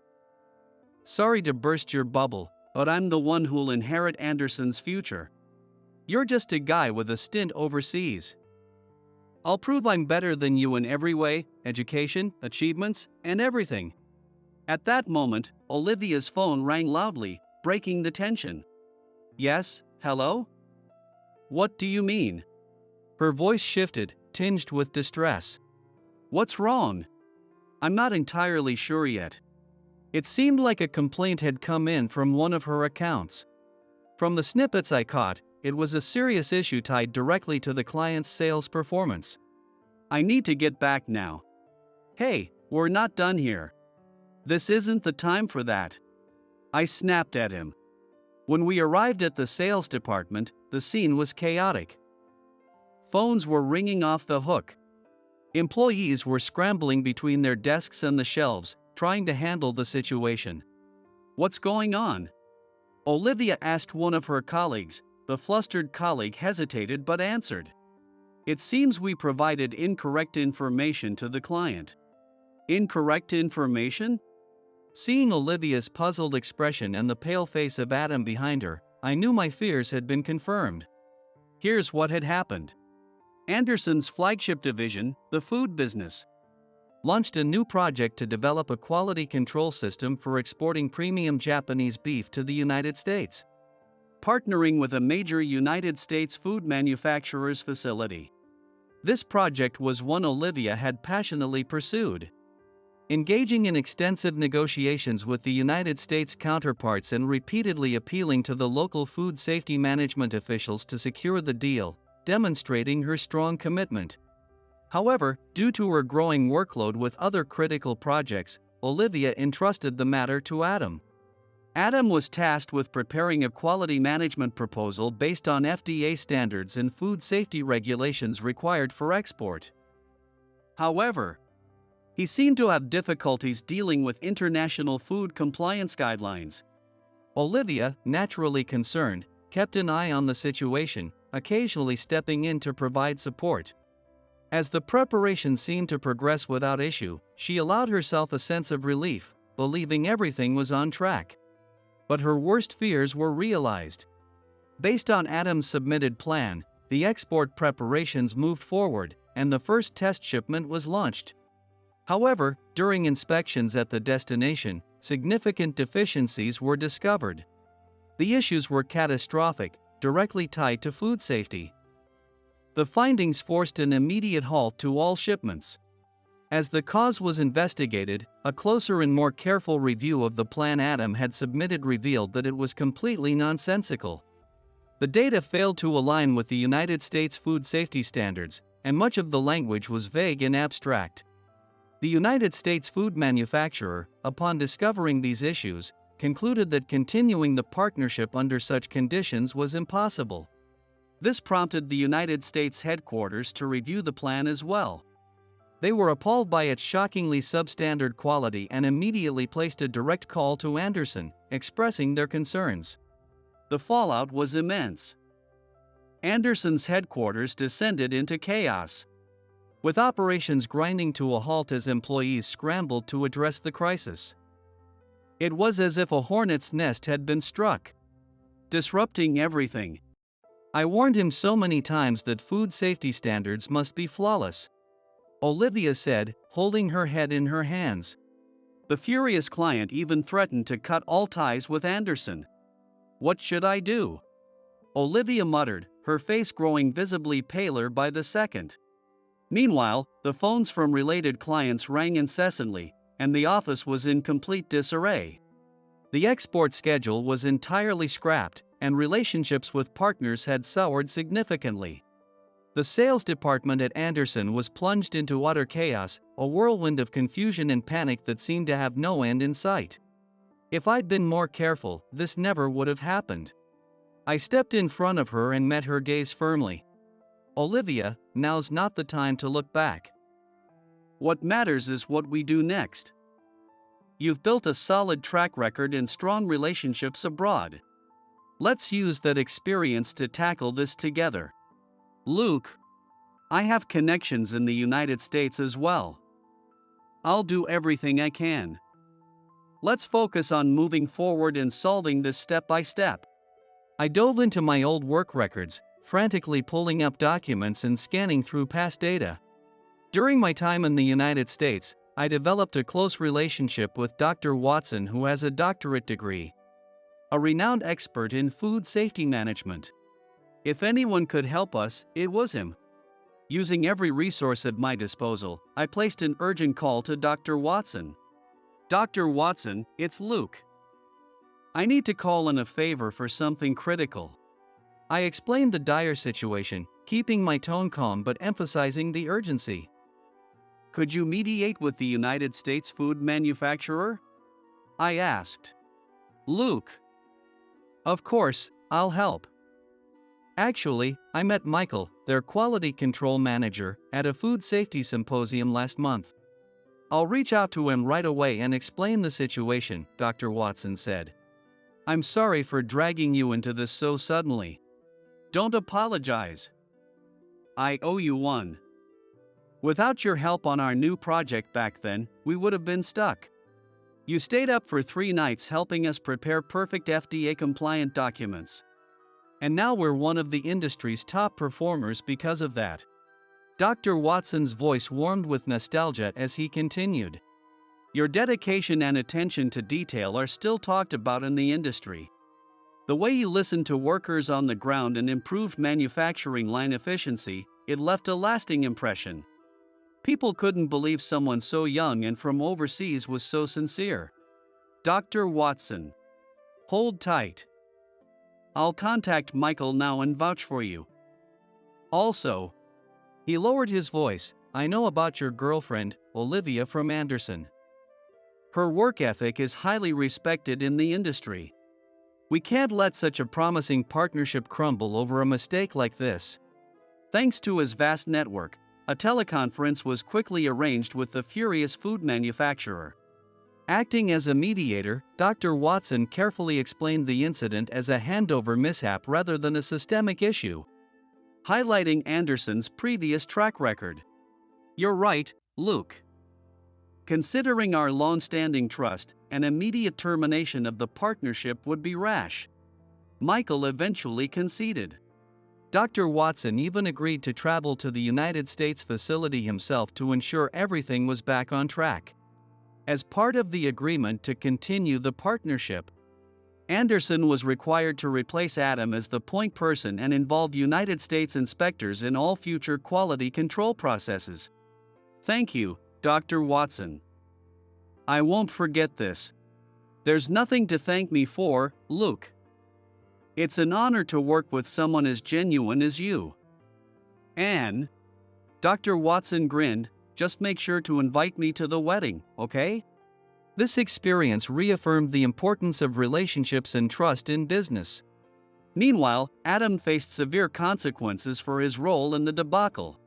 Sorry to burst your bubble, but I'm the one who'll inherit Anderson's future. You're just a guy with a stint overseas. I'll prove I'm better than you in every way, education, achievements, and everything." At that moment, Olivia's phone rang loudly, breaking the tension. "Yes, hello? What do you mean?" Her voice shifted, tinged with distress. "What's wrong?" "I'm not entirely sure yet." It seemed like a complaint had come in from one of her accounts. From the snippets I caught, it was a serious issue tied directly to the client's sales performance. "I need to get back now." "Hey, we're not done here. This isn't the time for that." I snapped at him. When we arrived at the sales department, the scene was chaotic. Phones were ringing off the hook. Employees were scrambling between their desks and the shelves, trying to handle the situation. "What's going on?" Olivia asked one of her colleagues. The flustered colleague hesitated but answered. "It seems we provided incorrect information to the client." "Incorrect information?" Seeing Olivia's puzzled expression and the pale face of Adam behind her, I knew my fears had been confirmed. Here's what had happened. Anderson's flagship division, the food business, launched a new project to develop a quality control system for exporting premium Japanese beef to the United States, partnering with a major United States food manufacturer's facility. This project was one Olivia had passionately pursued. Engaging in extensive negotiations with the United States counterparts and repeatedly appealing to the local food safety management officials to secure the deal, demonstrating her strong commitment. However, due to her growing workload with other critical projects, Olivia entrusted the matter to Adam. Adam was tasked with preparing a quality management proposal based on FDA standards and food safety regulations required for export. However, he seemed to have difficulties dealing with international food compliance guidelines. Olivia, naturally concerned, kept an eye on the situation, occasionally stepping in to provide support. As the preparation seemed to progress without issue, she allowed herself a sense of relief, believing everything was on track. But her worst fears were realized. Based on Adam's submitted plan, the export preparations moved forward, and the first test shipment was launched. However, during inspections at the destination, significant deficiencies were discovered. The issues were catastrophic, directly tied to food safety. The findings forced an immediate halt to all shipments. As the cause was investigated, a closer and more careful review of the plan Adam had submitted revealed that it was completely nonsensical. The data failed to align with the United States food safety standards, and much of the language was vague and abstract. The United States food manufacturer, upon discovering these issues, concluded that continuing the partnership under such conditions was impossible. This prompted the United States headquarters to review the plan as well. They were appalled by its shockingly substandard quality and immediately placed a direct call to Anderson, expressing their concerns. The fallout was immense. Anderson's headquarters descended into chaos. with operations grinding to a halt as employees scrambled to address the crisis. It was as if a hornet's nest had been struck, disrupting everything. I warned him so many times that food safety standards must be flawless, Olivia said, holding her head in her hands. The furious client even threatened to cut all ties with Anderson. What should I do? Olivia muttered, her face growing visibly paler by the second. Meanwhile, the phones from related clients rang incessantly, and the office was in complete disarray. The export schedule was entirely scrapped, and relationships with partners had soured significantly. The sales department at Anderson was plunged into utter chaos, a whirlwind of confusion and panic that seemed to have no end in sight. If I'd been more careful, this never would have happened. I stepped in front of her and met her gaze firmly. Olivia, now's not the time to look back. What matters is what we do next. You've built a solid track record and strong relationships abroad. Let's use that experience to tackle this together. Luke, I have connections in the United States as well. I'll do everything I can. Let's focus on moving forward and solving this step by step. I dove into my old work records, frantically pulling up documents and scanning through past data. During my time in the United States, I developed a close relationship with Dr. Watson, who has a doctorate degree, a renowned expert in food safety management. If anyone could help us, it was him. Using every resource at my disposal, I placed an urgent call to Dr. Watson. Dr. Watson, it's Luke. I need to call in a favor for something critical. I explained the dire situation, keeping my tone calm but emphasizing the urgency. Could you mediate with the United States food manufacturer? I asked. Luke. Of course, I'll help. Actually, I met Michael, their quality control manager, at a food safety symposium last month. I'll reach out to him right away and explain the situation, Dr. Watson said. I'm sorry for dragging you into this so suddenly. Don't apologize. I owe you one. Without your help on our new project back then, we would have been stuck. You stayed up for 3 nights helping us prepare perfect FDA-compliant documents. And now we're one of the industry's top performers because of that. Dr. Watson's voice warmed with nostalgia as he continued. Your dedication and attention to detail are still talked about in the industry. The way you listened to workers on the ground and improved manufacturing line efficiency, it left a lasting impression. People couldn't believe someone so young and from overseas was so sincere. Dr. Watson. Hold tight. I'll contact Michael now and vouch for you. Also, he lowered his voice, I know about your girlfriend, Olivia from Anderson. Her work ethic is highly respected in the industry. We can't let such a promising partnership crumble over a mistake like this. Thanks to his vast network, a teleconference was quickly arranged with the furious food manufacturer. Acting as a mediator, Dr. Watson carefully explained the incident as a handover mishap rather than a systemic issue, highlighting Anderson's previous track record. You're right, Luke. Considering our long-standing trust, an immediate termination of the partnership would be rash. Michael eventually conceded. Dr. Watson even agreed to travel to the United States facility himself to ensure everything was back on track. As part of the agreement to continue the partnership, Anderson was required to replace Adam as the point person and involve United States inspectors in all future quality control processes. Thank you, Dr. Watson. I won't forget this. There's nothing to thank me for, Luke. It's an honor to work with someone as genuine as you. And, Dr. Watson grinned, just make sure to invite me to the wedding, okay? This experience reaffirmed the importance of relationships and trust in business. Meanwhile, Adam faced severe consequences for his role in the debacle.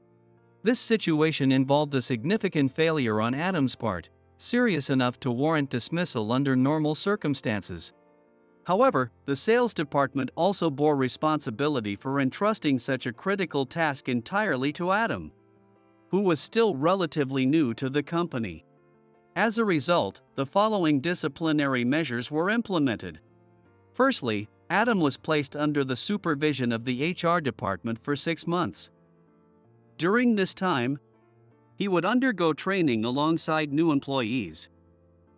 This situation involved a significant failure on Adam's part, serious enough to warrant dismissal under normal circumstances. However, the sales department also bore responsibility for entrusting such a critical task entirely to Adam. who was still relatively new to the company. As a result, the following disciplinary measures were implemented. Firstly, Adam was placed under the supervision of the HR department for 6 months. During this time, he would undergo training alongside new employees.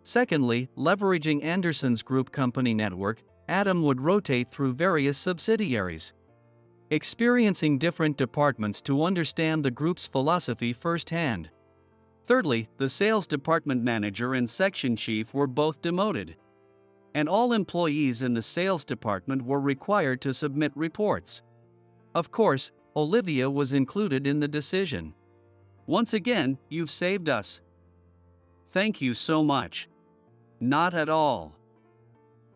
Secondly, leveraging Anderson's group company network, Adam would rotate through various subsidiaries, experiencing different departments to understand the group's philosophy firsthand. Thirdly, the sales department manager and section chief were both demoted, and all employees in the sales department were required to submit reports. Of course, Olivia was included in the decision. Once again, you've saved us. Thank you so much. Not at all.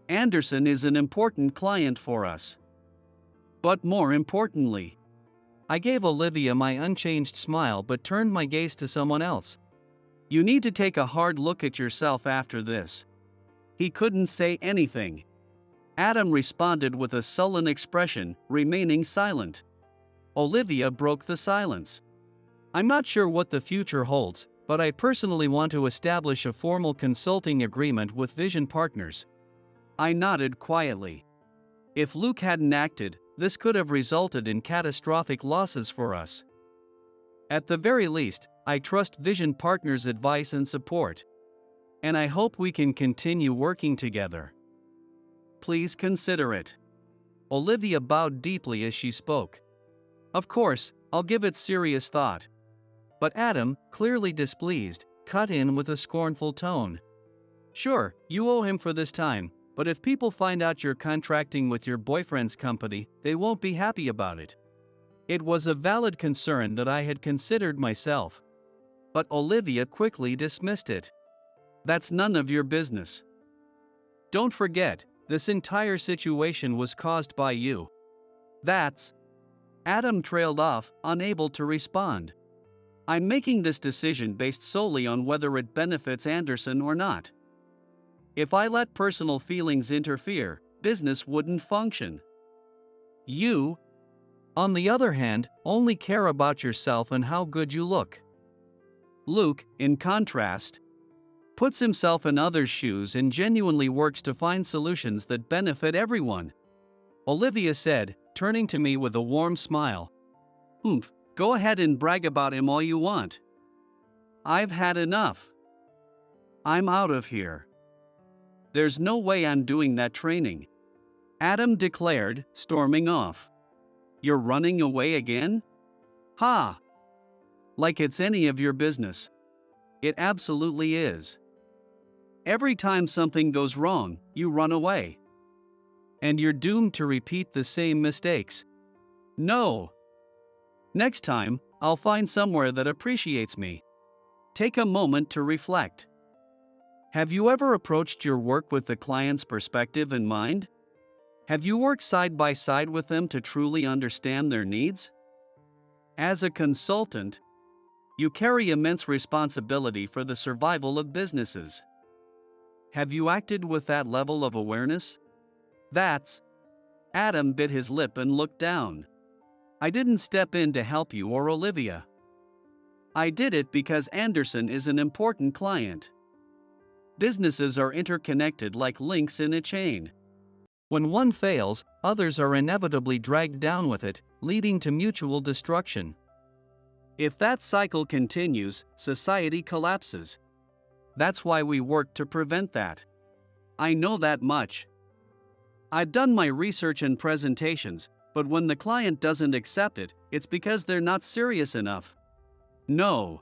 Anderson is an important client for us. But more importantly, I gave Olivia my unchanged smile but turned my gaze to someone else. You need to take a hard look at yourself after this. He couldn't say anything. Adam responded with a sullen expression, remaining silent. Olivia broke the silence. I'm not sure what the future holds, but I personally want to establish a formal consulting agreement with Vision Partners. I nodded quietly. If Luke hadn't acted, this could have resulted in catastrophic losses for us. At the very least, I trust Vision Partners' advice and support. And I hope we can continue working together. Please consider it. Olivia bowed deeply as she spoke. Of course, I'll give it serious thought. But Adam, clearly displeased, cut in with a scornful tone. Sure, you owe him for this time, but if people find out you're contracting with your boyfriend's company, they won't be happy about it. It was a valid concern that I had considered myself. But Olivia quickly dismissed it. That's none of your business. Don't forget, this entire situation was caused by you. That's... Adam trailed off, unable to respond. I'm making this decision based solely on whether it benefits Anderson or not. If I let personal feelings interfere, business wouldn't function. You, on the other hand, only care about yourself and how good you look. Luke, in contrast, puts himself in others' shoes and genuinely works to find solutions that benefit everyone. Olivia said, turning to me with a warm smile. Go ahead and brag about him all you want. I've had enough. I'm out of here. There's no way I'm doing that training. Adam declared, storming off. You're running away again? Ha! Like it's any of your business. It absolutely is. Every time something goes wrong, you run away. And you're doomed to repeat the same mistakes. No. Next time, I'll find somewhere that appreciates me. Take a moment to reflect. Have you ever approached your work with the client's perspective in mind? Have you worked side by side with them to truly understand their needs? As a consultant, you carry immense responsibility for the survival of businesses. Have you acted with that level of awareness? That's... Adam bit his lip and looked down. I didn't step in to help you or Olivia. I did it because Anderson is an important client. Businesses are interconnected like links in a chain. When one fails, others are inevitably dragged down with it, leading to mutual destruction. If that cycle continues, society collapses. That's why we work to prevent that. I know that much. I've done my research and presentations, but when the client doesn't accept it, it's because they're not serious enough. No.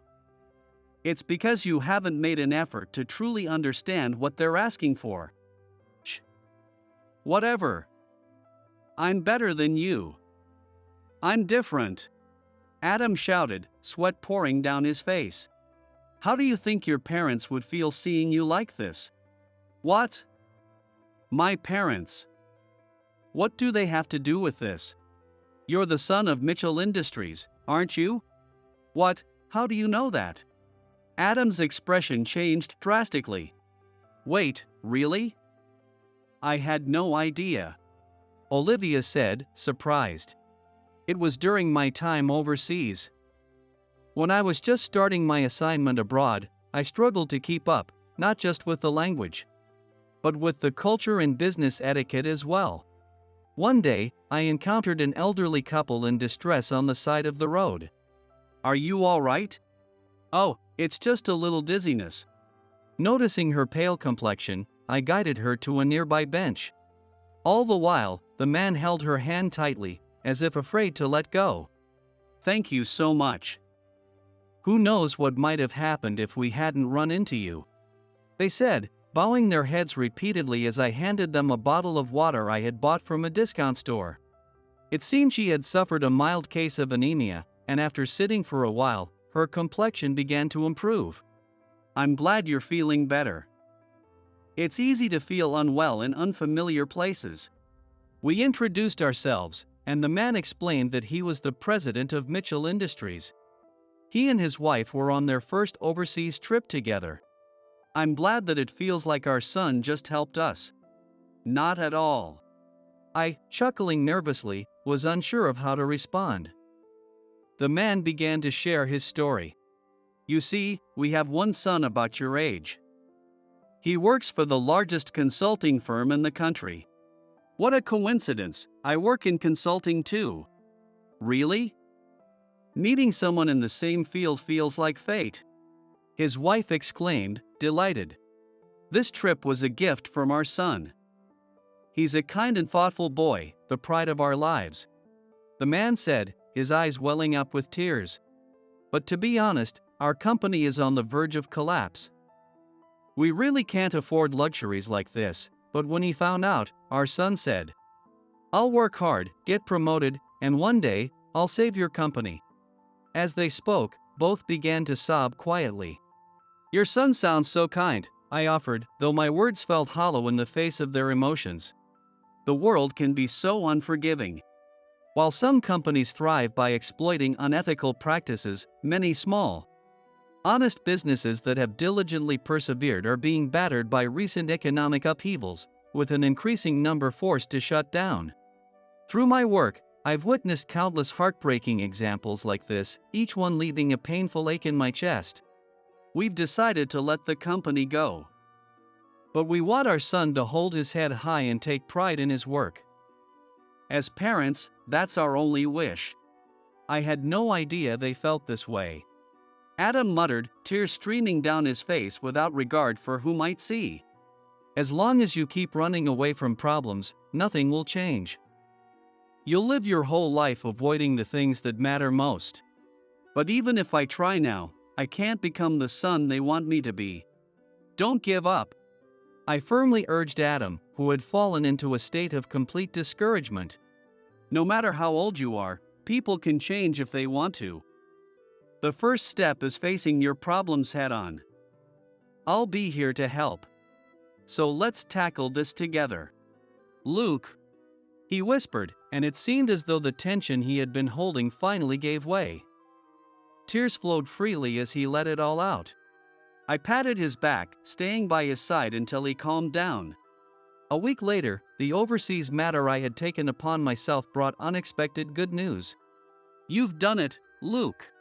It's because you haven't made an effort to truly understand what they're asking for. Shh. Whatever. I'm better than you. I'm different. Adam shouted, sweat pouring down his face. How do you think your parents would feel seeing you like this? What? My parents. What do they have to do with this? You're the son of Mitchell Industries, aren't you? What? How do you know that? Adam's expression changed drastically. Wait, really? I had no idea. Olivia said, surprised. It was during my time overseas. When I was just starting my assignment abroad, I struggled to keep up, not just with the language, but with the culture and business etiquette as well. One day, I encountered an elderly couple in distress on the side of the road. "Are you all right?" "Oh, it's just a little dizziness." Noticing her pale complexion, I guided her to a nearby bench. All the while, the man held her hand tightly, as if afraid to let go. "Thank you so much. Who knows what might have happened if we hadn't run into you," they said, bowing their heads repeatedly as I handed them a bottle of water I had bought from a discount store. It seemed she had suffered a mild case of anemia, and after sitting for a while, her complexion began to improve. "I'm glad you're feeling better. It's easy to feel unwell in unfamiliar places." We introduced ourselves, and the man explained that he was the president of Mitchell Industries. He and his wife were on their first overseas trip together. "I'm glad that it feels like our son just helped us." "Not at all." I, chuckling nervously, was unsure of how to respond. The man began to share his story. "You see, we have one son about your age. He works for the largest consulting firm in the country." "What a coincidence, I work in consulting too." "Really?" "Meeting someone in the same field feels like fate," his wife exclaimed, delighted. "This trip was a gift from our son. He's a kind and thoughtful boy, the pride of our lives," the man said, his eyes welling up with tears. "But to be honest, our company is on the verge of collapse. We really can't afford luxuries like this." But when he found out, our son said, "I'll work hard, get promoted, and one day, I'll save your company." As they spoke, both began to sob quietly. "Your son sounds so kind," I offered, though my words felt hollow in the face of their emotions. The world can be so unforgiving. While some companies thrive by exploiting unethical practices, many small, honest businesses that have diligently persevered are being battered by recent economic upheavals, with an increasing number forced to shut down. Through my work, I've witnessed countless heartbreaking examples like this, each one leaving a painful ache in my chest. We've decided to let the company go. But we want our son to hold his head high and take pride in his work. As parents, that's our only wish." I had no idea they felt this way. Adam muttered, tears streaming down his face without regard for who might see. "As long as you keep running away from problems, nothing will change. You'll live your whole life avoiding the things that matter most. But even if I try now, I can't become the son they want me to be. Don't give up," I firmly urged Adam, who had fallen into a state of complete discouragement. "No matter how old you are, people can change if they want to. The first step is facing your problems head on. I'll be here to help. So let's tackle this together." "Luke," he whispered, and it seemed as though the tension he had been holding finally gave way. Tears flowed freely as he let it all out. I patted his back, staying by his side until he calmed down. A week later, the overseas matter I had taken upon myself brought unexpected good news. "You've done it, Luke,"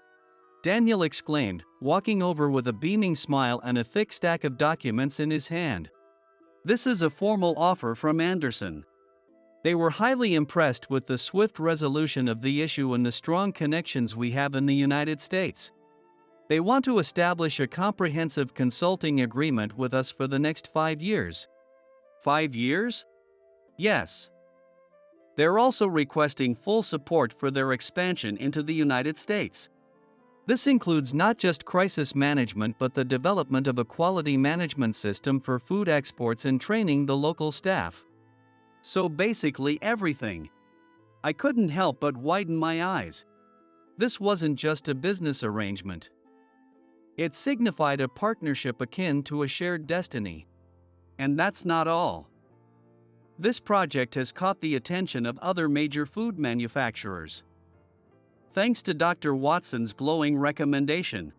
Daniel exclaimed, walking over with a beaming smile and a thick stack of documents in his hand. "This is a formal offer from Anderson." They were highly impressed with the swift resolution of the issue and the strong connections we have in the United States. They want to establish a comprehensive consulting agreement with us for the next 5 years. 5 years? Yes. They're also requesting full support for their expansion into the United States. This includes not just crisis management but the development of a quality management system for food exports and training the local staff. So basically everything. I couldn't help but widen my eyes. This wasn't just a business arrangement. It signified a partnership akin to a shared destiny. And that's not all. This project has caught the attention of other major food manufacturers. Thanks to Dr. Watson's glowing recommendation,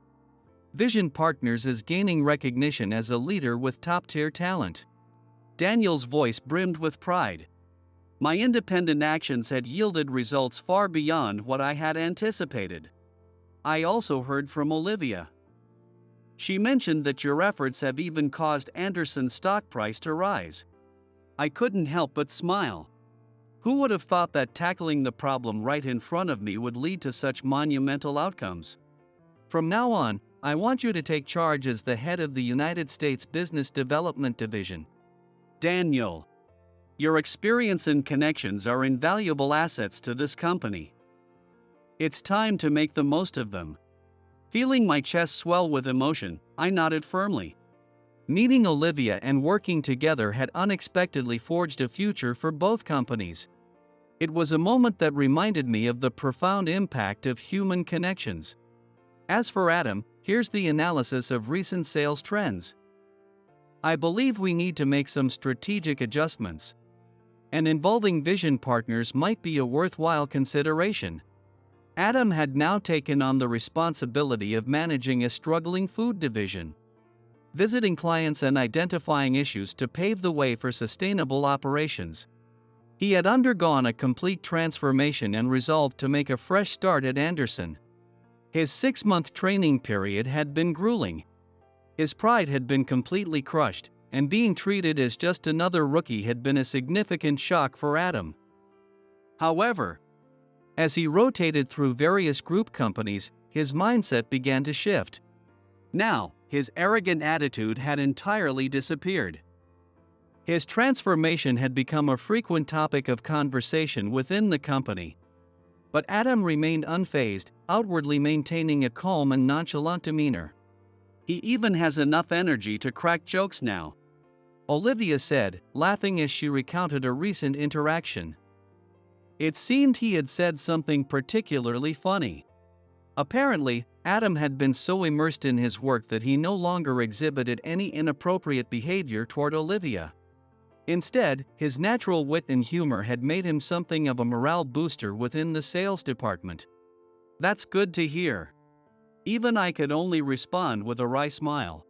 Vision Partners is gaining recognition as a leader with top-tier talent. Daniel's voice brimmed with pride. My independent actions had yielded results far beyond what I had anticipated. I also heard from Olivia. She mentioned that your efforts have even caused Anderson's stock price to rise. I couldn't help but smile. Who would have thought that tackling the problem right in front of me would lead to such monumental outcomes? From now on, I want you to take charge as the head of the United States Business Development Division. Daniel, your experience and connections are invaluable assets to this company. It's time to make the most of them. Feeling my chest swell with emotion, I nodded firmly. Meeting Olivia and working together had unexpectedly forged a future for both companies. It was a moment that reminded me of the profound impact of human connections. As for Adam, here's the analysis of recent sales trends. I believe we need to make some strategic adjustments. And involving vision partners might be a worthwhile consideration. Adam had now taken on the responsibility of managing a struggling food division, visiting clients and identifying issues to pave the way for sustainable operations. He had undergone a complete transformation and resolved to make a fresh start at Anderson. His 6-month training period had been grueling. His pride had been completely crushed, and being treated as just another rookie had been a significant shock for Adam. However, as he rotated through various group companies, his mindset began to shift. Now, his arrogant attitude had entirely disappeared. His transformation had become a frequent topic of conversation within the company. But Adam remained unfazed, outwardly maintaining a calm and nonchalant demeanor. He even has enough energy to crack jokes now, Olivia said, laughing as she recounted a recent interaction. It seemed he had said something particularly funny. Apparently, Adam had been so immersed in his work that he no longer exhibited any inappropriate behavior toward Olivia. Instead, his natural wit and humor had made him something of a morale booster within the sales department. That's good to hear. Even I could only respond with a wry smile.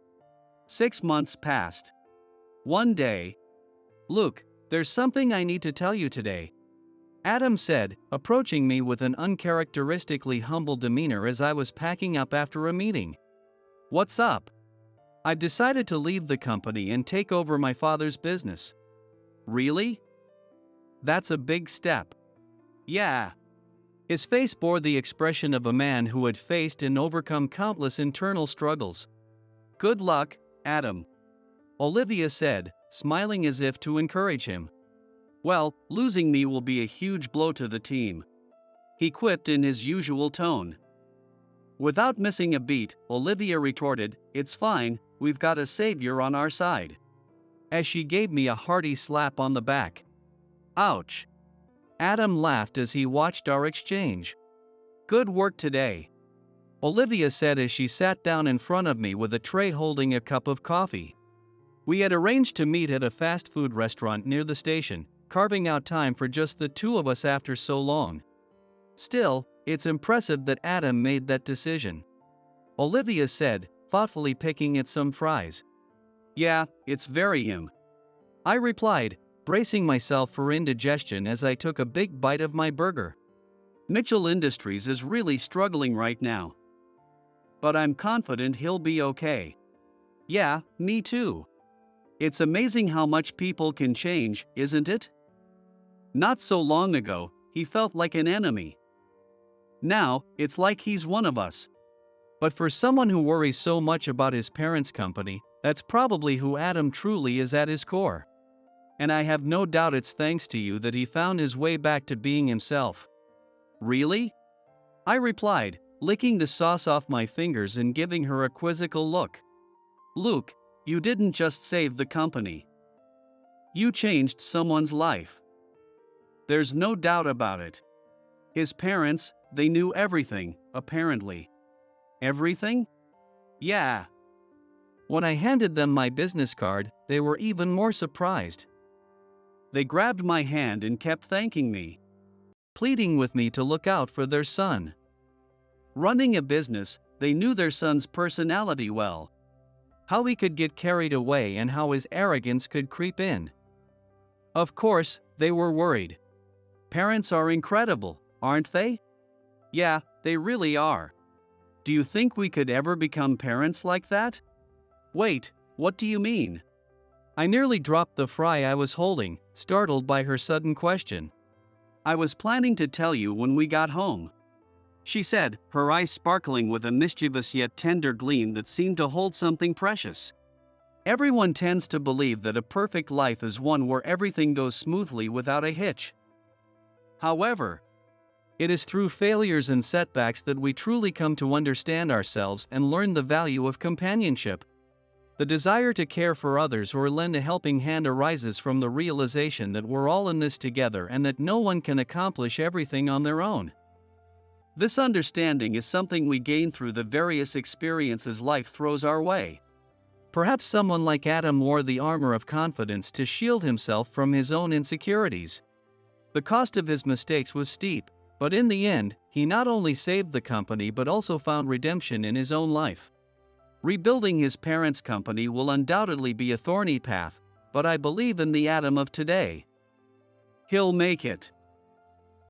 6 months passed. One day, "Luke, there's something I need to tell you today," Adam said, approaching me with an uncharacteristically humble demeanor as I was packing up after a meeting. "What's up?" "I've decided to leave the company and take over my father's business." "Really? That's a big step." "Yeah." His face bore the expression of a man who had faced and overcome countless internal struggles. "Good luck, Adam," Olivia said, smiling as if to encourage him. "Well, losing me will be a huge blow to the team," he quipped in his usual tone. Without missing a beat, Olivia retorted, "It's fine, we've got a savior on our side," as she gave me a hearty slap on the back. "Ouch." Adam laughed as he watched our exchange. "Good work today," Olivia said as she sat down in front of me with a tray holding a cup of coffee. We had arranged to meet at a fast food restaurant near the station, carving out time for just the two of us after so long. Still, it's impressive that Adam made that decision, Olivia said, thoughtfully picking at some fries. "Yeah, it's very him," I replied, bracing myself for indigestion as I took a big bite of my burger. "Mitchell Industries is really struggling right now, but I'm confident he'll be okay." "Yeah, me too. It's amazing how much people can change, isn't it? Not so long ago, he felt like an enemy. Now, it's like he's one of us." But for someone who worries so much about his parents' company, that's probably who Adam truly is at his core. And I have no doubt it's thanks to you that he found his way back to being himself. "Really?" I replied, licking the sauce off my fingers and giving her a quizzical look. "Luke, you didn't just save the company. You changed someone's life. There's no doubt about it. His parents, they knew everything, apparently." "Everything?" "Yeah." When I handed them my business card, they were even more surprised. They grabbed my hand and kept thanking me, pleading with me to look out for their son. Running a business, they knew their son's personality well. How he could get carried away and how his arrogance could creep in. Of course, they were worried. Parents are incredible, aren't they? Yeah, they really are. Do you think we could ever become parents like that? Wait, what do you mean? I nearly dropped the fry I was holding, startled by her sudden question. I was planning to tell you when we got home, she said, her eyes sparkling with a mischievous yet tender gleam that seemed to hold something precious. Everyone tends to believe that a perfect life is one where everything goes smoothly without a hitch. However, it is through failures and setbacks that we truly come to understand ourselves and learn the value of companionship. The desire to care for others or lend a helping hand arises from the realization that we're all in this together and that no one can accomplish everything on their own. This understanding is something we gain through the various experiences life throws our way. Perhaps someone like Adam wore the armor of confidence to shield himself from his own insecurities. The cost of his mistakes was steep, but in the end, he not only saved the company but also found redemption in his own life. Rebuilding his parents' company will undoubtedly be a thorny path, but I believe in the Adam of today. He'll make it.